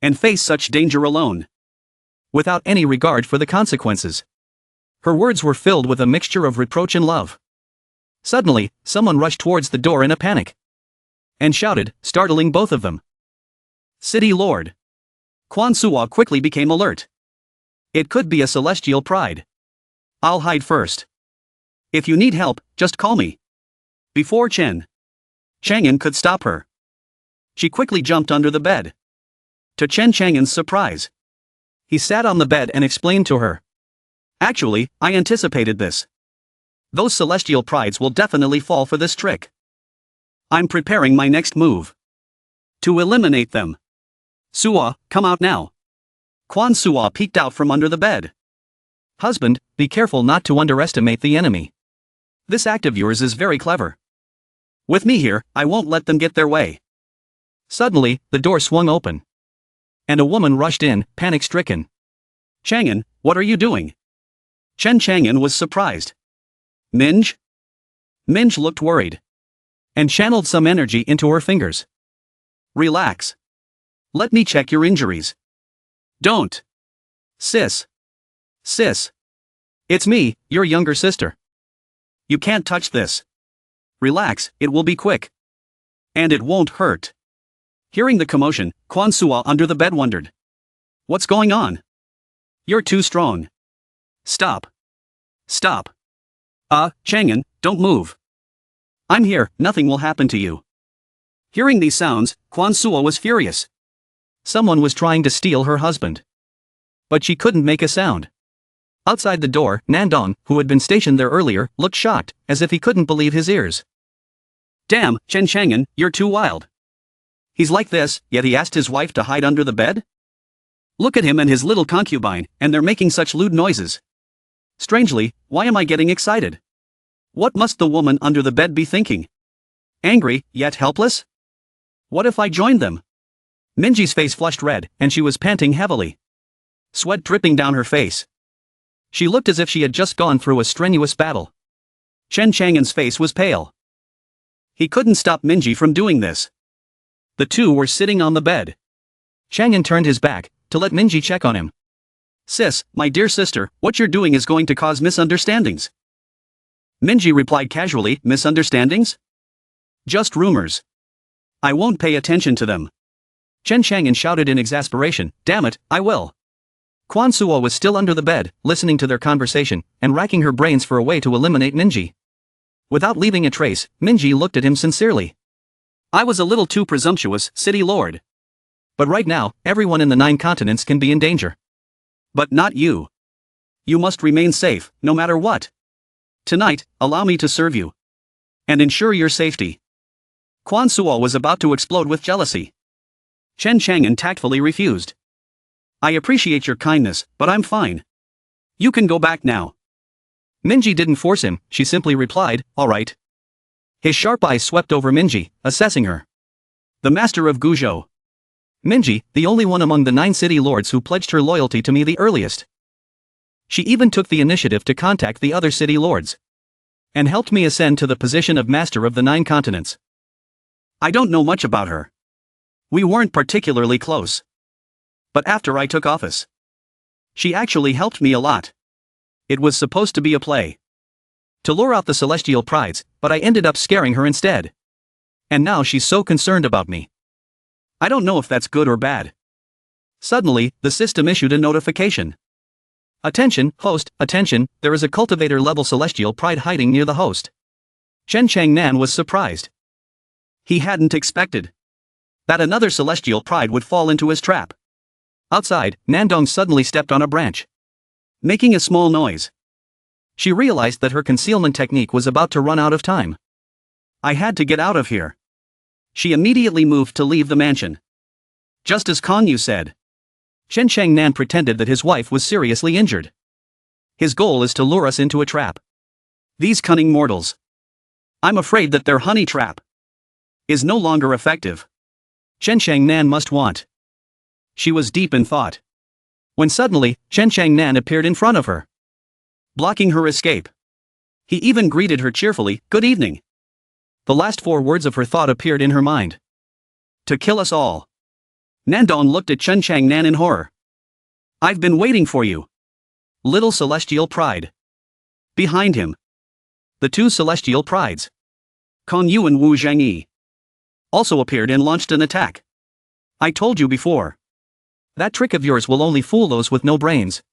and face such danger alone, without any regard for the consequences. Her words were filled with a mixture of reproach and love. Suddenly, someone rushed towards the door in a panic and shouted, startling both of them. City Lord. Quan Sua quickly became alert. It could be a celestial pride. I'll hide first. If you need help, just call me. Before Chang'an could stop her, she quickly jumped under the bed. To Chen Chang'an's surprise, he sat on the bed and explained to her. Actually, I anticipated this. Those celestial prides will definitely fall for this trick. I'm preparing my next move. To eliminate them. Suo, come out now. Quan Suo peeked out from under the bed. Husband, be careful not to underestimate the enemy. This act of yours is very clever. With me here, I won't let them get their way. Suddenly, the door swung open. And a woman rushed in, panic-stricken. Chang'an, what are you doing? Chen Chang'an was surprised. Minj? Minj looked worried. And channeled some energy into her fingers. Relax. Let me check your injuries. Don't. Sis. It's me, your younger sister. You can't touch this. Relax, it will be quick. And it won't hurt. Hearing the commotion, Quan Suo under the bed wondered. What's going on? You're too strong. Stop. Chang'an, don't move. I'm here, nothing will happen to you. Hearing these sounds, Quan Suo was furious. Someone was trying to steal her husband. But she couldn't make a sound. Outside the door, Nandong, who had been stationed there earlier, looked shocked, as if he couldn't believe his ears. Damn, Chen Chang'an, you're too wild. He's like this, yet he asked his wife to hide under the bed? Look at him and his little concubine, and they're making such lewd noises. Strangely, why am I getting excited? What must the woman under the bed be thinking? Angry, yet helpless? What if I joined them? Minji's face flushed red, and she was panting heavily. Sweat dripping down her face. She looked as if she had just gone through a strenuous battle. Chen Chang'an's face was pale. He couldn't stop Minji from doing this. The two were sitting on the bed. Chang'an turned his back, to let Minji check on him. Sis, my dear sister, what you're doing is going to cause misunderstandings. Minji replied casually, misunderstandings? Just rumors. I won't pay attention to them. Chen Chang'an shouted in exasperation, damn it, I will. Quan Suo was still under the bed, listening to their conversation, and racking her brains for a way to eliminate Minji. Without leaving a trace, Minji looked at him sincerely. I was a little too presumptuous, city lord. But right now, everyone in the 9 continents can be in danger. But not you. You must remain safe, no matter what. Tonight, allow me to serve you. And ensure your safety. Quan Suo was about to explode with jealousy. Chen Chang'an tactfully refused. I appreciate your kindness, but I'm fine. You can go back now. Minji didn't force him, she simply replied, all right. His sharp eyes swept over Minji, assessing her. The master of Guzhou. Minji, the only one among the 9 city lords who pledged her loyalty to me the earliest. She even took the initiative to contact the other city lords. And helped me ascend to the position of master of the 9 continents. I don't know much about her. We weren't particularly close. But after I took office, she actually helped me a lot. It was supposed to be a play. To lure out the celestial prides, but I ended up scaring her instead. And now she's so concerned about me. I don't know if that's good or bad. Suddenly, the system issued a notification. Attention, host, attention, there is a cultivator-level celestial pride hiding near the host. Chen Chang'an was surprised. He hadn't expected that another celestial pride would fall into his trap. Outside, Nandong suddenly stepped on a branch, making a small noise. She realized that her concealment technique was about to run out of time. I had to get out of here. She immediately moved to leave the mansion. Just as Kong Yu said. Chen Chang'an pretended that his wife was seriously injured. His goal is to lure us into a trap. These cunning mortals. I'm afraid that their honey trap is no longer effective. Chen Chang'an must want. She was deep in thought. When suddenly, Chen Chang'an appeared in front of her, blocking her escape. He even greeted her cheerfully, good evening. The last 4 words of her thought appeared in her mind. To kill us all. Nandong looked at Chen Chang'an in horror. I've been waiting for you. Little celestial pride. Behind him, the 2 celestial prides, Kong Yu and Wu Zhangyi, also appeared and launched an attack. I told you before. That trick of yours will only fool those with no brains.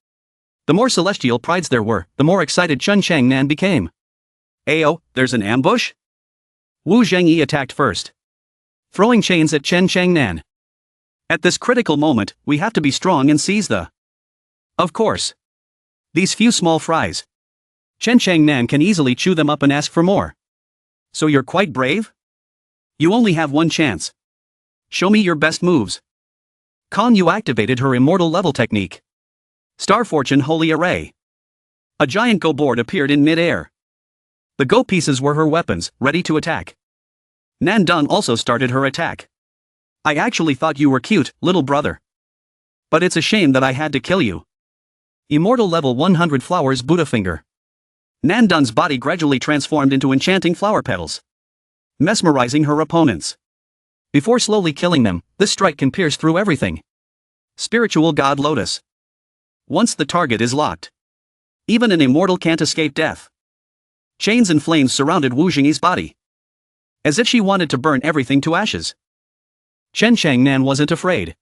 The more celestial prides there were, the more excited Chen Chang'an became. Ayo, there's an ambush? Wu Zhengyi attacked first, throwing chains at Chen Changnan. At this critical moment, we have to be strong and seize the. Of course. These few small fries. Chen Changnan can easily chew them up and ask for more. So you're quite brave? You only have one chance. Show me your best moves. Kong Yu activated her immortal level technique. Star Fortune Holy Array. A giant go board appeared in mid-air. The go pieces were her weapons, ready to attack. Nandong also started her attack. I actually thought you were cute, little brother. But it's a shame that I had to kill you. Immortal level 100 flowers Buddha finger. Nandong's body gradually transformed into enchanting flower petals, mesmerizing her opponents. Before slowly killing them, this strike can pierce through everything. Spiritual God Lotus. Once the target is locked, even an immortal can't escape death. Chains and flames surrounded Wu Jingyi's body, as if she wanted to burn everything to ashes. Chen Changnan wasn't afraid.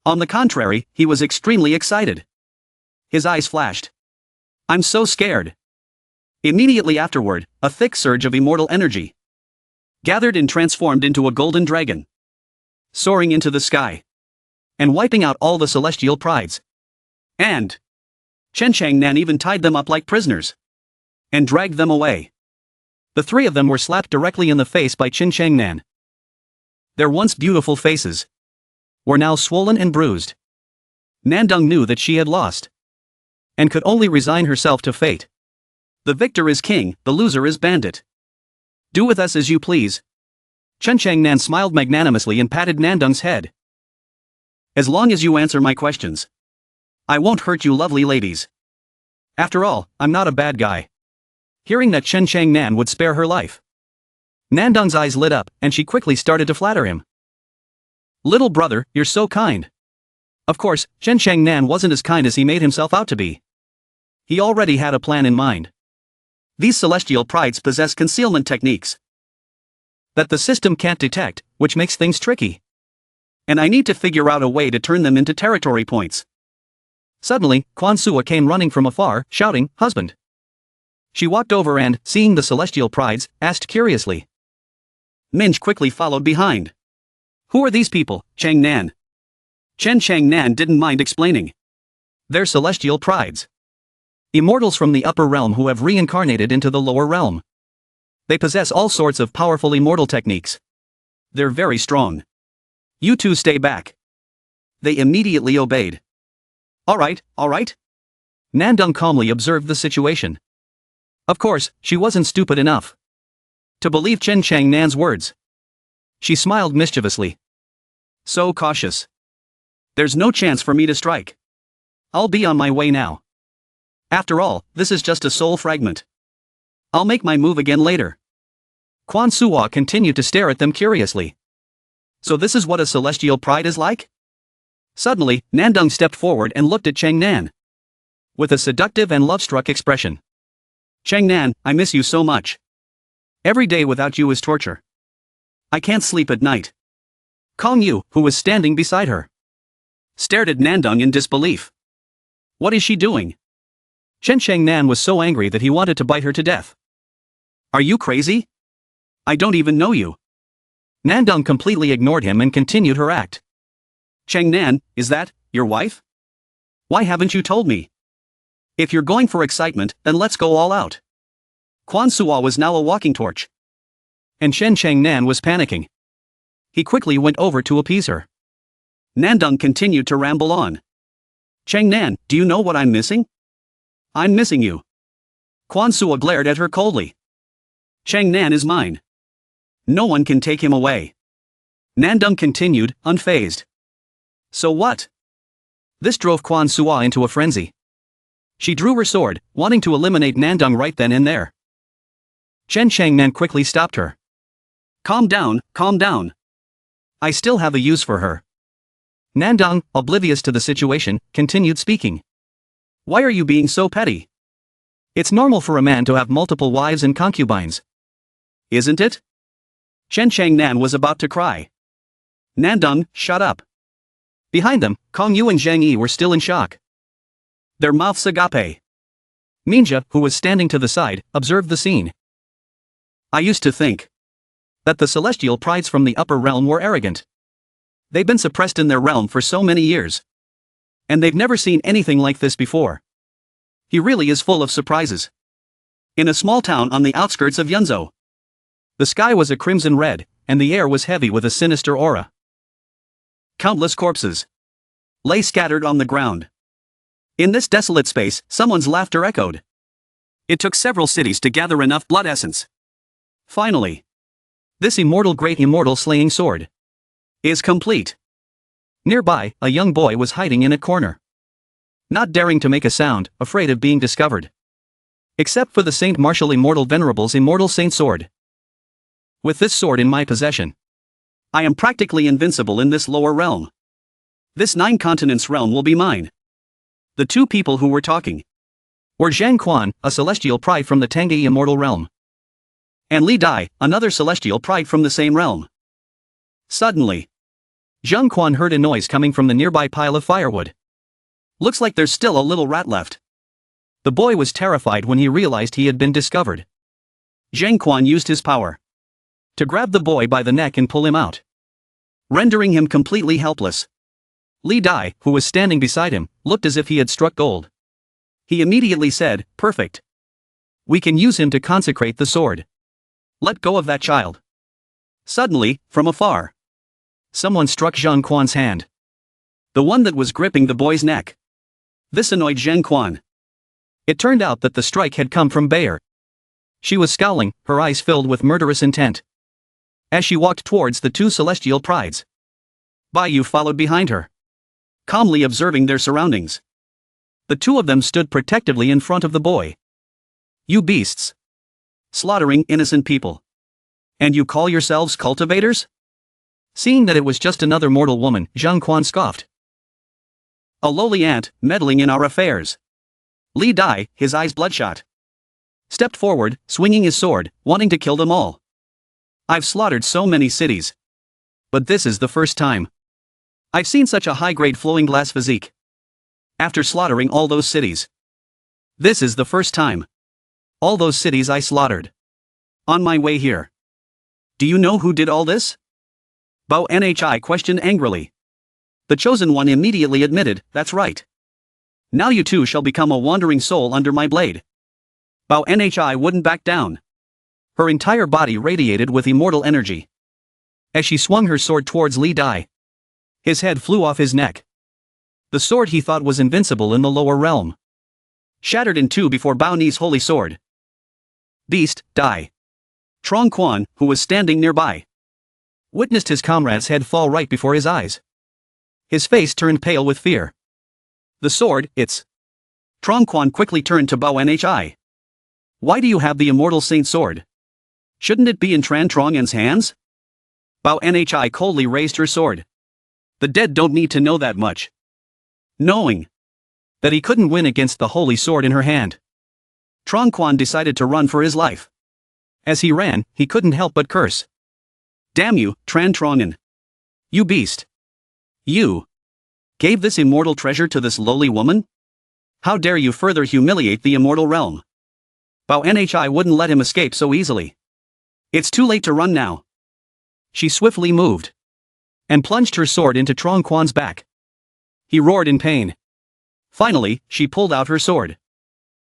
On the contrary, he was extremely excited. His eyes flashed. I'm so scared. Immediately afterward, a thick surge of immortal energy gathered and transformed into a golden dragon, soaring into the sky and wiping out all the celestial prides. And Chen Changnan even tied them up like prisoners and dragged them away. The three of them were slapped directly in the face by Chen Changnan. Their once beautiful faces were now swollen and bruised. Nandong knew that she had lost and could only resign herself to fate. The victor is king, the loser is bandit. Do with us as you please. Chen Changnan smiled magnanimously and patted Nandong's head. As long as you answer my questions, I won't hurt you lovely ladies. After all, I'm not a bad guy. Hearing that Chen Changnan would spare her life, Nandong's eyes lit up, and she quickly started to flatter him. Little brother, you're so kind. Of course, Chen Changnan wasn't as kind as he made himself out to be. He already had a plan in mind. These celestial prides possess concealment techniques that the system can't detect, which makes things tricky. And I need to figure out a way to turn them into territory points. Suddenly, Quan Sua came running from afar, shouting, "Husband!" She walked over and, seeing the celestial prides, asked curiously. Minj quickly followed behind. Who are these people, Changnan? Chen Changnan didn't mind explaining. They're celestial prides. Immortals from the upper realm who have reincarnated into the lower realm. They possess all sorts of powerful immortal techniques. They're very strong. You two stay back. They immediately obeyed. All right. Nandong calmly observed the situation. Of course, she wasn't stupid enough to believe Chen Changnan's words. She smiled mischievously. So cautious. There's no chance for me to strike. I'll be on my way now. After all, this is just a soul fragment. I'll make my move again later. Quan Sua continued to stare at them curiously. So this is what a celestial pride is like? Suddenly, Nandong stepped forward and looked at Changnan with a seductive and love-struck expression. Changnan, I miss you so much. Every day without you is torture. I can't sleep at night. Kong Yu, who was standing beside her, stared at Nandong in disbelief. What is she doing? Chen Changnan was so angry that he wanted to bite her to death. Are you crazy? I don't even know you. Nandong completely ignored him and continued her act. Changnan, is that your wife? Why haven't you told me? If you're going for excitement, then let's go all out. Quan Sua was now a walking torch, and Chen Changnan was panicking. He quickly went over to appease her. Nandong continued to ramble on. Changnan, do you know what I'm missing? I'm missing you. Quan Sua glared at her coldly. Changnan is mine. No one can take him away. Nandong continued, unfazed. So what? This drove Quan Sua into a frenzy. She drew her sword, wanting to eliminate Nandong right then and there. Chen Changnan quickly stopped her. Calm down. I still have a use for her. Nandong, oblivious to the situation, continued speaking. Why are you being so petty? It's normal for a man to have multiple wives and concubines. Isn't it? Chen Changnan was about to cry. Nandong, shut up. Behind them, Kong Yu and Zhang Yi were still in shock. Their mouths agape. Minja, who was standing to the side, observed the scene. I used to think that the celestial prides from the upper realm were arrogant. They've been suppressed in their realm for so many years. And they've never seen anything like this before. He really is full of surprises. In a small town on the outskirts of Yunzhou, the sky was a crimson red, and the air was heavy with a sinister aura. Countless corpses lay scattered on the ground. In this desolate space, someone's laughter echoed. It took several cities to gather enough blood essence. Finally, this great immortal slaying sword is complete. Nearby, a young boy was hiding in a corner, not daring to make a sound, afraid of being discovered. Except for the Saint Martial Immortal Venerable's immortal saint sword. With this sword in my possession, I am practically invincible in this lower realm. This 9 continents realm will be mine. The two people who were talking were Zhang Quan, a celestial pride from the Tangye immortal realm, and Li Dai, another celestial pride from the same realm. Suddenly, Zhang Quan heard a noise coming from the nearby pile of firewood. Looks like there's still a little rat left. The boy was terrified when he realized he had been discovered. Zhang Quan used his power to grab the boy by the neck and pull him out, rendering him completely helpless. Li Dai, who was standing beside him, looked as if he had struck gold. He immediately said, "Perfect. We can use him to consecrate the sword. Let go of that child." Suddenly, from afar, someone struck Zhang Quan's hand. The one that was gripping the boy's neck. This annoyed Zhang Quan. It turned out that the strike had come from Bayer. She was scowling, her eyes filled with murderous intent, as she walked towards the two celestial prides. Baiyu followed behind her, calmly observing their surroundings. The two of them stood protectively in front of the boy. "You beasts! Slaughtering innocent people. And you call yourselves cultivators?" Seeing that it was just another mortal woman, Zhang Quan scoffed. "A lowly ant, meddling in our affairs." Li Dai, his eyes bloodshot, stepped forward, swinging his sword, wanting to kill them all. "I've slaughtered so many cities, but this is the first time I've seen such a high-grade flowing glass physique. After slaughtering all those cities, this is the first time. All those cities I slaughtered on my way here. Do you know who did all this?" Bao Nhi questioned angrily. The chosen one immediately admitted, "That's right. Now you too shall become a wandering soul under my blade." Bao Nhi wouldn't back down. Her entire body radiated with immortal energy. As she swung her sword towards Li Dai, his head flew off his neck. The sword he thought was invincible in the lower realm shattered in two before Bao Ni's holy sword. "Beast, die." Trong Quan, who was standing nearby, witnessed his comrade's head fall right before his eyes. His face turned pale with fear. "The sword, it's..." Trong Quan quickly turned to Bao Nhi. "Why do you have the immortal saint sword? Shouldn't it be in Tran Trongen's hands?" Bao Nhi coldly raised her sword. "The dead don't need to know that much." Knowing that he couldn't win against the holy sword in her hand, Trong Quan decided to run for his life. As he ran, he couldn't help but curse. "Damn you, Tran Trongen! You beast! You gave this immortal treasure to this lowly woman? How dare you further humiliate the immortal realm?" Bao Nhi wouldn't let him escape so easily. "It's too late to run now." She swiftly moved and plunged her sword into Trong Quan's back. He roared in pain. Finally, she pulled out her sword.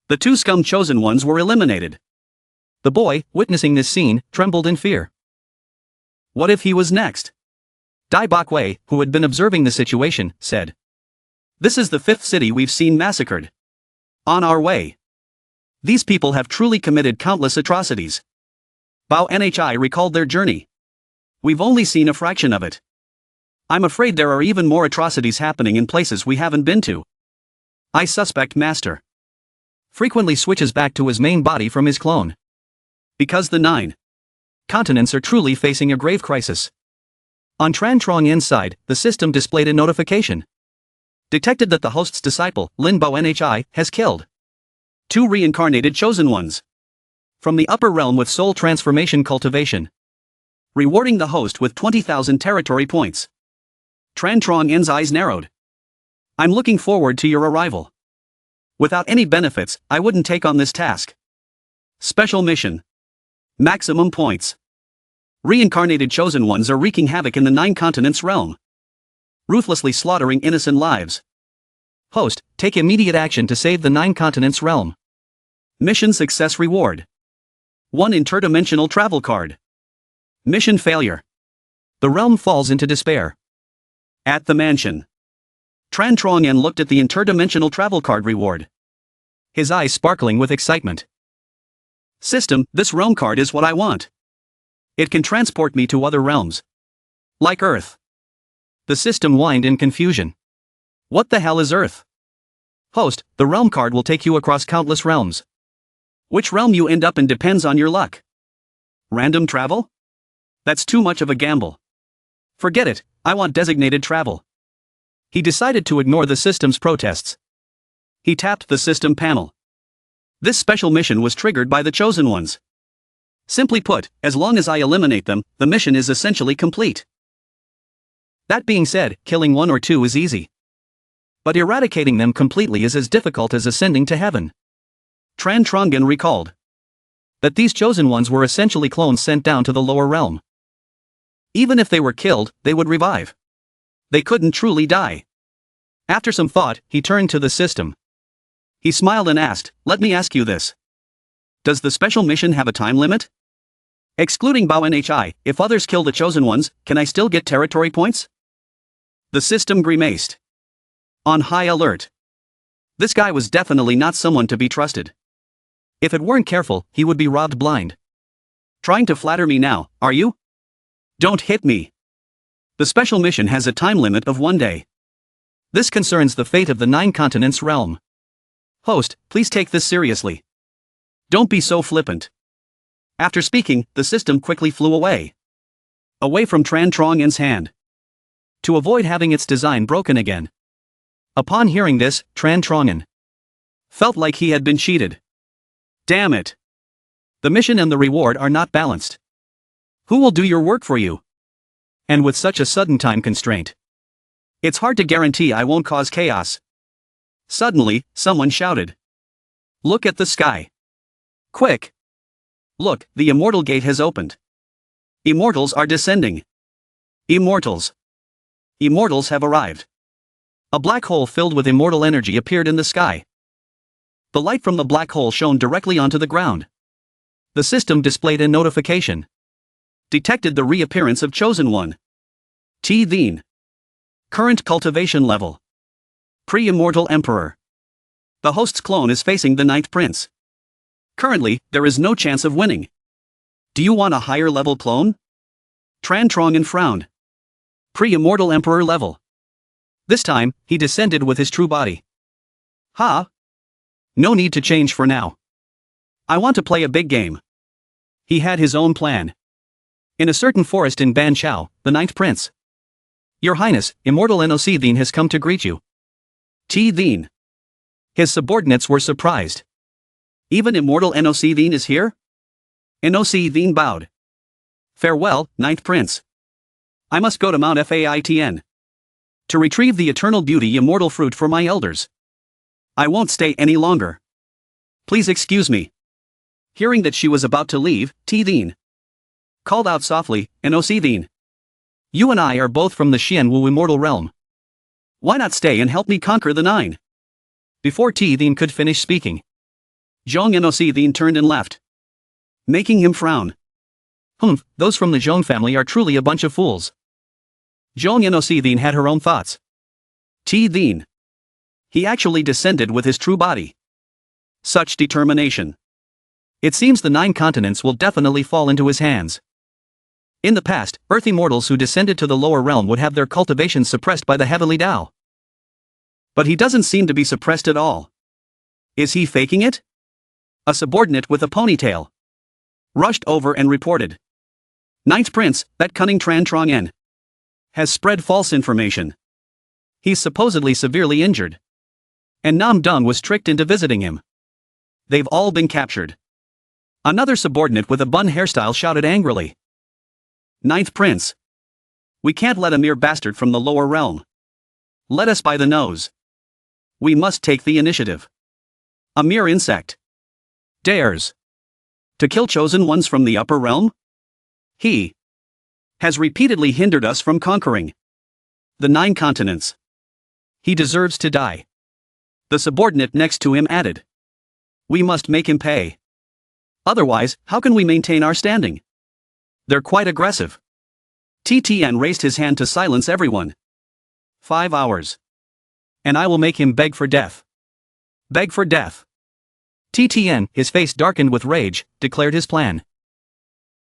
The two scum chosen ones were eliminated. The boy, witnessing this scene, trembled in fear. What if he was next? Dai Bakwei, who had been observing the situation, said, "This is the 5th city we've seen massacred. On our way. These people have truly committed countless atrocities." Bao Nhi recalled their journey. "We've only seen a fraction of it. I'm afraid there are even more atrocities happening in places we haven't been to. I suspect Master frequently switches back to his main body from his clone. Because the 9 continents are truly facing a grave crisis." On Tran Trongen's side, the system displayed a notification. Detected that the host's disciple, Lin Bao Nhi, has killed 2 reincarnated chosen ones from the upper realm with soul transformation cultivation, rewarding the host with 20,000 territory points. Tran Trongen's eyes narrowed. "I'm looking forward to your arrival. Without any benefits, I wouldn't take on this task. Special mission. Maximum points. Reincarnated chosen ones are wreaking havoc in the 9 continents realm, ruthlessly slaughtering innocent lives. Host, take immediate action to save the 9 continents realm. Mission success reward. 1 interdimensional travel card. Mission failure. The realm falls into despair. At the mansion, Tran Truong looked at the interdimensional travel card reward, his eyes sparkling with excitement. System, this realm card is what I want. It can transport me to other realms. Like Earth. The system whined in confusion. What the hell is Earth? Host, the realm card will take you across countless realms. Which realm you end up in depends on your luck. Random travel? That's too much of a gamble. Forget it, I want designated travel. He decided to ignore the system's protests. He tapped the system panel. This special mission was triggered by the chosen ones. Simply put, as long as I eliminate them, the mission is essentially complete. That being said, killing 1 or 2 is easy. But eradicating them completely is as difficult as ascending to heaven. Tran Truong recalled that these chosen ones were essentially clones sent down to the lower realm. Even if they were killed, they would revive. They couldn't truly die. After some thought, he turned to the system. He smiled and asked, let me ask you this. Does the special mission have a time limit? Excluding Bao Nhi, if others kill the chosen ones, can I still get territory points? The system grimaced. On high alert. This guy was definitely not someone to be trusted. If it weren't careful, he would be robbed blind. Trying to flatter me now, are you? Don't hit me. The special mission has a time limit of 1 day. This concerns the fate of the 9 continents realm. Host, please take this seriously. Don't be so flippant. After speaking, the system quickly flew away. Away from Tran Truong's hand. To avoid having its design broken again. Upon hearing this, Tran Truong felt like he had been cheated. Damn it. The mission and the reward are not balanced. Who will do your work for you? And with such a sudden time constraint, it's hard to guarantee I won't cause chaos. Suddenly, someone shouted. Look at the sky. Quick. Look, the Immortal gate has opened. Immortals are descending. Immortals. Immortals have arrived. A black hole filled with immortal energy appeared in the sky. The light from the black hole shone directly onto the ground. The system displayed a notification. Detected the reappearance of Chosen One. T. Thien. Current cultivation level. Pre-immortal Emperor. The host's clone is facing the 9th Prince. Currently, there is no chance of winning. Do you want a higher level clone? Tran Truong frowned. Pre-immortal Emperor level. This time, he descended with his true body. Ha! No need to change for now. I want to play a big game. He had his own plan. In a certain forest in Ban Chao, the 9th Prince. Your Highness, Immortal Noc Thien has come to greet you. T. Thien. His subordinates were surprised. Even Immortal Noc Thien is here? Noc Thien bowed. Farewell, 9th Prince. I must go to Mount Faitn. To retrieve the eternal beauty immortal fruit for my elders. I won't stay any longer. Please excuse me. Hearing that she was about to leave, T. Thien called out softly, Noc Thien. You and I are both from the Xianwu immortal realm. Why not stay and help me conquer the 9? Before T. Thien could finish speaking, Zhong Noc Thien turned and left, making him frown. Those from the Zhong family are truly a bunch of fools. Zhong Noc Thien had her own thoughts. T. Thien. He actually descended with his true body. Such determination. It seems the 9 continents will definitely fall into his hands. In the past, Earth immortals who descended to the lower realm would have their cultivation suppressed by the heavenly Tao. But he doesn't seem to be suppressed at all. Is he faking it? A subordinate with a ponytail rushed over and reported. 9th Prince, that cunning Tran Truong has spread false information. He's supposedly severely injured. And Nam Dong was tricked into visiting him. They've all been captured. Another subordinate with a bun hairstyle shouted angrily. 9th Prince. We can't let a mere bastard from the lower realm let us by the nose. We must take the initiative. A mere insect dares to kill chosen ones from the upper realm? He has repeatedly hindered us from conquering the 9 continents. He deserves to die. The subordinate next to him added. We must make him pay. Otherwise, how can we maintain our standing? They're quite aggressive. TTN raised his hand to silence everyone. 5 hours. And I will make him beg for death. Beg for death. TTN, his face darkened with rage, declared his plan.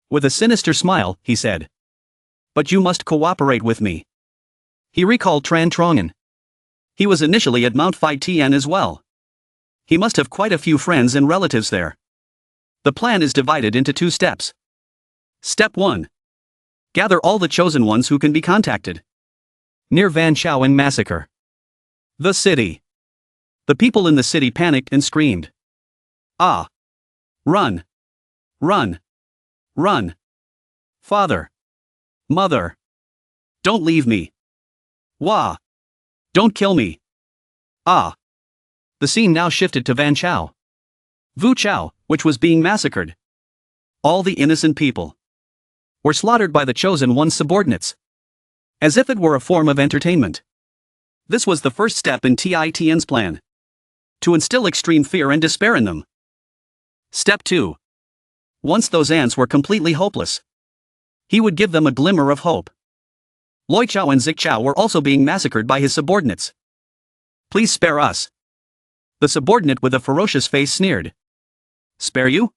With a sinister smile, he said. But you must cooperate with me. He recalled Tran Trongen. He was initially at Mount Phi Tien as well. He must have quite a few friends and relatives there. The plan is divided into 2 steps. Step 1. Gather all the chosen ones who can be contacted. Near Van Chaoen massacre. The city. The people in the city panicked and screamed. Ah! Run! Run! Run! Father! Mother! Don't leave me! Wah! Don't kill me! Ah! The scene now shifted to Van Chao. Vu Chao, which was being massacred. All the innocent people were slaughtered by the chosen one's subordinates. As if it were a form of entertainment. This was the first step in TITN's plan. To instill extreme fear and despair in them. Step 2. Once those ants were completely hopeless, he would give them a glimmer of hope. Loi Chao and Zik Chao were also being massacred by his subordinates. Please spare us. The subordinate with a ferocious face sneered. Spare you?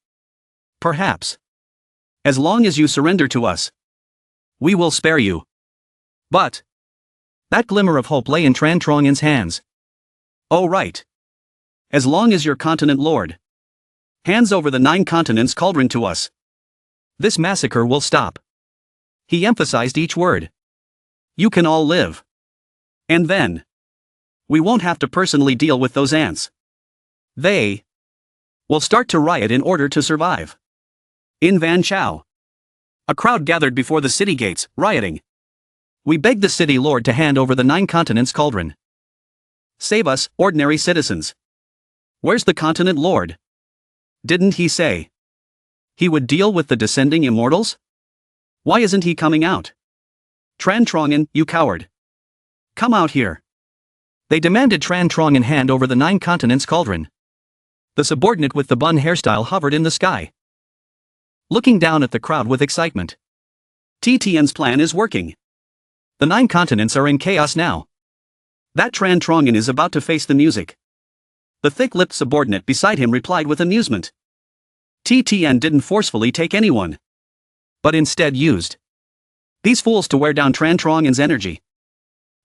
Perhaps. As long as you surrender to us, we will spare you. But that glimmer of hope lay in Tran Trongen's hands. Oh right. As long as your continent lord hands over the 9 continents cauldron to us, this massacre will stop. He emphasized each word. You can all live. And then we won't have to personally deal with those ants. They will start to riot in order to survive. In Van Chao, a crowd gathered before the city gates, rioting. We beg the city lord to hand over the 9 continents cauldron. Save us, ordinary citizens. Where's the continent lord? Didn't he say he would deal with the descending immortals? Why isn't he coming out? Tran Trongen, you coward. Come out here. They demanded Tran Trongen hand over the 9 continents cauldron. The subordinate with the bun hairstyle hovered in the sky, looking down at the crowd with excitement. TTN's plan is working. The 9 continents are in chaos now. That Tran Trongen is about to face the music. The thick-lipped subordinate beside him replied with amusement. TTN didn't forcefully take anyone, but instead used these fools to wear down Tran Trongen's energy.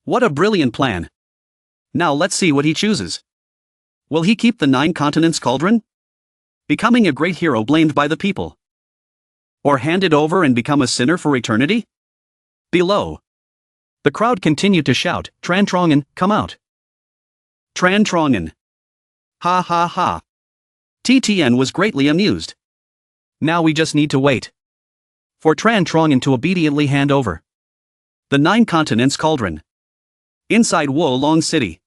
What a brilliant plan. Now let's see what he chooses. Will he keep the 9 continents cauldron? Becoming a great hero blamed by the people? Or hand it over and become a sinner for eternity? Below, the crowd continued to shout, Tran Trongen, come out. Tran Trongen. Ha ha ha. TTN was greatly amused. Now we just need to wait for Tran Trongen to obediently hand over the 9 continents cauldron. Inside Wo Long City,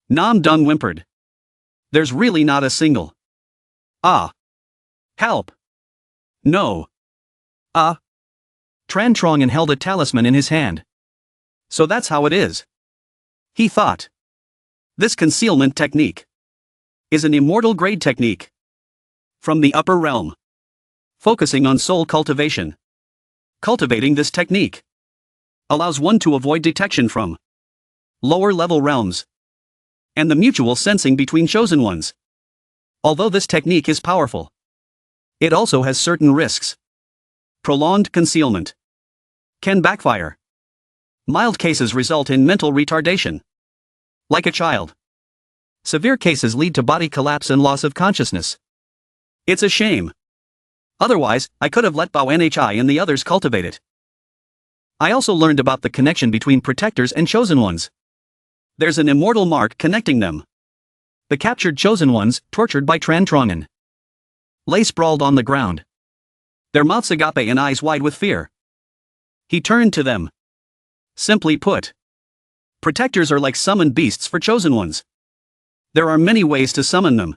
Nam Dung whimpered. There's really not a single. Ah. Help. No. Ah. Tran Trongen held a talisman in his hand. So that's how it is. He thought. This concealment technique is an immortal grade technique from the upper realm, focusing on soul cultivation. Cultivating this technique allows one to avoid detection from lower level realms and the mutual sensing between chosen ones. Although this technique is powerful, it also has certain risks. Prolonged concealment can backfire. Mild cases result in mental retardation, like a child. Severe cases lead to body collapse and loss of consciousness. It's a shame. Otherwise, I could have let Bao Nhi and the others cultivate it. I also learned about the connection between protectors and chosen ones. There's an immortal mark connecting them. The captured chosen ones, tortured by Tran Trongen, lay sprawled on the ground, their mouths agape and eyes wide with fear. He turned to them. Simply put, protectors are like summoned beasts for chosen ones. There are many ways to summon them.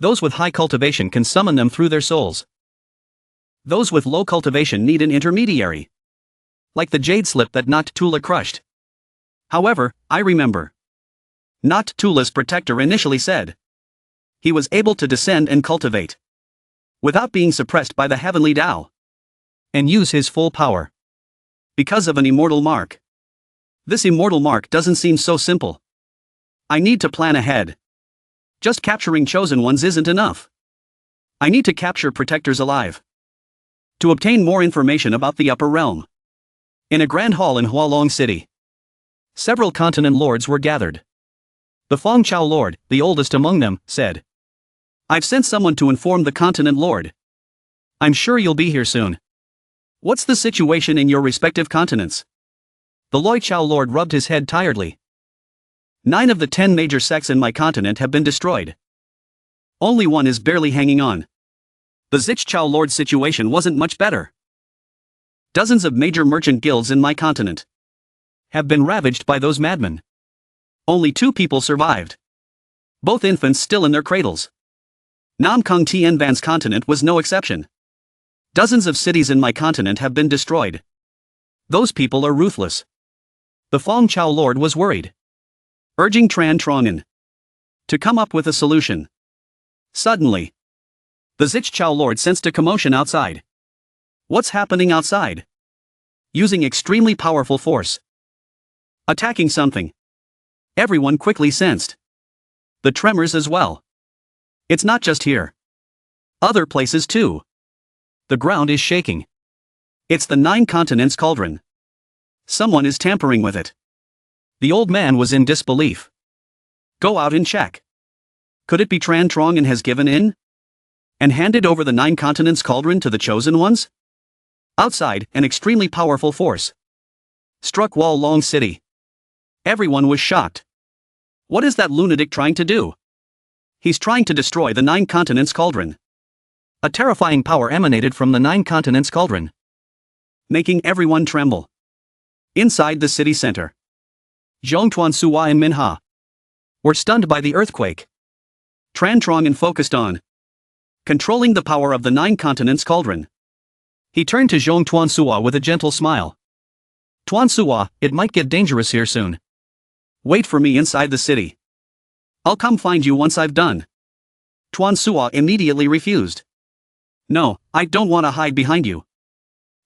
Those with high cultivation can summon them through their souls. Those with low cultivation need an intermediary. Like the jade slip that Not Tula crushed. However, I remember. Not Tula's protector initially said he was able to descend and cultivate without being suppressed by the heavenly Tao and use his full power because of an immortal mark. This immortal mark doesn't seem so simple. I need to plan ahead. Just capturing chosen ones isn't enough. I need to capture protectors alive to obtain more information about the upper realm. In a grand hall in Hualong City, several continent lords were gathered. The Fong Chao Lord, the oldest among them, said, "I've sent someone to inform the continent lord. I'm sure you'll be here soon. What's the situation in your respective continents?" The Loi Chao Lord rubbed his head tiredly. 9 of the 10 major sects in my continent have been destroyed. Only one is barely hanging on. The Zich Chao Lord's situation wasn't much better. Dozens of major merchant guilds in my continent have been ravaged by those madmen. Only 2 people survived. Both infants still in their cradles. Nam Kung Tien Van's continent was no exception. Dozens of cities in my continent have been destroyed. Those people are ruthless. The Fong Chao Lord was worried, urging Tran Trongen to come up with a solution. Suddenly, the Zich Chao Lord sensed a commotion outside. What's happening outside? Using extremely powerful force. Attacking something. Everyone quickly sensed the tremors as well. It's not just here. Other places too. The ground is shaking. It's the 9 continents cauldron. Someone is tampering with it. The old man was in disbelief. Go out and check. Could it be Tran Trongen has given in and handed over the 9 continents cauldron to the chosen ones? Outside, an extremely powerful force struck Hualong City. Everyone was shocked. What is that lunatic trying to do? He's trying to destroy the 9 continents cauldron. A terrifying power emanated from the 9 continents cauldron, making everyone tremble. Inside the city center, Zhongtuan Suwa and Manhua were stunned by the earthquake. Tran Trongen focused on controlling the power of the 9 continents cauldron. He turned to Zhongtuan Suwa with a gentle smile. "Tuan Suwa, it might get dangerous here soon. Wait for me inside the city. I'll come find you once I've done." Tuan Suwa immediately refused. "No, I don't want to hide behind you.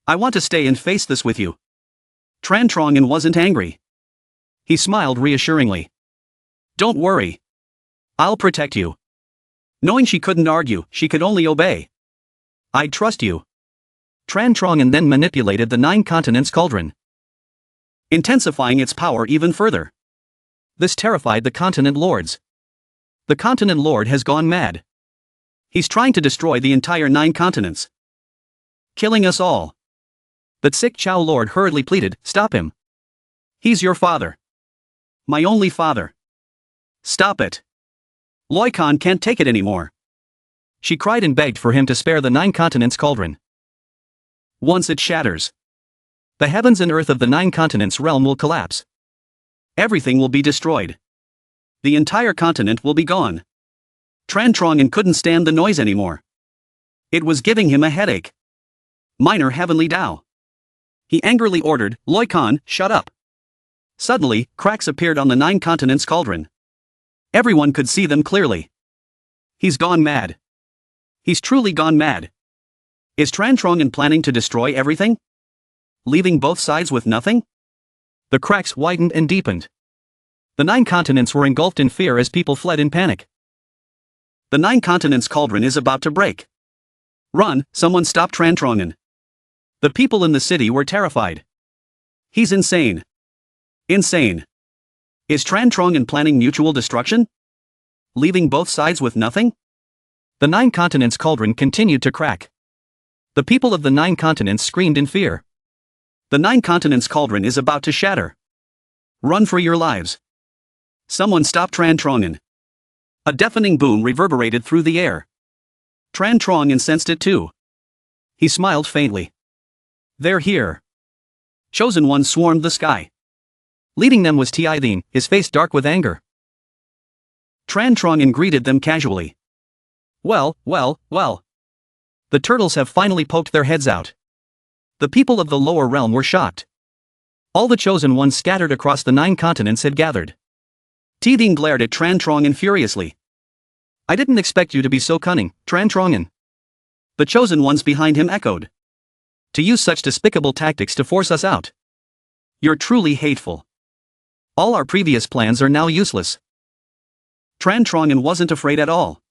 I want to stay and face this with you." Tran Trongen wasn't angry. He smiled reassuringly. "Don't worry. I'll protect you." Knowing she couldn't argue, she could only obey. "I trust you." Tran Trongen then manipulated the 9 continents cauldron, intensifying its power even further. This terrified the continent lords. The continent lord has gone mad. He's trying to destroy the entire 9 continents, killing us all. The Zich Chao Lord hurriedly pleaded, "Stop him. He's your father. My only father. Stop it. Loi Khan can't take it anymore." She cried and begged for him to spare the 9 continents cauldron. Once it shatters, the heavens and earth of the 9 continents realm will collapse. Everything will be destroyed. The entire continent will be gone. Tran Trongen couldn't stand the noise anymore. It was giving him a headache. Minor heavenly Tao. He angrily ordered, "Loi Khan, shut up." Suddenly, cracks appeared on the 9 continents cauldron. Everyone could see them clearly. He's gone mad. He's truly gone mad. Is Tran Trongen planning to destroy everything, leaving both sides with nothing? The cracks widened and deepened. The 9 continents were engulfed in fear as people fled in panic. The 9 continents cauldron is about to break. Run, someone stop Tran Trongen. The people in the city were terrified. He's insane. Insane. Is Tran Trongen planning mutual destruction, leaving both sides with nothing? The 9 continents cauldron continued to crack. The people of the 9 continents screamed in fear. The 9 continents cauldron is about to shatter. Run for your lives. Someone stop Tran Trongen. A deafening boom reverberated through the air. Tran Trongen sensed it too. He smiled faintly. They're here. Chosen ones swarmed the sky. Leading them was Tiaidin, his face dark with anger. Tran Trongen greeted them casually. Well. The turtles have finally poked their heads out. The people of the lower realm were shocked. All the chosen ones scattered across the 9 continents had gathered. Tithing glared at Tran Trongen furiously. I didn't expect you to be so cunning, Tran Trongen. The chosen ones behind him echoed. To use such despicable tactics to force us out. You're truly hateful. All our previous plans are now useless. Tran Trongen wasn't afraid at all.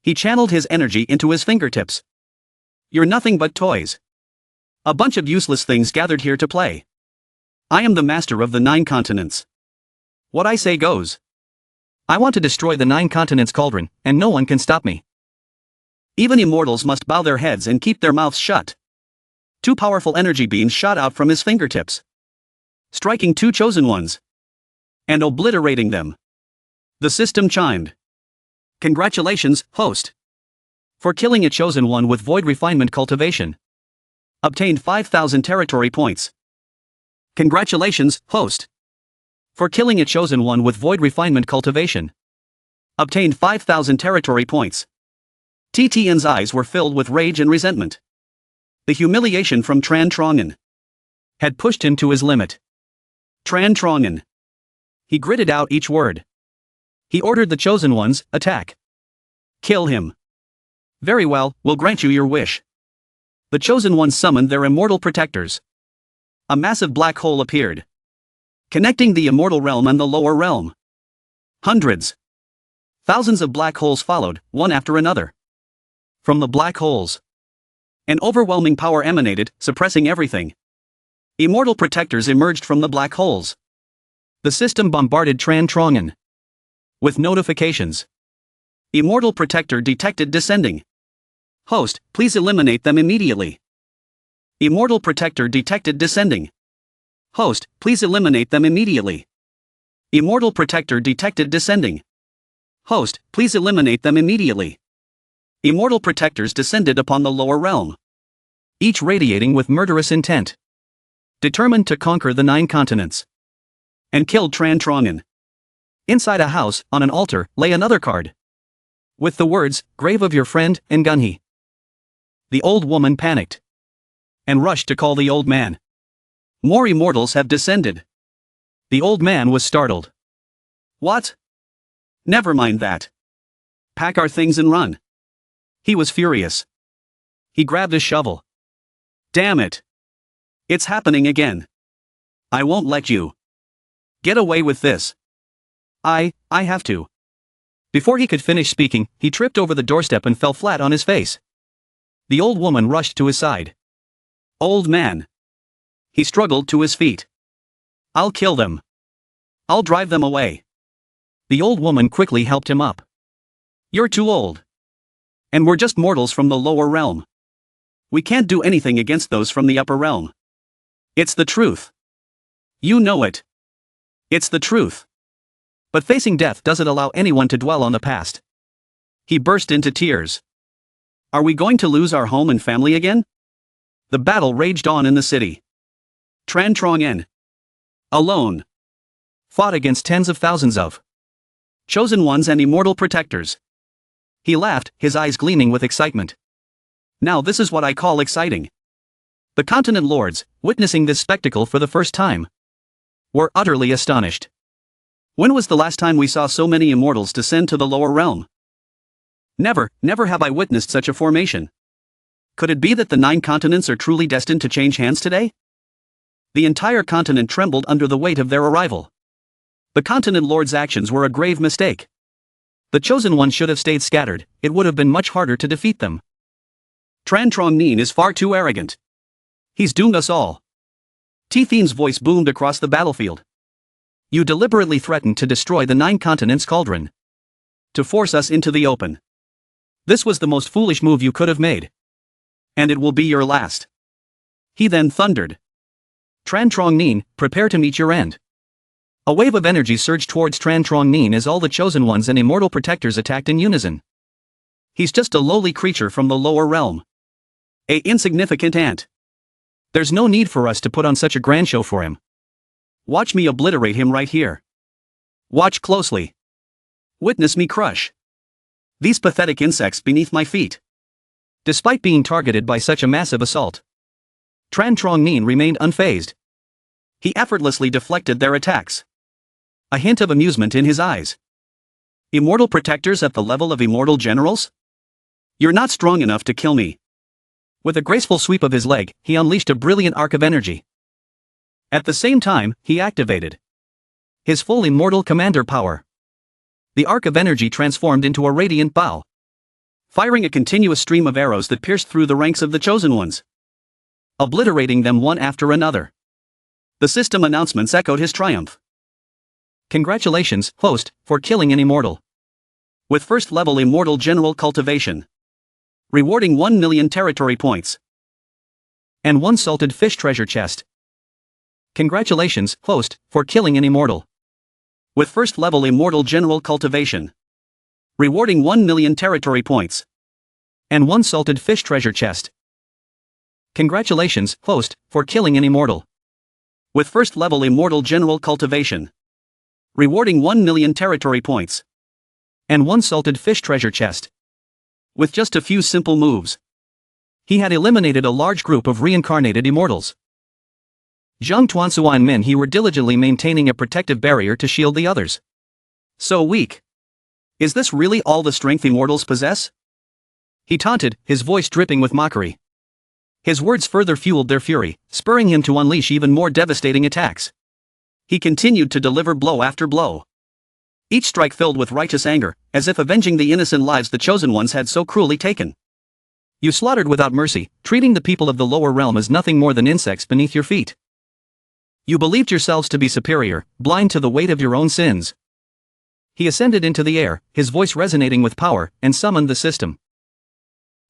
He channeled his energy into his fingertips. You're nothing but toys. A bunch of useless things gathered here to play. I am the master of the 9 continents. What I say goes. I want to destroy the 9 continents cauldron, and no one can stop me. Even immortals must bow their heads and keep their mouths shut. 2 powerful energy beams shot out from his fingertips, striking 2 chosen ones and obliterating them. The system chimed. Congratulations, host. For killing a chosen one with void refinement cultivation. Obtained 5,000 territory points. Congratulations, host. For killing a chosen one with void refinement cultivation. Obtained 5,000 territory points. TTN's eyes were filled with rage and resentment. The humiliation from Tran Trongen had pushed him to his limit. Tran Trongen. He gritted out each word. He ordered the chosen ones, attack. Kill him. Very well, we'll grant you your wish. The chosen ones summoned their immortal protectors. A massive black hole appeared, connecting the immortal realm and the lower realm. Hundreds, thousands of black holes followed, one after another. From the black holes, an overwhelming power emanated, suppressing everything. Immortal protectors emerged from the black holes. The system bombarded Tran Trongen with notifications. Immortal protector detected descending. Host, please eliminate them immediately. Immortal protector detected descending. Host, please eliminate them immediately. Immortal protector detected descending. Host, please eliminate them immediately. Immortal protectors descended upon the lower realm, each radiating with murderous intent, determined to conquer the 9 continents, and killed Tran Trongen. Inside a house, on an altar, lay another card, with the words, "Grave of your friend, Ngunhi." The old woman panicked and rushed to call the old man. More immortals have descended. The old man was startled. What? Never mind that. Pack our things and run. He was furious. He grabbed a shovel. Damn it. It's happening again. I won't let you get away with this. I have to. Before he could finish speaking, he tripped over the doorstep and fell flat on his face. The old woman rushed to his side. Old man. He struggled to his feet. I'll kill them. I'll drive them away. The old woman quickly helped him up. You're too old. And we're just mortals from the lower realm. We can't do anything against those from the upper realm. It's the truth. You know it. It's the truth. But facing death doesn't allow anyone to dwell on the past. He burst into tears. Are we going to lose our home and family again? The battle raged on in the city. Tran Trongen, alone, fought against tens of thousands of chosen ones and immortal protectors. He laughed, his eyes gleaming with excitement. Now this is what I call exciting. The continent lords, witnessing this spectacle for the first time, were utterly astonished. When was the last time we saw so many immortals descend to the lower realm? Never have I witnessed such a formation. Could it be that the 9 continents are truly destined to change hands today? The entire continent trembled under the weight of their arrival. The continent lord's actions were a grave mistake. The chosen ones should have stayed scattered, it would have been much harder to defeat them. Tran Trongen is far too arrogant. He's doomed us all. Tithin's voice boomed across the battlefield. You deliberately threatened to destroy the 9 continents cauldron, to force us into the open. This was the most foolish move you could have made. And it will be your last. He then thundered. Tran Trongen, prepare to meet your end. A wave of energy surged towards Tran Trongen as all the chosen ones and immortal protectors attacked in unison. He's just a lowly creature from the lower realm. A insignificant ant. There's no need for us to put on such a grand show for him. Watch me obliterate him right here. Watch closely. Witness me crush these pathetic insects beneath my feet. Despite being targeted by such a massive assault, Tran Trongen remained unfazed. He effortlessly deflected their attacks. A hint of amusement in his eyes. Immortal protectors at the level of immortal generals? You're not strong enough to kill me. With a graceful sweep of his leg, he unleashed a brilliant arc of energy. At the same time, he activated his full immortal commander power. The arc of energy transformed into a radiant bow, firing a continuous stream of arrows that pierced through the ranks of the chosen ones, obliterating them one after another. The system announcements echoed his triumph. Congratulations, host, for killing an immortal. With first level immortal general cultivation. Rewarding 1 million territory points. And 1 salted fish treasure chest. Congratulations, host, for killing an immortal. With first level immortal general cultivation. Rewarding 1 million territory points. And 1 salted fish treasure chest. Congratulations, host, for killing an immortal. With first level immortal general cultivation. Rewarding 1 million territory points. And 1 salted fish treasure chest. With just a few simple moves, he had eliminated a large group of reincarnated immortals. Zhang Tuansua and Min He were diligently maintaining a protective barrier to shield the others. So weak. Is this really all the strength immortals possess? He taunted, his voice dripping with mockery. His words further fueled their fury, spurring him to unleash even more devastating attacks. He continued to deliver blow after blow. Each strike filled with righteous anger, as if avenging the innocent lives the chosen ones had so cruelly taken. You slaughtered without mercy, treating the people of the lower realm as nothing more than insects beneath your feet. You believed yourselves to be superior, blind to the weight of your own sins. He ascended into the air, his voice resonating with power, and summoned the system.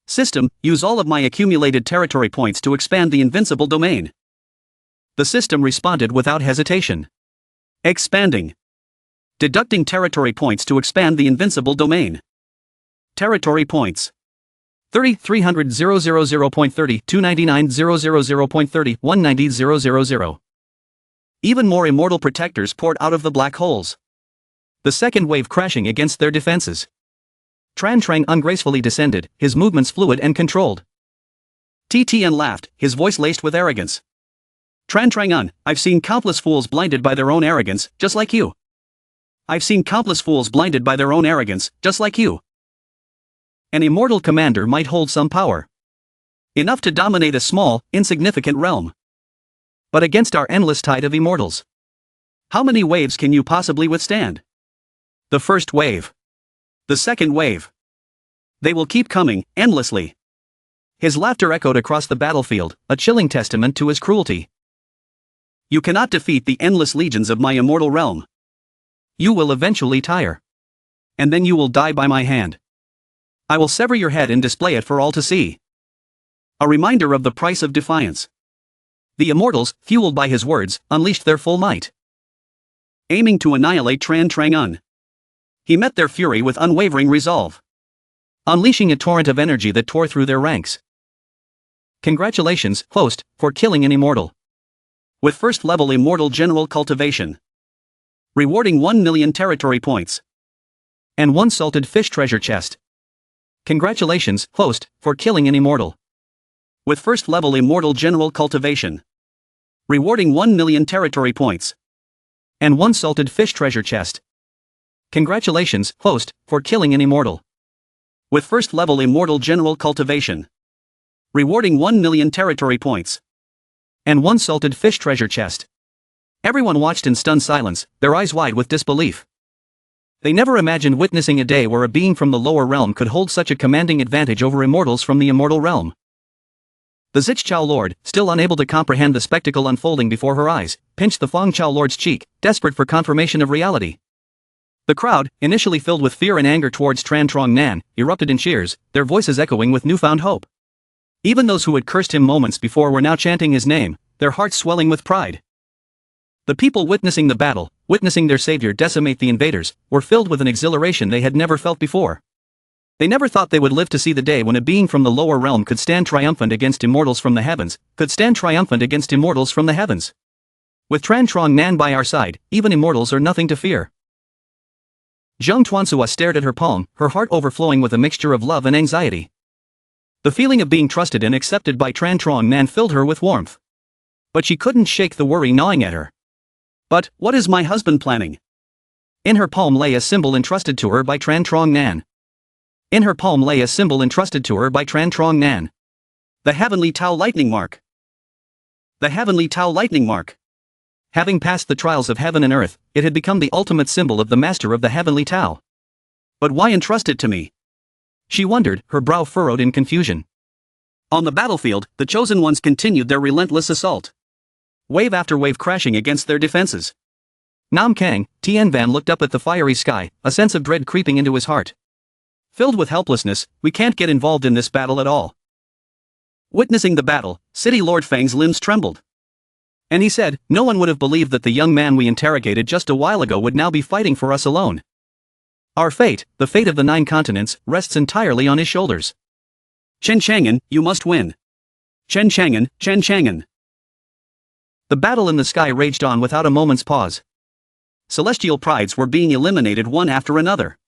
System, use all of my accumulated territory points to expand the invincible domain. The system responded without hesitation. Expanding. Deducting territory points to expand the invincible domain. Territory points. 30, 300, 000.30, 299, 000.30, 190, 000. Even more immortal protectors poured out of the black holes. The second wave crashing against their defenses. Tran Trang ungracefully descended, his movements fluid and controlled. TTN laughed, his voice laced with arrogance. Tran Trang, I've seen countless fools blinded by their own arrogance, just like you. I've seen countless fools blinded by their own arrogance, just like you. An immortal commander might hold some power. Enough to dominate a small, insignificant realm. But against our endless tide of immortals, how many waves can you possibly withstand? The first wave. The second wave. They will keep coming, endlessly. His laughter echoed across the battlefield, a chilling testament to his cruelty. You cannot defeat the endless legions of my immortal realm. You will eventually tire. And then you will die by my hand. I will sever your head and display it for all to see. A reminder of the price of defiance. The immortals, fueled by his words, unleashed their full might, aiming to annihilate Tran Trang. He met their fury with unwavering resolve, unleashing a torrent of energy that tore through their ranks. Congratulations, host, for killing an immortal. With first level immortal general cultivation. Rewarding 1 million territory points. And 1 salted fish treasure chest. Congratulations, host, for killing an immortal. With first level immortal general cultivation. Rewarding 1 million territory points. And 1 salted fish treasure chest. Congratulations, host, for killing an immortal. With first level immortal general cultivation. Rewarding 1 million territory points. And 1 salted fish treasure chest. Everyone watched in stunned silence, their eyes wide with disbelief. They never imagined witnessing a day where a being from the lower realm could hold such a commanding advantage over immortals from the immortal realm. The Zichchao Lord, still unable to comprehend the spectacle unfolding before her eyes, pinched the Feng Chao Lord's cheek, desperate for confirmation of reality. The crowd, initially filled with fear and anger towards Tran Trong Nan, erupted in cheers, their voices echoing with newfound hope. Even those who had cursed him moments before were now chanting his name, their hearts swelling with pride. The people witnessing the battle, witnessing their savior decimate the invaders, were filled with an exhilaration they had never felt before. They never thought they would live to see the day when a being from the lower realm could stand triumphant against immortals from the heavens, With Tran Trong Nan by our side, even immortals are nothing to fear. Zhang Tuansua stared at her palm, her heart overflowing with a mixture of love and anxiety. The feeling of being trusted and accepted by Tran Trong Nan filled her with warmth. But she couldn't shake the worry gnawing at her. But, what is my husband planning? In her palm lay a symbol entrusted to her by Tran Trong Nan. In her palm lay a symbol entrusted to her by Tran Trong Nan. The Heavenly Tao Lightning Mark. The Heavenly Tao Lightning Mark. Having passed the trials of heaven and earth, it had become the ultimate symbol of the master of the Heavenly Tao. But why entrust it to me? She wondered, her brow furrowed in confusion. On the battlefield, the Chosen Ones continued their relentless assault. Wave after wave crashing against their defenses. Nam Kang, Tien Van looked up at the fiery sky, a sense of dread creeping into his heart. Filled with helplessness, we can't get involved in this battle at all. Witnessing the battle, City Lord Fang's limbs trembled. And he said, no one would have believed that the young man we interrogated just a while ago would now be fighting for us alone. Our fate, the fate of the 9 continents, rests entirely on his shoulders. Chen Chang'an, you must win. Chen Chang'an, Chen Chang'an. The battle in the sky raged on without a moment's pause. Celestial prides were being eliminated one after another.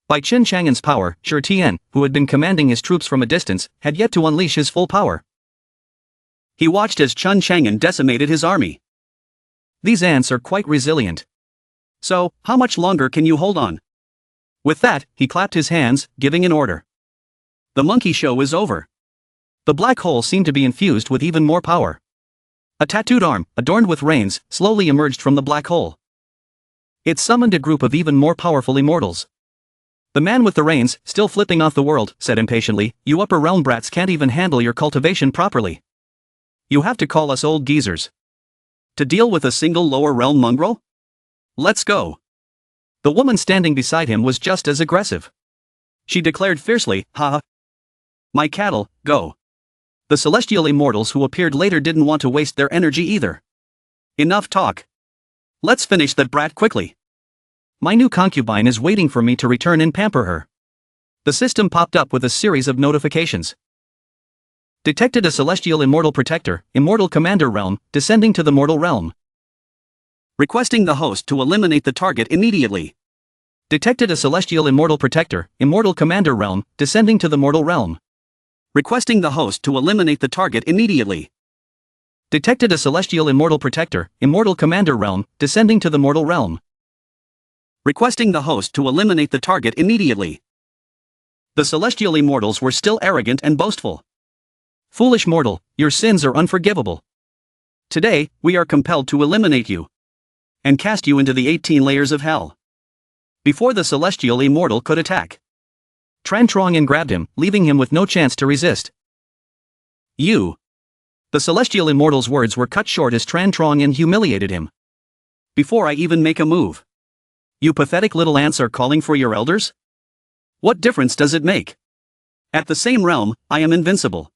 By Chen Chang'an's power, Shi Tian, who had been commanding his troops from a distance, had yet to unleash his full power. He watched as Chen Chang'an decimated his army. These ants are quite resilient. So, how much longer can you hold on? With that, he clapped his hands, giving an order. The monkey show is over. The black hole seemed to be infused with even more power. A tattooed arm, adorned with reins, slowly emerged from the black hole. It summoned a group of even more powerful immortals. The man with the reins, still flipping off the world, said impatiently, you upper realm brats can't even handle your cultivation properly. You have to call us old geezers. To deal with a single lower realm mongrel? Let's go. The woman standing beside him was just as aggressive. She declared fiercely, ha! My cattle, go. The celestial immortals who appeared later didn't want to waste their energy either. Enough talk. Let's finish that brat quickly. My new concubine is waiting for me to return and pamper her. The system popped up with a series of notifications. Detected a celestial immortal protector, immortal commander realm, descending to the mortal realm. Requesting the host to eliminate the target immediately. Detected a celestial immortal protector, immortal commander realm, descending to the mortal realm. Requesting the host to eliminate the target immediately. Detected a celestial immortal protector, immortal commander realm, descending to the mortal realm. Requesting the host to eliminate the target immediately. The celestial immortals were still arrogant and boastful. Foolish mortal, your sins are unforgivable. Today, we are compelled to eliminate you. And cast you into the 18 layers of hell. Before the celestial immortal could attack. Tran Trong grabbed him, leaving him with no chance to resist. You. The celestial immortal's words were cut short as Tran Trong humiliated him. Before I even make a move. You pathetic little ants are calling for your elders? What difference does it make? At the same realm, I am invincible.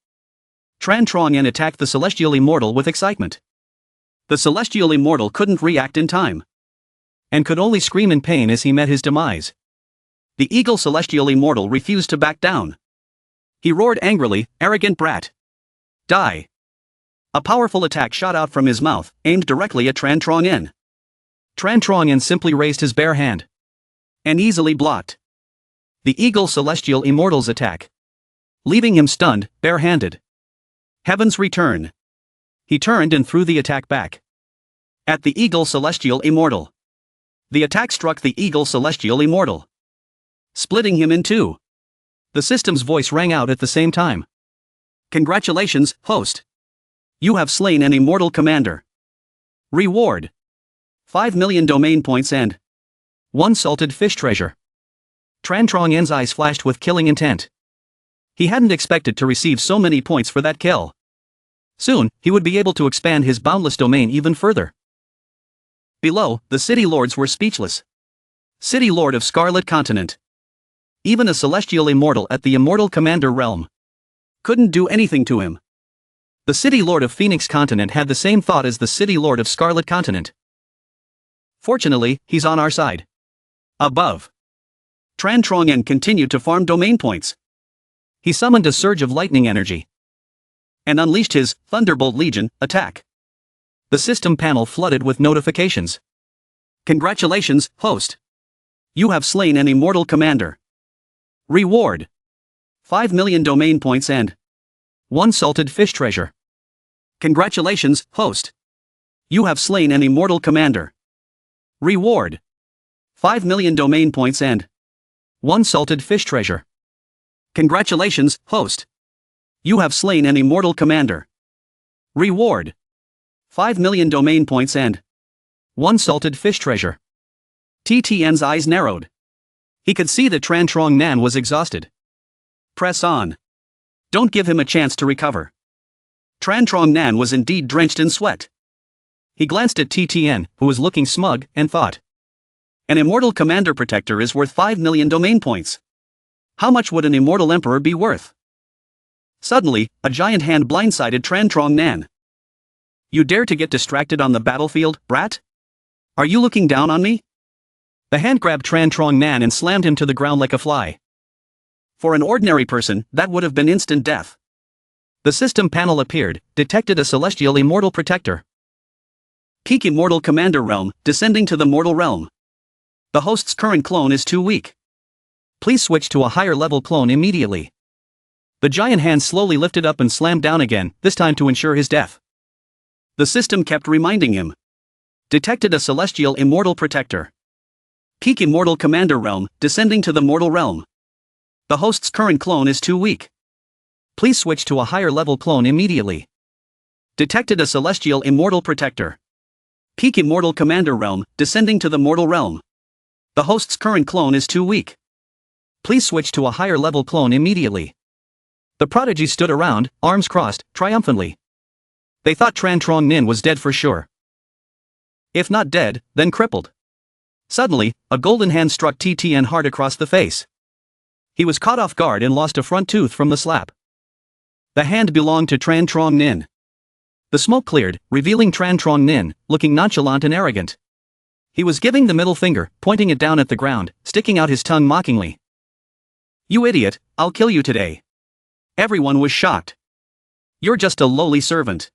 Tran Trong attacked the celestial immortal with excitement. The celestial immortal couldn't react in time. And could only scream in pain as he met his demise. The eagle celestial immortal refused to back down. He roared angrily, arrogant brat. Die. A powerful attack shot out from his mouth, aimed directly at Tran Trong. Tran Trong simply raised his bare hand. And easily blocked the eagle celestial immortal's attack. Leaving him stunned, bare-handed. Heaven's return. He turned and threw the attack back. At the eagle celestial immortal. The attack struck the eagle celestial immortal. Splitting him in two. The system's voice rang out at the same time. Congratulations, host. You have slain an immortal commander. Reward. 5 million domain points and 1 salted fish treasure. Tran Trong's eyes flashed with killing intent. He hadn't expected to receive so many points for that kill. Soon, he would be able to expand his boundless domain even further. Below, the city lords were speechless. City Lord of Scarlet Continent. Even a celestial immortal at the immortal commander realm couldn't do anything to him. The City Lord of Phoenix Continent had the same thought as the City Lord of Scarlet Continent. Fortunately, he's on our side. Above. Tran Trong continued to farm domain points. He summoned a surge of lightning energy. And unleashed his Thunderbolt Legion attack. The system panel flooded with notifications. Congratulations, host. You have slain an immortal commander. Reward. 5 million domain points and 1 salted fish treasure. Congratulations, host. You have slain an immortal commander. Reward: 5 million domain points and 1 salted fish treasure. Congratulations, host. You have slain an immortal commander. Reward: 5 million domain points and 1 salted fish treasure. TTN's eyes narrowed. He could see that Tran Trong Nan was exhausted. Press on. Don't give him a chance to recover. Tran Trong Nan was indeed drenched in sweat. He glanced at TTN, who was looking smug, and thought. An immortal commander protector is worth 5 million domain points. How much would an immortal emperor be worth? Suddenly, a giant hand blindsided Tran Trong Nan. You dare to get distracted on the battlefield, brat? Are you looking down on me? The hand grabbed Tran Trong Nan and slammed him to the ground like a fly. For an ordinary person, that would have been instant death. The system panel appeared, detected a celestial immortal protector. Peak Immortal Commander Realm, descending to the mortal realm. The host's current clone is too weak. Please switch to a higher level clone immediately. The giant hand slowly lifted up and slammed down again, this time to ensure his death. The system kept reminding him. Detected a celestial immortal protector. Peak Immortal Commander Realm, descending to the mortal realm. The host's current clone is too weak. Please switch to a higher level clone immediately. Detected a celestial immortal protector. Peak Immortal Commander Realm, descending to the mortal realm. The host's current clone is too weak. Please switch to a higher level clone immediately. The prodigies stood around, arms crossed, triumphantly. They thought Tran Trong Nin was dead for sure. If not dead, then crippled. Suddenly, a golden hand struck TTN hard across the face. He was caught off guard and lost a front tooth from the slap. The hand belonged to Tran Trong Nin. The smoke cleared, revealing Tran Trong Nin, looking nonchalant and arrogant. He was giving the middle finger, pointing it down at the ground, sticking out his tongue mockingly. You idiot, I'll kill you today. Everyone was shocked. You're just a lowly servant.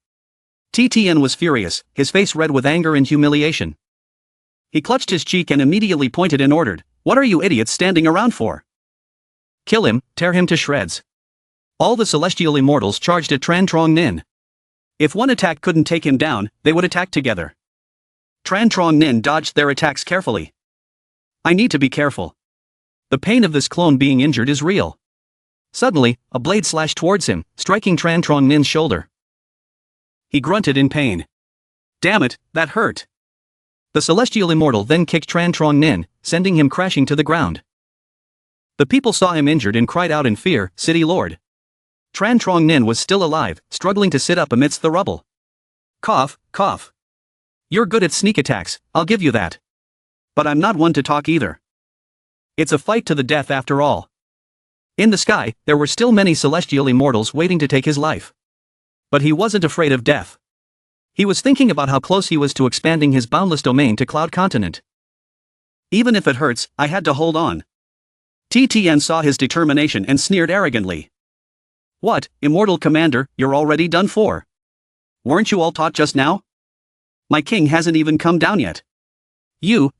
TTN was furious, his face red with anger and humiliation. He clutched his cheek and immediately pointed and ordered, What are you idiots standing around for? Kill him, tear him to shreds. All the celestial immortals charged at Tran Trong Nin. If one attack couldn't take him down, they would attack together. Tran Trong Nin dodged their attacks carefully. I need to be careful. The pain of this clone being injured is real. Suddenly, a blade slashed towards him, striking Tran Trong Nin's shoulder. He grunted in pain. Damn it, that hurt. The celestial immortal then kicked Tran Trong Nin, sending him crashing to the ground. The people saw him injured and cried out in fear, City Lord. Tran Trong Nin was still alive, struggling to sit up amidst the rubble. Cough, cough. You're good at sneak attacks, I'll give you that. But I'm not one to talk either. It's a fight to the death after all. In the sky, there were still many celestial immortals waiting to take his life. But he wasn't afraid of death. He was thinking about how close he was to expanding his boundless domain to Cloud Continent. Even if it hurts, I had to hold on. TTN saw his determination and sneered arrogantly. What, Immortal Commander, you're already done for? Weren't you all taught just now? My king hasn't even come down yet. You,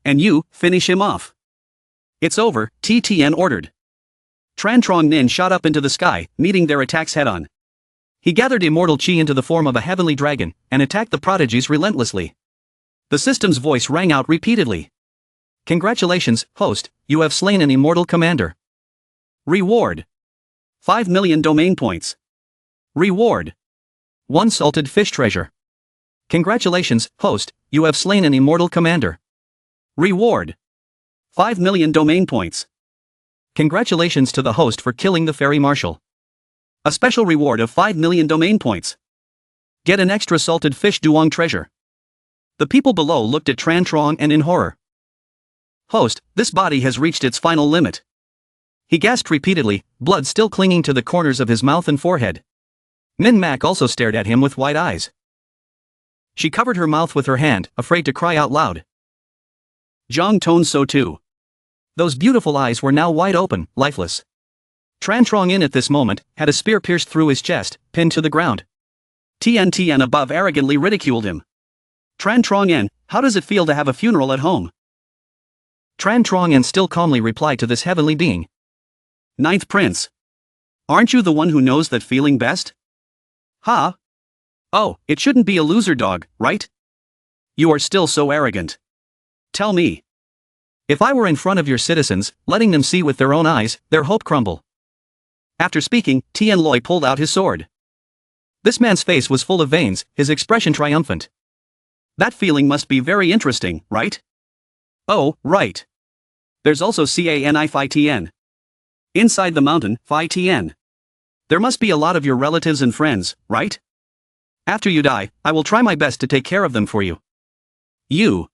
finish him off. It's over, TTN ordered. Tran Trong Nin shot up into the sky, meeting their attacks head-on. He gathered immortal chi into the form of a heavenly dragon, and attacked the prodigies relentlessly. The system's voice rang out repeatedly. Congratulations, host, you have slain an immortal commander. Reward: 5 million domain points. Reward: 1 salted fish treasure. Congratulations, host, you have slain an immortal commander. Reward: 5 million domain points. Congratulations to the host for killing the fairy marshal. A special reward of 5 million domain points. Get an extra salted fish duong treasure. The people below looked at Tran Trong and in horror. Host, this body has reached its final limit. He gasped repeatedly, blood still clinging to the corners of his mouth and forehead. Min Mak also stared at him with wide eyes. She covered her mouth with her hand, afraid to cry out loud. Zhang Tone so too. Those beautiful eyes were now wide open, lifeless. Tran Trong at this moment, had a spear pierced through his chest, pinned to the ground. Tian above arrogantly ridiculed him. Tran Trong, how does it feel to have a funeral at home? Tran Trong still calmly replied to this heavenly being. Ninth Prince. Aren't you the one who knows that feeling best? Ha! Oh, it shouldn't be a loser dog, right? You are still so arrogant. Tell me. If I were in front of your citizens, letting them see with their own eyes, their hope crumble. After speaking, Tian Loi pulled out his sword. This man's face was full of veins, his expression triumphant. That feeling must be very interesting, right? Oh, right. There's also Cani Phi Tien. Inside the mountain, Phi Tien. There must be a lot of your relatives and friends, right? After you die, I will try my best to take care of them for you. You.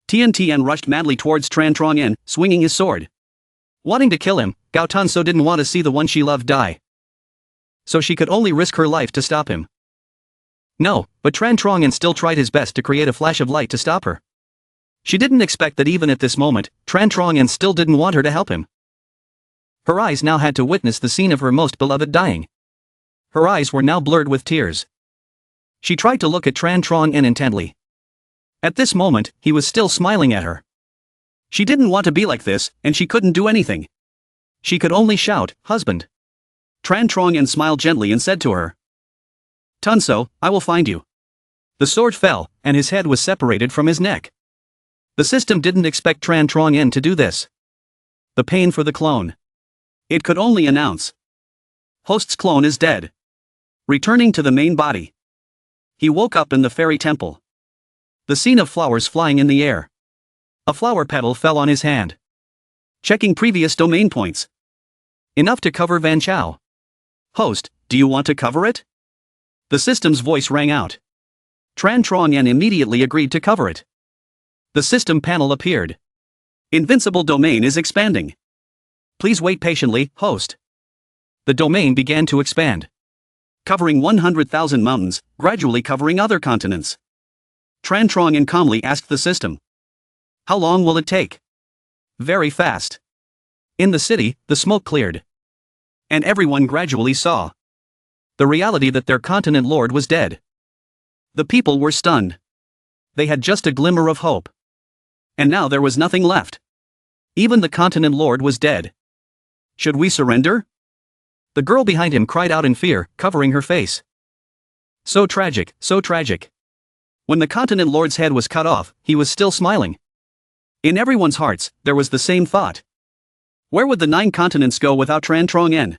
Tian Tian rushed madly towards Tran Trong En, swinging his sword. Wanting to kill him, Gao Tunso didn't want to see the one she loved die. So she could only risk her life to stop him. No, but Tran Trong En still tried his best to create a flash of light to stop her. She didn't expect that even at this moment, Tran Trong En still didn't want her to help him. Her eyes now had to witness the scene of her most beloved dying. Her eyes were now blurred with tears. She tried to look at Tran Trong En intently. At this moment, he was still smiling at her. She didn't want to be like this, and she couldn't do anything. She could only shout, "Husband." Tran Trong En smiled gently and said to her, "Tunso, I will find you." The sword fell, and his head was separated from his neck. The system didn't expect Tran Trong En to do this. The pain for the clone. It could only announce. Host's clone is dead. Returning to the main body. He woke up in the fairy temple. The scene of flowers flying in the air. A flower petal fell on his hand. Checking previous domain points. Enough to cover Van Chao. Host, do you want to cover it? The system's voice rang out. Tran Trong En immediately agreed to cover it. The system panel appeared. Invincible domain is expanding. Please wait patiently, host. The domain began to expand. Covering 100,000 mountains, gradually covering other continents. Tran Trong En calmly asked the system. How long will it take? Very fast. In the city, the smoke cleared. And everyone gradually saw the reality that their continent lord was dead. The people were stunned. They had just a glimmer of hope. And now there was nothing left. Even the continent lord was dead. Should we surrender? The girl behind him cried out in fear, covering her face. So tragic, so tragic. When the continent lord's head was cut off, he was still smiling. In everyone's hearts, there was the same thought. Where would the 9 continents go without Tran Trong En?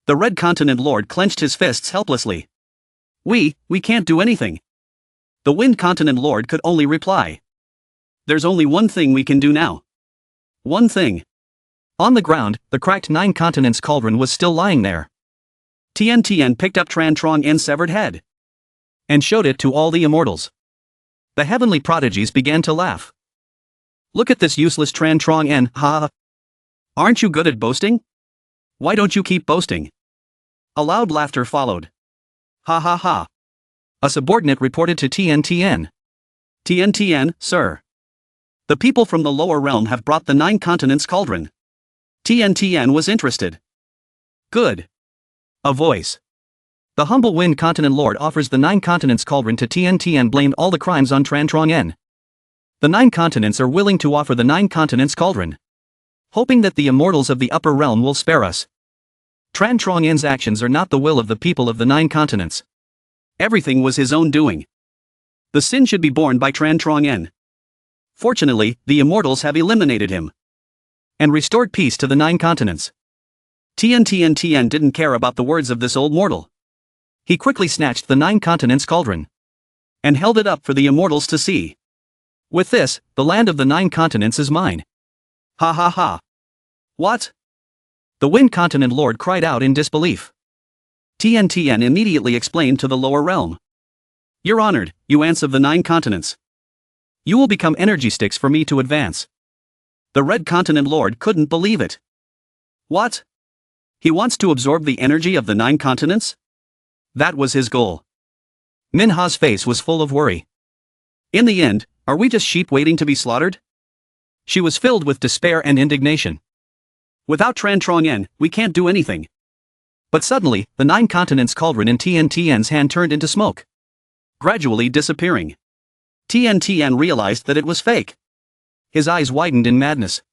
The red continent lord clenched his fists helplessly. We can't do anything. The wind continent lord could only reply. There's only one thing we can do now. One thing. On the ground, the cracked 9 continents cauldron was still lying there. Tian Tian picked up Tran Trong En's severed head. And showed it to all the immortals. The heavenly prodigies began to laugh. Look at this useless Tran Trong En, ha! Aren't you good at boasting? Why don't you keep boasting? A loud laughter followed. Ha ha ha. A subordinate reported to Tian Tian. Tian Tian, sir. The people from the lower realm have brought the 9 continents cauldron. Tian Tian was interested. Good. A voice. The humble wind continent lord offers the 9 continents cauldron to Tian Tian blamed all the crimes on Tran Trong En. The 9 continents are willing to offer the 9 continents cauldron. Hoping that the immortals of the upper realm will spare us. Tran Trong En's actions are not the will of the people of the 9 continents. Everything was his own doing. The sin should be borne by Tran Trong En. Fortunately, the immortals have eliminated him. And restored peace to the 9 continents. Tian didn't care about the words of this old mortal. He quickly snatched the 9 continents cauldron. And held it up for the immortals to see. With this, the land of the 9 continents is mine. Ha ha ha. What? The wind continent lord cried out in disbelief. Tian immediately explained to the lower realm. You're honored, you ants of the 9 continents. You will become energy sticks for me to advance. The red continent lord couldn't believe it. What? He wants to absorb the energy of the 9 continents? That was his goal. Minha's face was full of worry. In the end, are we just sheep waiting to be slaughtered? She was filled with despair and indignation. Without Tran Trong En, we can't do anything. But suddenly, the 9 continents cauldron in Tian's hand turned into smoke. Gradually disappearing. Tian realized that it was fake. His eyes widened in madness.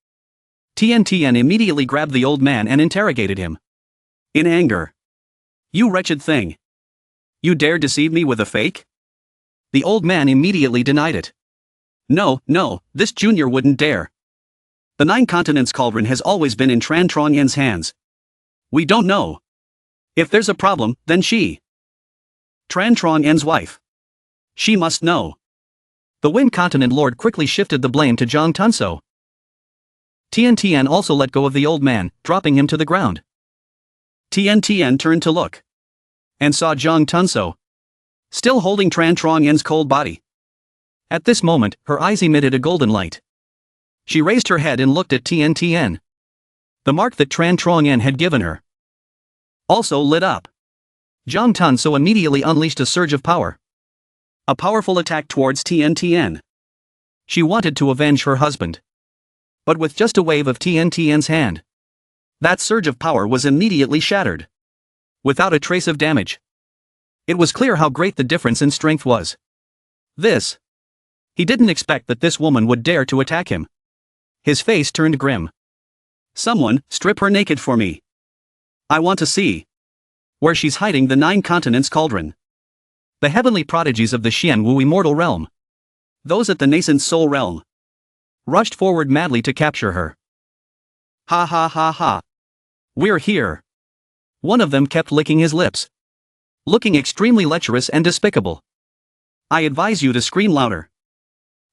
Tian immediately grabbed the old man and interrogated him. In anger. You wretched thing. You dare deceive me with a fake? The old man immediately denied it. No, this junior wouldn't dare. The 9 continents cauldron has always been in Tran Trong Yen's hands. We don't know. If there's a problem, then she. Tran Trong Yen's wife. She must know. The Wind Continent Lord quickly shifted the blame to Zhang Tunso. Tian also let go of the old man, dropping him to the ground. Tian turned to look. And saw Zhang Tunso. Still holding Tran Trong Yen's cold body. At this moment, her eyes emitted a golden light. She raised her head and looked at Tian. The mark that Tran Trong Yen had given her also lit up. Zhang Tunso immediately unleashed a surge of power. A powerful attack towards Tian. She wanted to avenge her husband. But with just a wave of Tian's hand, that surge of power was immediately shattered. Without a trace of damage. It was clear how great the difference in strength was. He didn't expect that this woman would dare to attack him. His face turned grim. Someone, strip her naked for me. I want to see where she's hiding the 9 continents cauldron. The heavenly prodigies of the Xianwu immortal realm, those at the nascent soul realm, rushed forward madly to capture her. Ha. We're here. One of them kept licking his lips, looking extremely lecherous and despicable. I advise you to scream louder.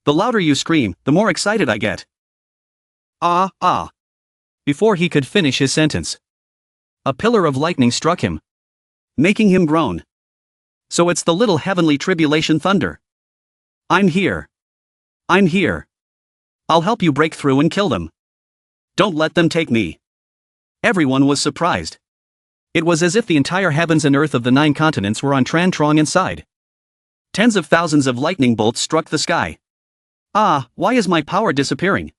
The louder you scream, the more excited I get. Ah. Before he could finish his sentence, a pillar of lightning struck him, making him groan. So it's the little heavenly tribulation thunder. I'm here. I'll help you break through and kill them. Don't let them take me. Everyone was surprised. It was as if the entire heavens and earth of the 9 continents were on Tran Trong inside. Tens of thousands of lightning bolts struck the sky. Why is my power disappearing?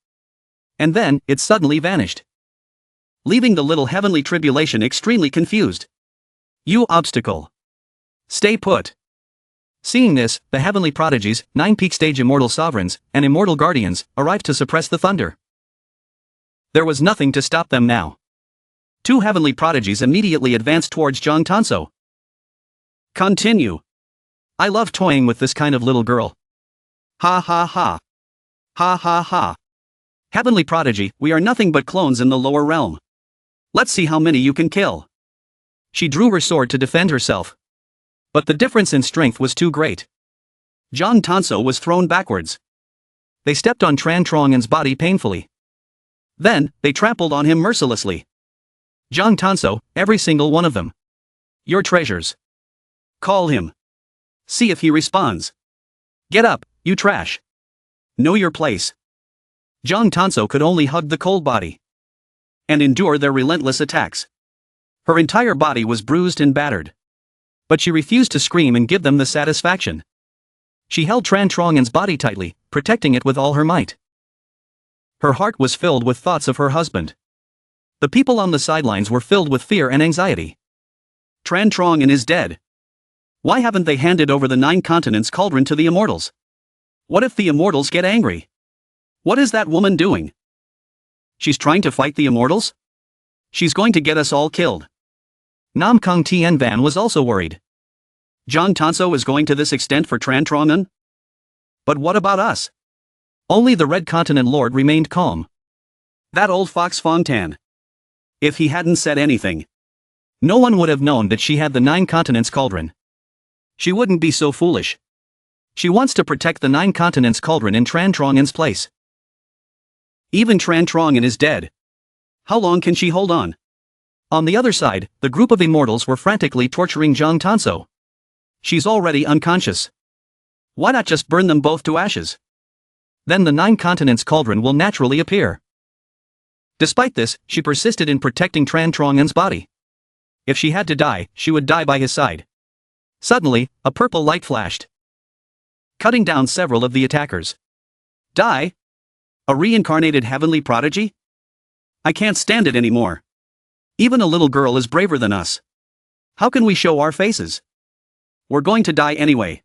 And then, it suddenly vanished, leaving the little heavenly tribulation extremely confused. You obstacle. Stay put. Seeing this, the heavenly prodigies, 9 peak stage immortal sovereigns, and immortal guardians, arrived to suppress the thunder. There was nothing to stop them now. 2 heavenly prodigies immediately advanced towards Zhang Tunso. Continue. I love toying with this kind of little girl. Ha. Heavenly prodigy, we are nothing but clones in the lower realm. Let's see how many you can kill. She drew her sword to defend herself. But the difference in strength was too great. Zhang Tunso was thrown backwards. They stepped on Tran Trong Yen's body painfully. Then, they trampled on him mercilessly. Zhang Tunso, every single one of them. Your treasures. Call him. See if he responds. Get up, you trash. Know your place. Zhang Tunso could only hug the cold body and endure their relentless attacks. Her entire body was bruised and battered. But she refused to scream and give them the satisfaction. She held Tran Trong Yen's body tightly, protecting it with all her might. Her heart was filled with thoughts of her husband. The people on the sidelines were filled with fear and anxiety. Tran Trong Yen is dead. Why haven't they handed over the 9 continents cauldron to the immortals? What if the immortals get angry? What is that woman doing? She's trying to fight the immortals? She's going to get us all killed. Nam Kung Tien Van was also worried. Zhang Tunso is going to this extent for Tran Trong Yen? But what about us? Only the Red Continent Lord remained calm. That old fox Fong Tan. If he hadn't said anything, no one would have known that she had the 9 continents cauldron. She wouldn't be so foolish. She wants to protect the 9 continents cauldron in Tran Trong Yen's place. Even Tran Trong Yen is dead. How long can she hold on? On the other side, the group of immortals were frantically torturing Zhang Tunso. She's already unconscious. Why not just burn them both to ashes? Then the 9 continents cauldron will naturally appear. Despite this, she persisted in protecting Tran Trong Yen's body. If she had to die, she would die by his side. Suddenly, a purple light flashed, cutting down several of the attackers. Die? A reincarnated heavenly prodigy? I can't stand it anymore. Even a little girl is braver than us. How can we show our faces? We're going to die anyway.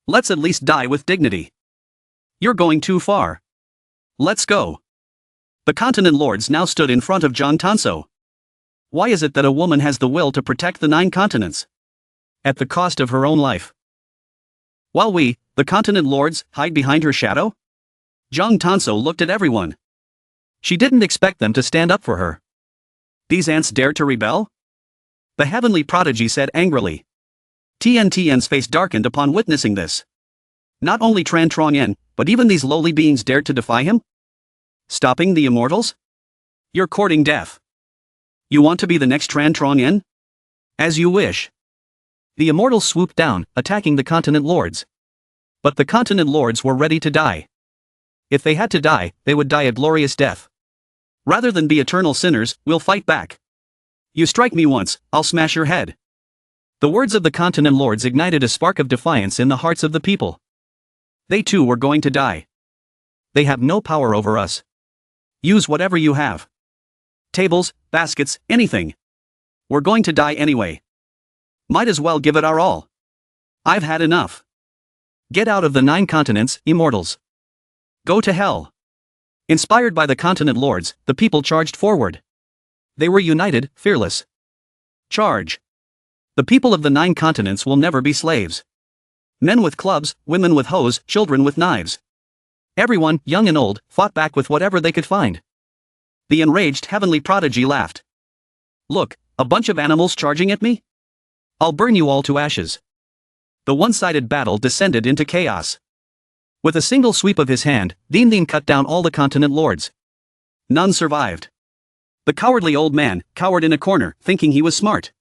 Let's at least die with dignity. You're going too far. Let's go. The continent lords now stood in front of Zhang Tunso. Why is it that a woman has the will to protect the 9 continents? At the cost of her own life. While we, the continent lords, hide behind her shadow? Zhang Tanso looked at everyone. She didn't expect them to stand up for her. These ants dared to rebel? The heavenly prodigy said angrily. Tian's face darkened upon witnessing this. Not only Tran Trongyuan, but even these lowly beings dared to defy him? Stopping the immortals? You're courting death. You want to be the next Tran Trongyuan? As you wish. The immortals swooped down, attacking the continent lords. But the continent lords were ready to die. If they had to die, they would die a glorious death. Rather than be eternal sinners, we'll fight back. You strike me once, I'll smash your head. The words of the continent lords ignited a spark of defiance in the hearts of the people. They too were going to die. They have no power over us. Use whatever you have. Tables, baskets, anything. We're going to die anyway. Might as well give it our all. I've had enough. Get out of the 9 continents, immortals. Go to hell. Inspired by the continent lords, the people charged forward. They were united, fearless. Charge. The people of the 9 continents will never be slaves. Men with clubs, women with hoes, children with knives. Everyone, young and old, fought back with whatever they could find. The enraged heavenly prodigy laughed. Look, a bunch of animals charging at me? I'll burn you all to ashes. The one-sided battle descended into chaos. With a single sweep of his hand, Din cut down all the continent lords. None survived. The cowardly old man cowered in a corner, thinking he was smart.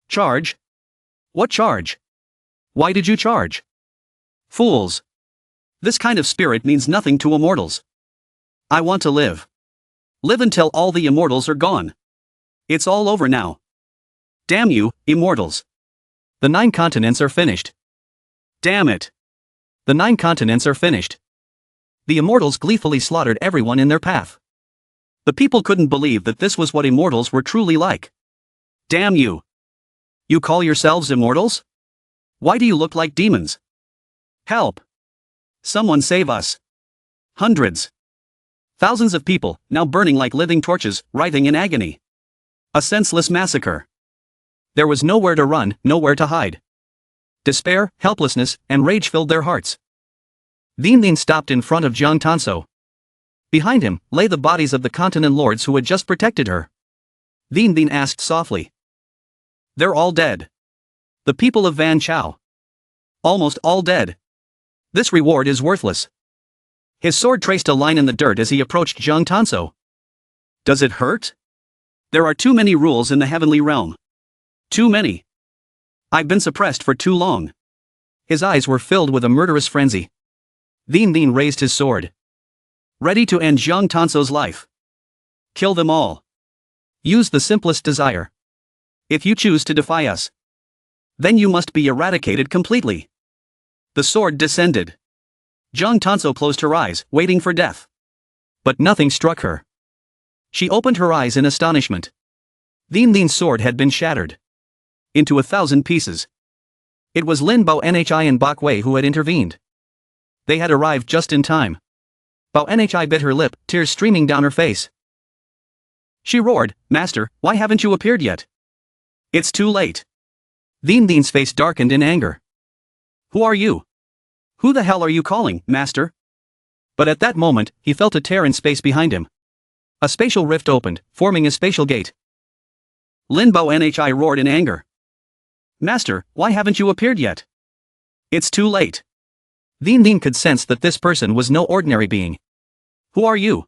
Charge? What charge? Why did you charge? Fools. This kind of spirit means nothing to immortals. I want to live. Live until all the immortals are gone. It's all over now. Damn you, immortals. The 9 continents are finished. Damn it. The 9 continents are finished. The immortals gleefully slaughtered everyone in their path. The people couldn't believe that this was what immortals were truly like. Damn you. You call yourselves immortals? Why do you look like demons? Help. Someone save us. Hundreds. Thousands of people, now burning like living torches, writhing in agony. A senseless massacre. There was nowhere to run, nowhere to hide. Despair, helplessness, and rage filled their hearts. Din stopped in front of Zhang Tanso. Behind him lay the bodies of the continent lords who had just protected her. Din asked softly. They're all dead. The people of Van Chao. Almost all dead. This reward is worthless. His sword traced a line in the dirt as he approached Zhang Tanso. Does it hurt? There are too many rules in the heavenly realm. Too many. I've been suppressed for too long. His eyes were filled with a murderous frenzy. Din raised his sword. Ready to end Zhang Tanso's life. Kill them all. Use the simplest desire. If you choose to defy us, then you must be eradicated completely. The sword descended. Zhang Tanso closed her eyes, waiting for death. But nothing struck her. She opened her eyes in astonishment. Din's sword had been shattered into 1,000 pieces. It was Lin Bao Nhi and Bak Wei who had intervened. They had arrived just in time. Bao Nhi bit her lip, tears streaming down her face. She roared, Master, why haven't you appeared yet? It's too late. Din's face darkened in anger. Who are you? Who the hell are you calling, Master? But at that moment, he felt a tear in space behind him. A spatial rift opened, forming a spatial gate. Lin Bao Nhi roared in anger. Master, why haven't you appeared yet? It's too late. Din could sense that this person was no ordinary being. Who are you?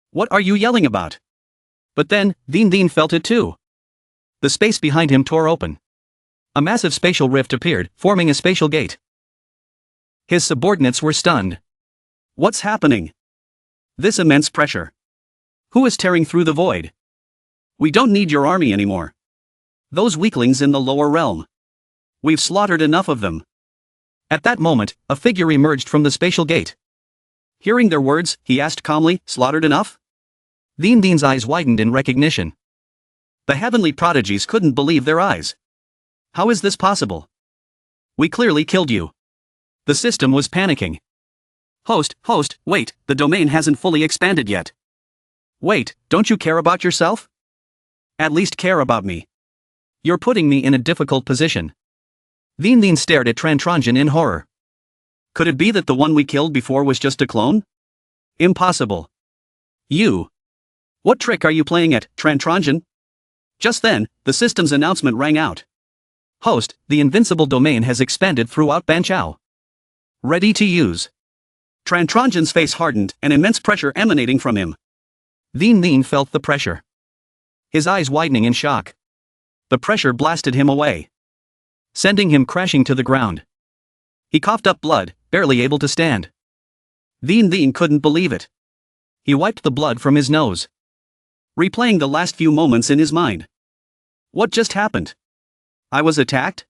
What are you yelling about? But then, Din felt it too. The space behind him tore open. A massive spatial rift appeared, forming a spatial gate. His subordinates were stunned. What's happening? This immense pressure. Who is tearing through the void? We don't need your army anymore. Those weaklings in the lower realm. We've slaughtered enough of them. At that moment, a figure emerged from the spatial gate. Hearing their words, he asked calmly, slaughtered enough? Din's eyes widened in recognition. The heavenly prodigies couldn't believe their eyes. How is this possible? We clearly killed you. The system was panicking. Host, wait, the domain hasn't fully expanded yet. Wait, don't you care about yourself? At least care about me. You're putting me in a difficult position. Vin stared at Transmigrated in horror. Could it be that the one we killed before was just a clone? Impossible. You. What trick are you playing at, Transmigrated? Just then, the system's announcement rang out. Host, the invincible domain has expanded throughout Banqiao. Ready to use. Transmigrate's face hardened, an immense pressure emanating from him. Vin felt the pressure. His eyes widening in shock. The pressure blasted him away, sending him crashing to the ground. He coughed up blood, barely able to stand. Vin couldn't believe it. He wiped the blood from his nose, replaying the last few moments in his mind. What just happened? I was attacked?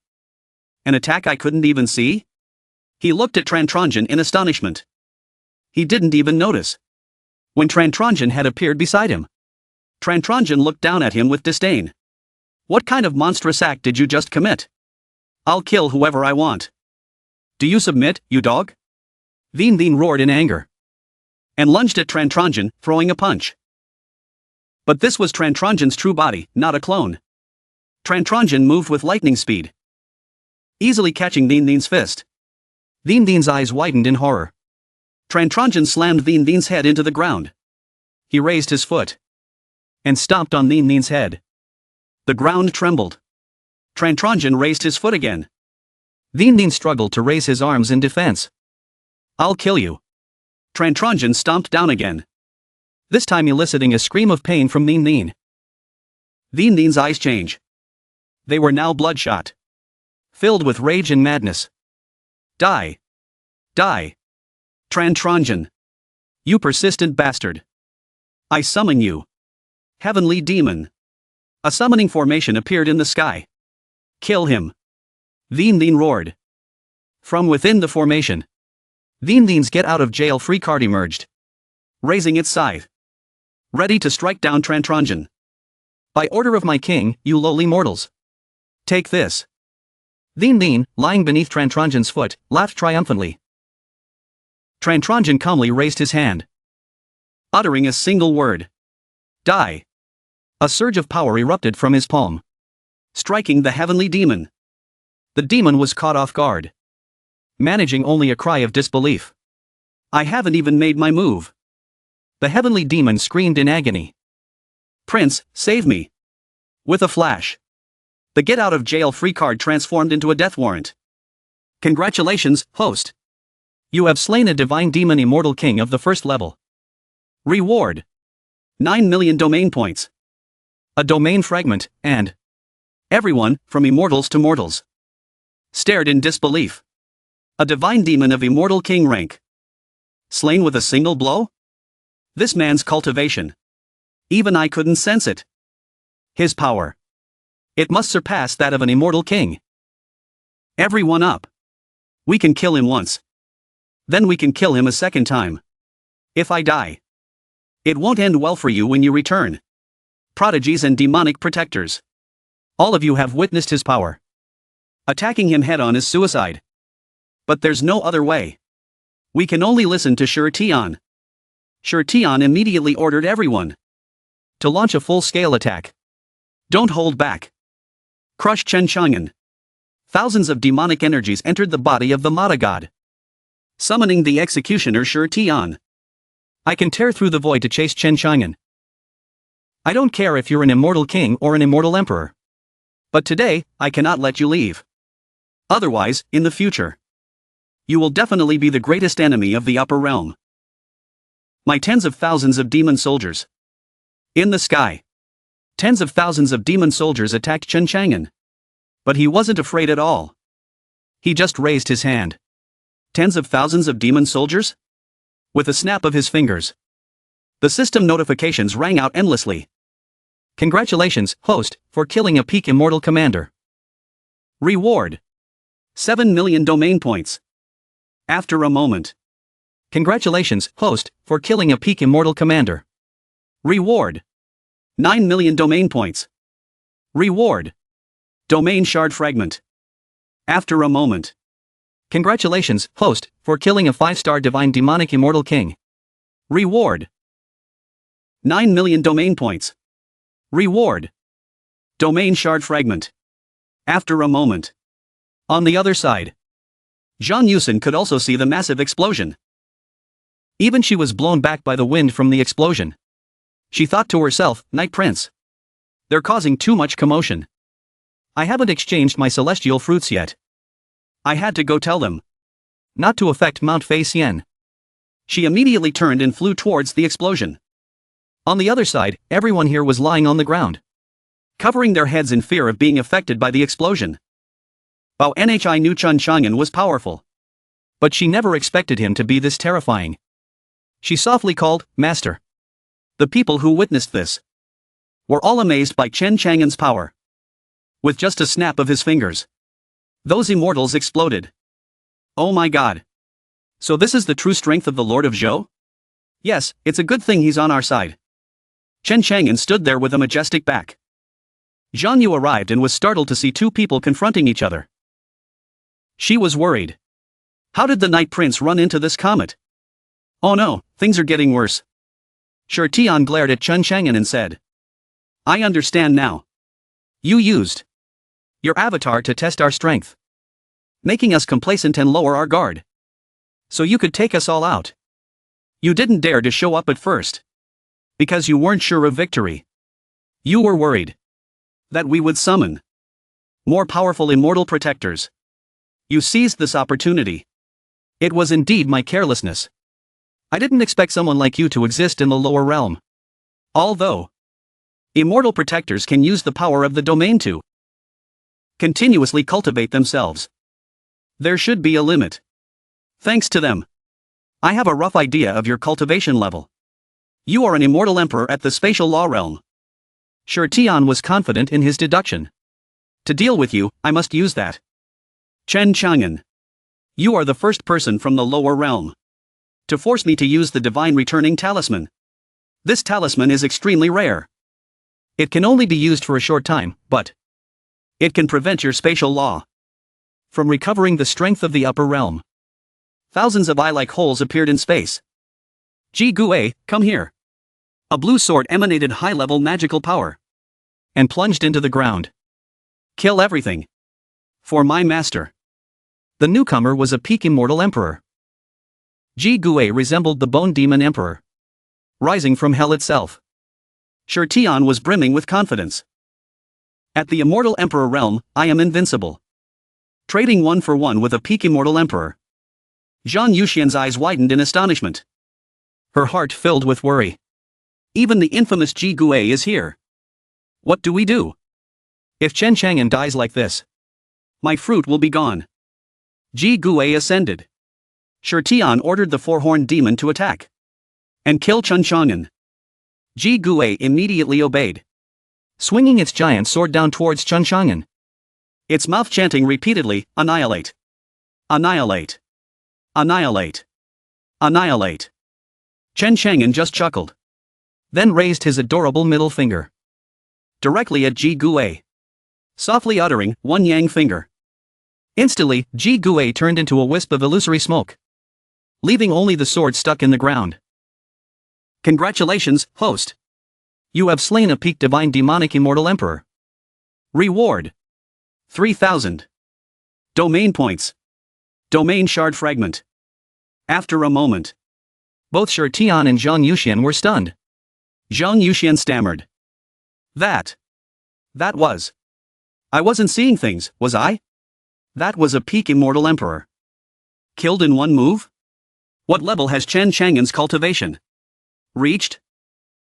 An attack I couldn't even see? He looked at Transmigrated in astonishment. He didn't even notice when Transmigrated had appeared beside him. Transmigrated looked down at him with disdain. What kind of monstrous act did you just commit? I'll kill whoever I want. Do you submit, you dog? Vin roared in anger and lunged at Transmigrated, throwing a punch. But this was Transmigrate's true body, not a clone. Transmigrated moved with lightning speed, easily catching Vin's fist. Vin's eyes widened in horror. Transmigrated slammed Vin's head into the ground. He raised his foot and stomped on Vin's head. The ground trembled. Transmigrated raised his foot again. Vin struggled to raise his arms in defense. I'll kill you. Transmigrated stomped down again, this time eliciting a scream of pain from Vin. Vin's eyes changed. They were now bloodshot, filled with rage and madness. Die. Die. Transmigrated. You persistent bastard. I summon you. Heavenly demon. A summoning formation appeared in the sky. Kill him. Vin roared. From within the formation, Vin's get out of jail free card emerged, raising its scythe, ready to strike down Transmigrated. By order of my king, you lowly mortals. Take this. Vin, lying beneath Transmigrate's foot, laughed triumphantly. Transmigrated calmly raised his hand, uttering a single word. Die. A surge of power erupted from his palm, striking the heavenly demon. The demon was caught off guard, managing only a cry of disbelief. I haven't even made my move. The heavenly demon screamed in agony. Prince, save me. With a flash, the get out of jail free card transformed into a death warrant. Congratulations, host. You have slain a divine demon immortal king of the first level. Reward: 9 million domain points. A domain fragment, and everyone, from immortals to mortals, stared in disbelief. A divine demon of immortal king rank, slain with a single blow? This man's cultivation. Even I couldn't sense it. His power. It must surpass that of an immortal king. Everyone up. We can kill him once. Then we can kill him a second time. If I die, it won't end well for you when you return. Prodigies and demonic protectors, all of you have witnessed his power. Attacking him head-on is suicide. But there's no other way. We can only listen to Shur Tian. Shur Tian immediately ordered everyone to launch a full-scale attack. Don't hold back. Crush Transmigrated. Thousands of demonic energies entered the body of the Mata god, summoning the executioner Shur Tian. I can tear through the void to chase Transmigrated. I don't care if you're an immortal king or an immortal emperor. But today, I cannot let you leave. Otherwise, in the future, you will definitely be the greatest enemy of the upper realm. My tens of thousands of demon soldiers. In the sky, tens of thousands of demon soldiers attacked Transmigrated. But he wasn't afraid at all. He just raised his hand. Tens of thousands of demon soldiers? With a snap of his fingers, the system notifications rang out endlessly. Congratulations, host, for killing a peak immortal commander. Reward: 7 million domain points. After a moment. Congratulations, host, for killing a peak immortal commander. Reward: 9 million domain points. Reward: domain shard fragment. After a moment. Congratulations, host, for killing a 5-star divine demonic immortal king. Reward: 9 million domain points. Reward: domain shard fragment. After a moment. On the other side, Zhang Yusen could also see the massive explosion. Even she was blown back by the wind from the explosion. She thought to herself, Night Prince. They're causing too much commotion. I haven't exchanged my celestial fruits yet. I had to go tell them. Not to affect Mount Fei Xian. She immediately turned and flew towards the explosion. On the other side, everyone here was lying on the ground, covering their heads in fear of being affected by the explosion. Bao Nhi knew Chen Chang'an was powerful, but she never expected him to be this terrifying. She softly called, Master. The people who witnessed this were all amazed by Chen Chang'an's power. With just a snap of his fingers, those immortals exploded. Oh my god. So this is the true strength of the Lord of Zhou? Yes, it's a good thing he's on our side. Chen Chang'an stood there with a majestic back. Zhang Yu arrived and was startled to see two people confronting each other. She was worried. How did the Night Prince run into this comet? Oh no, things are getting worse. Shi Tian glared at Chen Chang'an and said, I understand now. You used your avatar to test our strength, making us complacent and lower our guard, so you could take us all out. You didn't dare to show up at first, because you weren't sure of victory. You were worried that we would summon more powerful immortal protectors. You seized this opportunity. It was indeed my carelessness. I didn't expect someone like you to exist in the lower realm. Although immortal protectors can use the power of the domain to continuously cultivate themselves, there should be a limit. Thanks to them, I have a rough idea of your cultivation level. You are an immortal emperor at the spatial law realm. Shi Tian was confident in his deduction. To deal with you, I must use that. Chen Chang'an, you are the first person from the lower realm to force me to use the divine returning talisman. This talisman is extremely rare. It can only be used for a short time, but it can prevent your spatial law from recovering the strength of the upper realm. Thousands of eye-like holes appeared in space. Ji Gui, come here. A blue sword emanated high-level magical power and plunged into the ground. Kill everything. For my master. The newcomer was a peak immortal emperor. Ji Gui resembled the bone demon emperor, rising from hell itself. Shi Tian was brimming with confidence. At the immortal emperor realm, I am invincible. Trading 1-for-1 with a peak immortal emperor. Zhang Yuxian's eyes widened in astonishment. Her heart filled with worry. Even the infamous Ji Gui is here. What do we do? If Chen Chang'an dies like this, my fruit will be gone. Ji Gui ascended. Shi Tian ordered the four-horned demon to attack and kill Chen Chang'an. Ji Gui immediately obeyed, swinging its giant sword down towards Chen Chang'an, its mouth chanting repeatedly, Annihilate. Annihilate. Annihilate. Annihilate. Chen Chang'an just chuckled, then raised his adorable middle finger directly at Ji Gui, softly uttering, one yang finger. Instantly, Ji Gui turned into a wisp of illusory smoke, leaving only the sword stuck in the ground. Congratulations, host. You have slain a peak divine demonic immortal emperor. Reward: 3,000 domain points. Domain shard fragment. After a moment, both Shi Tian and Zhang Yuxian were stunned. Zhang Yuxian stammered. That was. I wasn't seeing things, was I? That was a peak immortal emperor. Killed in one move? What level has Chen Chang'an's cultivation reached?